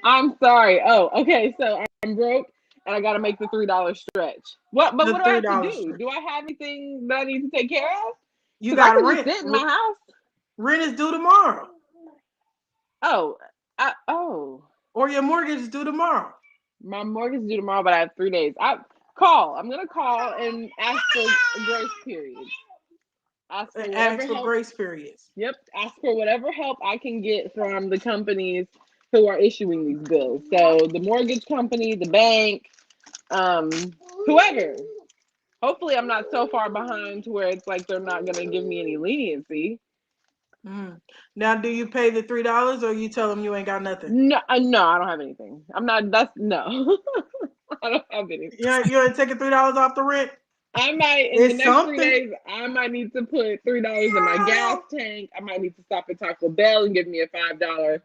I'm sorry. Oh, okay. So I'm broke and I gotta make the $3 stretch. What? But The what do I have to $3 do? stretch. Do I have anything that I need to take care of? You Because I got could just rent. sit in my house. Rent is due tomorrow. Oh, Or your mortgage is due tomorrow. my mortgage is due tomorrow, but I have 3 days. I'm gonna call and ask for a grace period. Ask for whatever Ask for help. grace periods. Yep. Ask for whatever help I can get from the companies who are issuing these bills. So the mortgage company, the bank, whoever. Hopefully, I'm not so far behind to where it's like they're not going to give me any leniency. Now, do you pay the $3 or you tell them you ain't got nothing? No, I don't have anything. I'm not. That's no. I don't have anything. You ain't taking $3 off the rent? I might in the It's next 3 something. days. I might need to put $3 in my gas tank. I might need to stop at Taco Bell and give me a $5.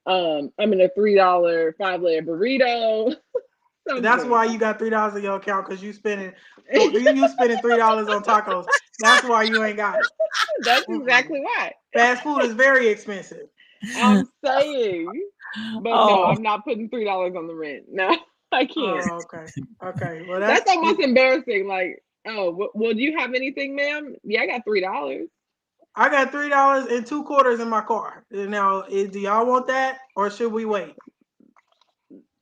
A $3 5-layer burrito. That's why you got $3 in your account, because you spending $3 on tacos. That's why you ain't got it. That's exactly why. Fast food is very expensive. I'm saying, but no, I'm not putting $3 on the rent. No, I can't. Oh, okay. Well, that's almost embarrassing. Like, oh, well, do you have anything, ma'am? Yeah, I got $3. I got $3 and 2 quarters in my car. Now, do y'all want that, or should we wait?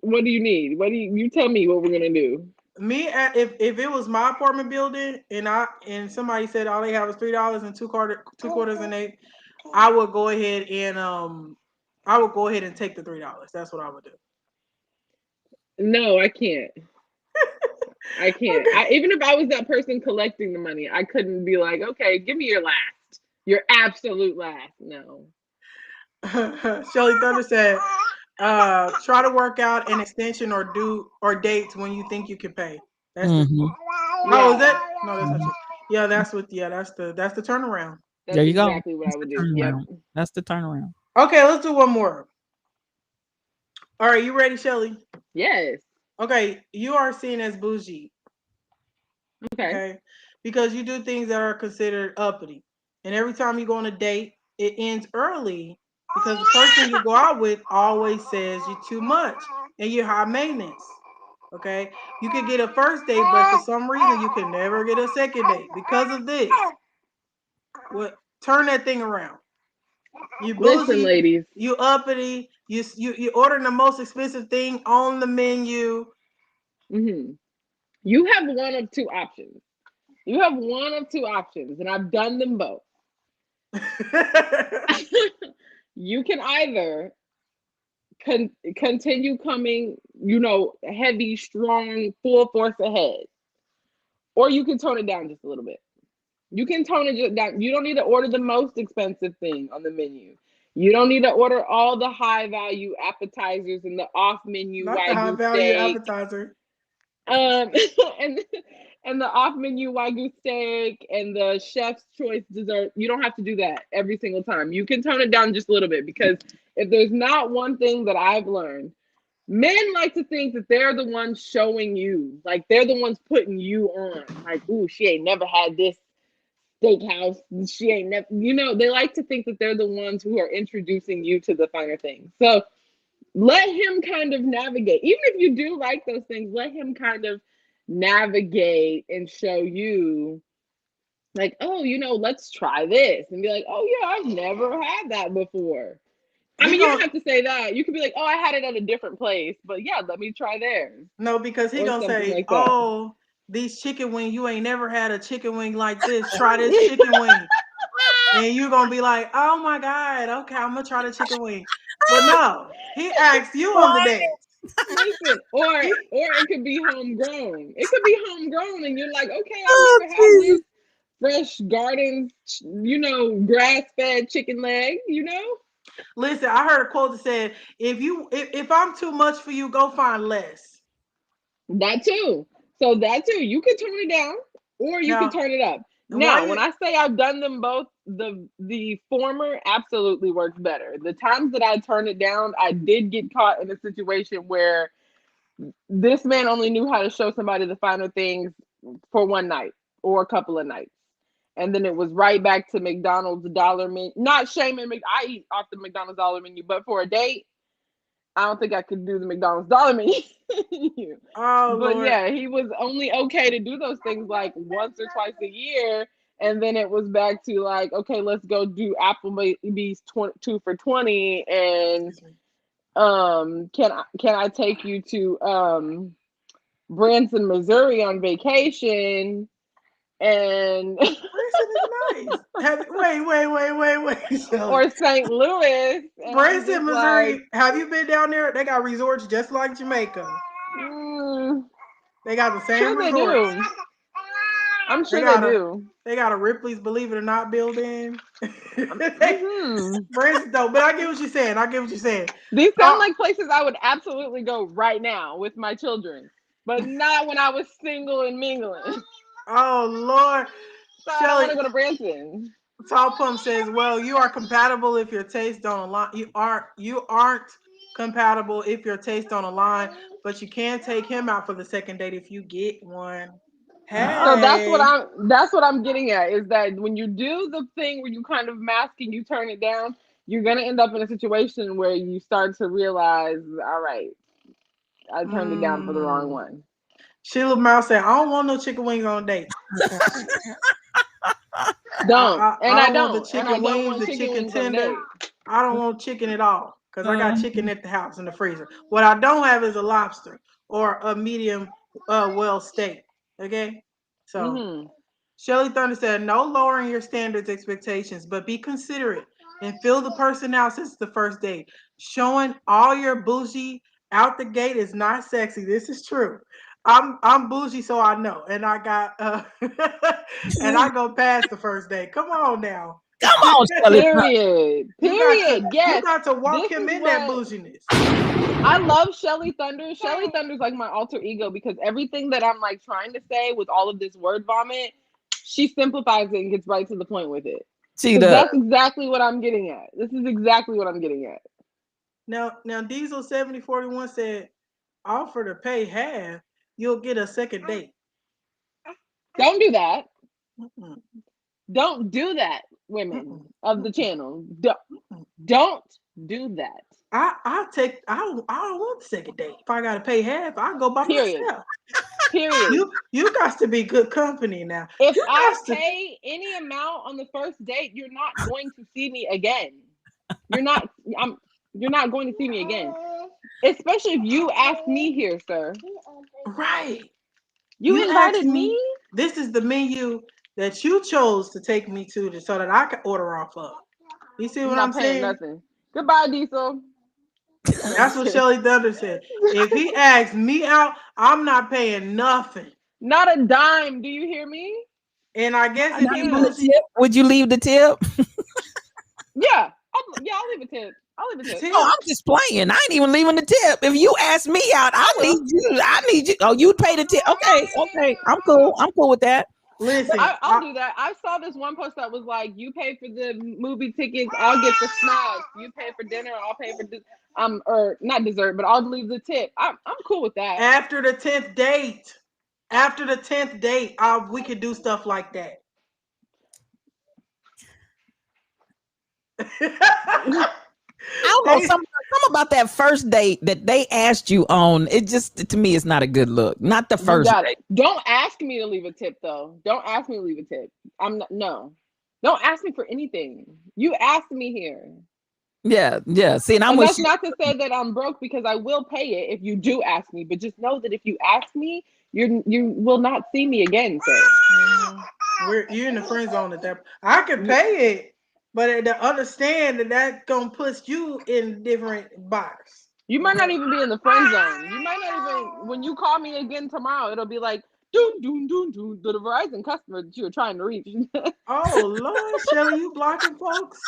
What do you need? You tell me what we're gonna do? Me, if it was my apartment building and somebody said all they have is $3 and 2 quarters in it, I would go ahead and take the $3. That's what I would do. No, I can't. I can't. Even if I was that person collecting the money, I couldn't be like, okay, give me your absolute last. No. Shelly Thunder said, try to work out an extension or dates when you think you can pay. That's is that? No, that's not true. Yeah, that's the turnaround. That's there you exactly go. what That's I would the do. Yep. That's the turnaround. Okay, let's do one more. All right, you ready, Shelly? Yes. Okay, you are seen as bougie. Okay. Because you do things that are considered uppity. And every time you go on a date, it ends early because the person you go out with always says you're too much and you're high maintenance. Okay, you could get a first date, but for some reason you can never get a second date because of this. What? Turn that thing around. You bougie, listen, ladies. You uppity. You ordering the most expensive thing on the menu. You have one of two options. You have one of two options, and I've done them both. You can either continue coming, heavy, strong, full force ahead, or you can tone it down just a little bit. You can tone it down. You don't need to order the most expensive thing on the menu. You don't need to order all the high value appetizers and the off menu Not the high Wagyu value steak. appetizer. And the off menu Wagyu steak and the chef's choice dessert. You don't have to do that every single time. You can tone it down just a little bit, because if there's not one thing that I've learned, men like to think that they're the ones showing you, like they're the ones putting you on. Like, ooh, she ain't never had this steakhouse. She ain't never, they like to think that they're the ones who are introducing you to the finer things. So let him kind of navigate. Even if you do like those things, let him kind of navigate and show you, like, oh, let's try this, and be like, oh yeah, I've never had that before. You don't have to say that. You can be like, oh, I had it at a different place, but yeah, let me try theirs. No, because he gonna say, like, oh, these chicken wings, you ain't never had a chicken wing like this. Try this chicken wing. And you're gonna be like, oh my God, okay, I'm gonna try the chicken wing. But no, he asked you on the date. Listen, or it could be homegrown. It could be homegrown, and you're like, okay, I've never had this fresh garden, grass-fed chicken leg, Listen, I heard a quote that said, if I'm too much for you, go find less. That too. So that too. You can turn it down, or you can turn it up. Now, when I say I've done them both, the former absolutely works better. The times that I turned it down, I did get caught in a situation where this man only knew how to show somebody the finer things for one night or a couple of nights. And then it was right back to McDonald's dollar menu. Not shaming I eat off the McDonald's dollar menu, but for a date, I don't think I could do the McDonald's dollar menu. Oh, but Lord. Yeah, he was only okay to do those things like once or twice a year. And then it was back to like, okay, let's go do Applebee's 2 for $20. And can I take you to Branson, Missouri on vacation? And Branson is nice. Wait. Or St. Louis. Branson, Missouri. Like, have you been down there? They got resorts just like Jamaica. They got the same resorts. They do. I'm sure they do. They got a Ripley's Believe It or Not building. Branson, though, but I get what you're saying. These sound like places I would absolutely go right now with my children, but not when I was single and mingling. Oh, Lord. So I don't want to go to Branson. Tall Pump says, well, you are compatible if your tastes don't align. You aren't compatible if your tastes don't align, but you can take him out for the second date if you get one. Hey. So that's what I'm getting at, is that when you do the thing where you kind of mask and you turn it down, you're gonna end up in a situation where you start to realize, all right, I turned it down for the wrong one. Sheila Mouse said, I don't want no chicken wings on a date. I don't want the chicken wings, the chicken tender. I don't want chicken at all, because I got chicken at the house in the freezer. What I don't have is a lobster or a medium well steak. Okay? So Shelly Thunder said, no lowering your standards, expectations, but be considerate and feel the person out since the first date. Showing all your bougie out the gate is not sexy. This is true. I'm bougie, so I know, and I got and I go past the first day. Come on now. Come on, Shelly. Period. Yes. You got to walk him in that bouginess. I love Shelly Thunder. Shelly Thunder's like my alter ego, because everything that I'm like trying to say with all of this word vomit, she simplifies it and gets right to the point with it. That's exactly what I'm getting at. This is exactly what I'm getting at. Now Diesel 7041 said, offer to pay half, you'll get a second date. Don't do that. Don't do that, women of the channel. Don't do that. I don't want the second date. If I gotta pay half, I'll go by myself. Period. You got to be good company now. If I pay any amount on the first date, you're not going to see me again. You're not going to see me again. Especially if you ask me here, sir. Right. You invited me? This is the menu that you chose to take me to so that I can order off of. You see You're what not I'm paying saying? nothing. Goodbye, Diesel. No, I'm That's just what kidding. Shelly Thunder said. If he asks me out, I'm not paying nothing. Not a dime. Do you hear me? And I Not guess a if Not he even the knows damn. he tip? Would you leave the tip? Yeah. I'll leave a tip. I'll leave a tip. Oh, tip, I'm just playing. I ain't even leaving the tip. If you ask me out, I I need will. you. I need you. Oh, you pay the tip. Okay, okay. I'm cool. I'm cool with that. listen, I'll do that. I saw this one post that was like, "You pay for the movie tickets, I'll get the snacks. You pay for dinner, I'll pay for or not dessert, but I'll leave the tip." I'm cool with that. after the 10th date, after the 10th date, we could do stuff like that. I don't know They, some about that first date that they asked you on. It just to me, it's not a good look. Not the You first got it. date. Don't ask me to leave a tip though. Don't ask me to leave a tip. I'm not. No. Don't ask me for anything. You asked me here. Yeah, yeah. See, and I'm And with that's you. not to say that I'm broke because I will pay it if you do ask me. But just know that if you ask me, you will not see me again, sir. Mhm. You're in the friend zone at that. I can pay it, but to understand that that's gonna put you in different box. You might not Okay. even be in the friend zone. You might not even when you call me again tomorrow, it'll be like doon doon doon doon the Verizon customer that you were trying to reach. Oh Lord, Shelly, you blocking folks?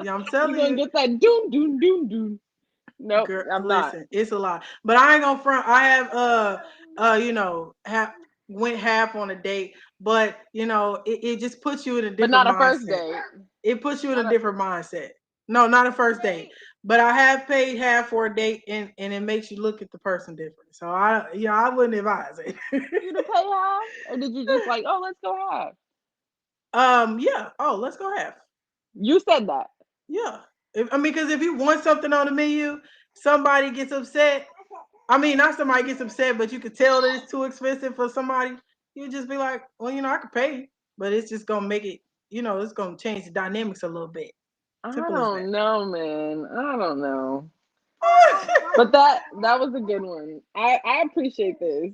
Yeah, I'm You're telling gonna you. get that doon doon doon doon. Nope, Girl, I'm not. listen, it's a lot. But I ain't gonna front. I have went half on a date, but it just puts you in a But different not a first mindset. date. It puts you in Not a a different mindset. No, not a first date. But I have paid half for a date, and it makes you look at the person different. So I wouldn't advise it. you to pay half, or did you just like, oh, let's go half? Yeah. Oh, let's go half. You said that. Yeah. Because if you want something on the menu, somebody gets upset. I mean, not somebody gets upset, but you could tell that it's too expensive for somebody. You just be like, well, I could pay, but it's just gonna make it, it's gonna change the dynamics a little bit. I Simple as that. don't know, man. I don't know. But that was a good one. I appreciate this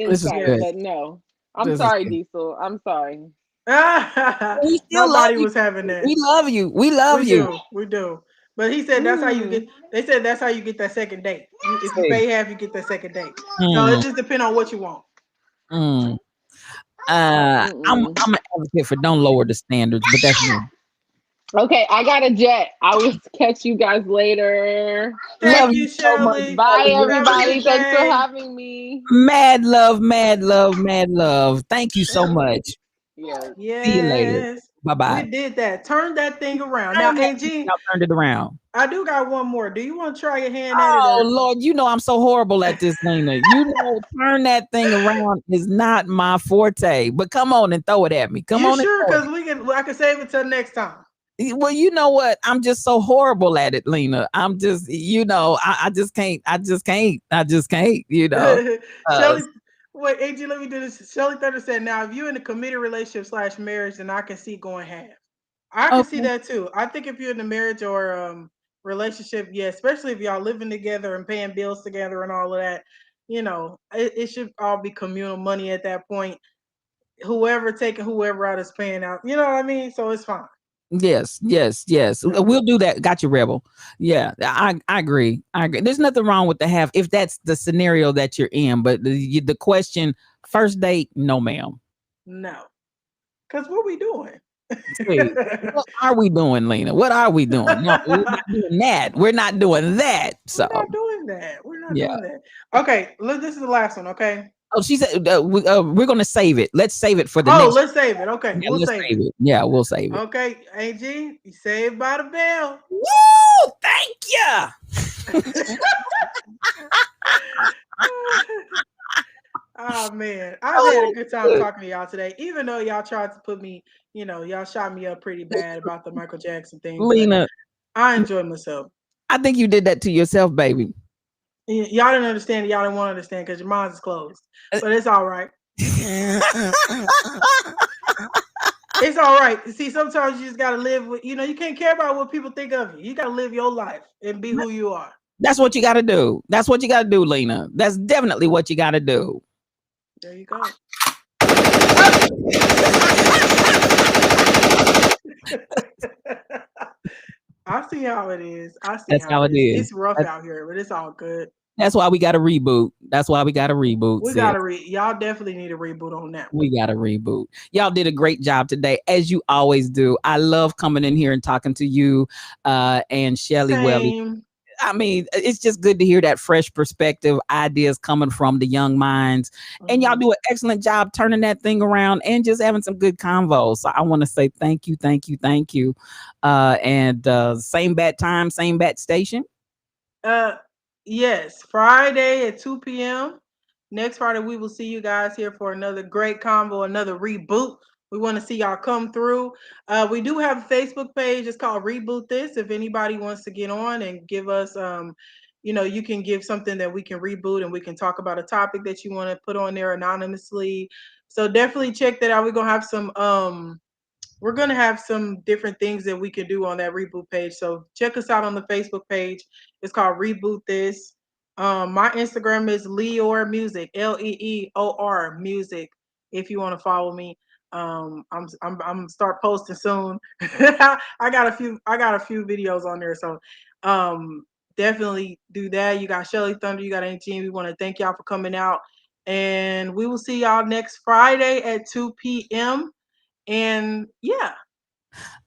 This is insight, good. Yes. but no. I'm This is sorry, good. Diesel. I'm sorry. We still love Nobody you. was having that. We love you. We love We you. do, we do. But he said that's how you get. Mm. They said that's how you get that second date. If you See. pay half, you get that second date. So it Mm, just depends on what you want. mm. Mm-mm. I'm an advocate for don't lower the standards, but that's me. Okay, I got a jet. I will catch you guys later. Love Thank you you, so much, Shirley. Bye, You have a everybody. good Thanks for day. having me. Mad love, mad love, mad love. Thank you so much. Yeah. See you later. Yes, Bye we bye. did that. Turn that thing around. Now, Turn that thing Angie, out, turned it around. I do got one more. Do you want to try your hand at it Oh or? Lord, you know I'm so horrible at this, Lena. You know, turn that thing around is not my forte. But come on and throw it at me. Come You on and sure? throw Because I can save it till next time. it. Well, you know what? I'm just so horrible at it, Lena. I'm just, I just can't. I just can't. I just can't. Uh, Shelly, wait, Angie, let me do this. Shelly Thunder said, "Now, if you're in a committed relationship slash marriage, then I can see going half. I can see okay. that too. I think if you're in a marriage or relationship, yeah, especially if y'all living together and paying bills together and all of that, it should all be communal money at that point. Whoever taking whoever out is paying out. You know what I mean? So it's fine. Yes, yes, yes. Yeah. We'll do that. Got you, Rebel. Yeah, I agree. I agree. There's nothing wrong with the half if that's the scenario that you're in. But the question, first date, no, ma'am. No. Because what we doing? See, what are we doing, Lena? What are we doing? No, we're not doing that. We're not doing that. We're So, not doing that. We're not yeah. doing that. Okay, look, this is the last one, okay? Oh, she said we're going to save it. Let's save it for the Oh, next. let's save it. Okay, Yeah, we'll let's save save it. it. Yeah, we'll save it. Okay, AG, you saved by the bell. Woo! Thank you. Oh man, I've had a Oh, good time talking to y'all today. Even though y'all tried to put me, y'all shot me up pretty bad about the Michael Jackson thing, but Lena, I enjoyed myself. I think you did that to yourself, baby. Y'all didn't understand. Y'all didn't want to understand because your minds is closed. But it's all right. It's all right. See, sometimes you just gotta live with. You can't care about what people think of you. You gotta live your life and be who you are. That's what you got to do. That's what you got to do, Lena. That's definitely what you got to do. There you go. I see how it is. I see That's how how it it is. is. It's rough out here, but it's all good. That's why we got to reboot. That's why we got to reboot, We sis. gotta y'all definitely need a reboot on that one. We got to reboot. Y'all did a great job today, as you always do. I love coming in here and talking to you and Shelly Welly. Same. I mean, it's just good to hear that fresh perspective, ideas coming from the young minds. And y'all Mhm. do an excellent job turning that thing around and just having some good convos. So I want to say thank you, thank you, thank you. And same bat time, same bat station. Uh, yes, Friday at 2 p.m. Next Friday, we will see you guys here for another great combo, another reboot. We want to see y'all come through. We do have a Facebook page. It's called Reboot This. If anybody wants to get on and give us, you can give something that we can reboot and we can talk about a topic that you want to put on there anonymously. So definitely check that out. We're going to have some different things that we can do on that reboot page. So check us out on the Facebook page. It's called Reboot This. My Instagram is Leor Music, Leeor Music. If you want to follow me, I'm gonna start posting soon. I got a few videos on there, so definitely do that. You got Shelly Thunder, you got Auntie. We want to thank y'all for coming out, and we will see y'all next Friday at 2 p.m. And yeah,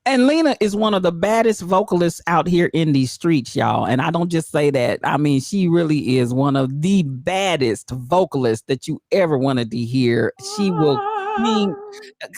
And Lena is one of the baddest vocalists out here in these streets, y'all. And I don't just say that. I mean, she really is one of the baddest vocalists that you ever wanted to hear. She will sing.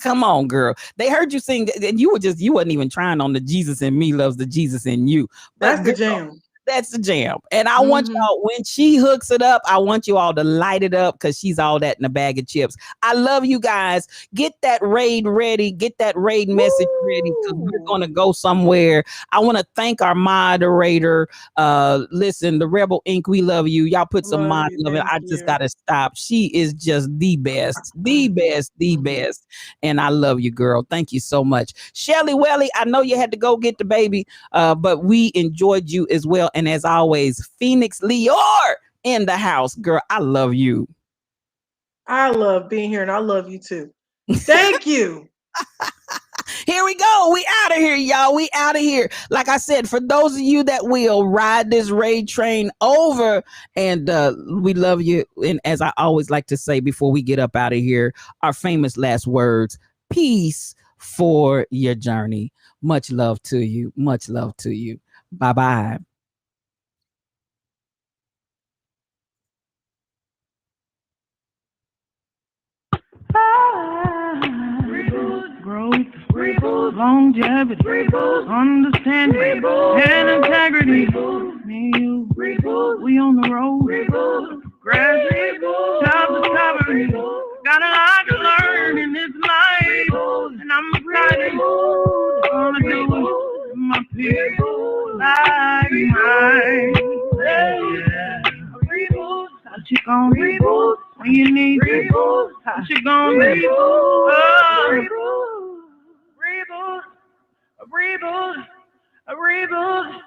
Come on, girl. They heard you sing, and you wasn't even trying on the Jesus in Me loves the Jesus in you. But that's the girl, jam. that's the jam. And I want Mm-hmm. y'all, when she hooks it up, I want you all to light it up because she's all that in a bag of chips. I love you guys. Get that raid ready. Get that raid message ready because we're going to go somewhere. I want to thank our moderator. Listen, the Rebel Inc., we love you. Y'all put some Love mod you. love. Thank I just got you. to stop. She is just the best, the best, the best. And I love you, girl. Thank you so much. Shelly Welly, I know you had to go get the baby, but we enjoyed you as well. And as always, Phoenix Leor in the house. Girl, I love you. I love being here and I love you too. Thank you. Here we go. We out of here, y'all. We out of here. Like I said, for those of you that will ride this raid train over, and we love you. And as I always like to say before we get up out of here, our famous last words: peace for your journey. Much love to you. Much love to you. Bye bye. Growth, longevity, understanding, and integrity. Me and you, we on the road. Graduate, self-discovery. Got a lot to learn in this life, and I'm excited. Gonna do it with my people like mine. Yeah. What you gonna do when you need reboot? What you gonna do? Reboot, a reboot, a reboot.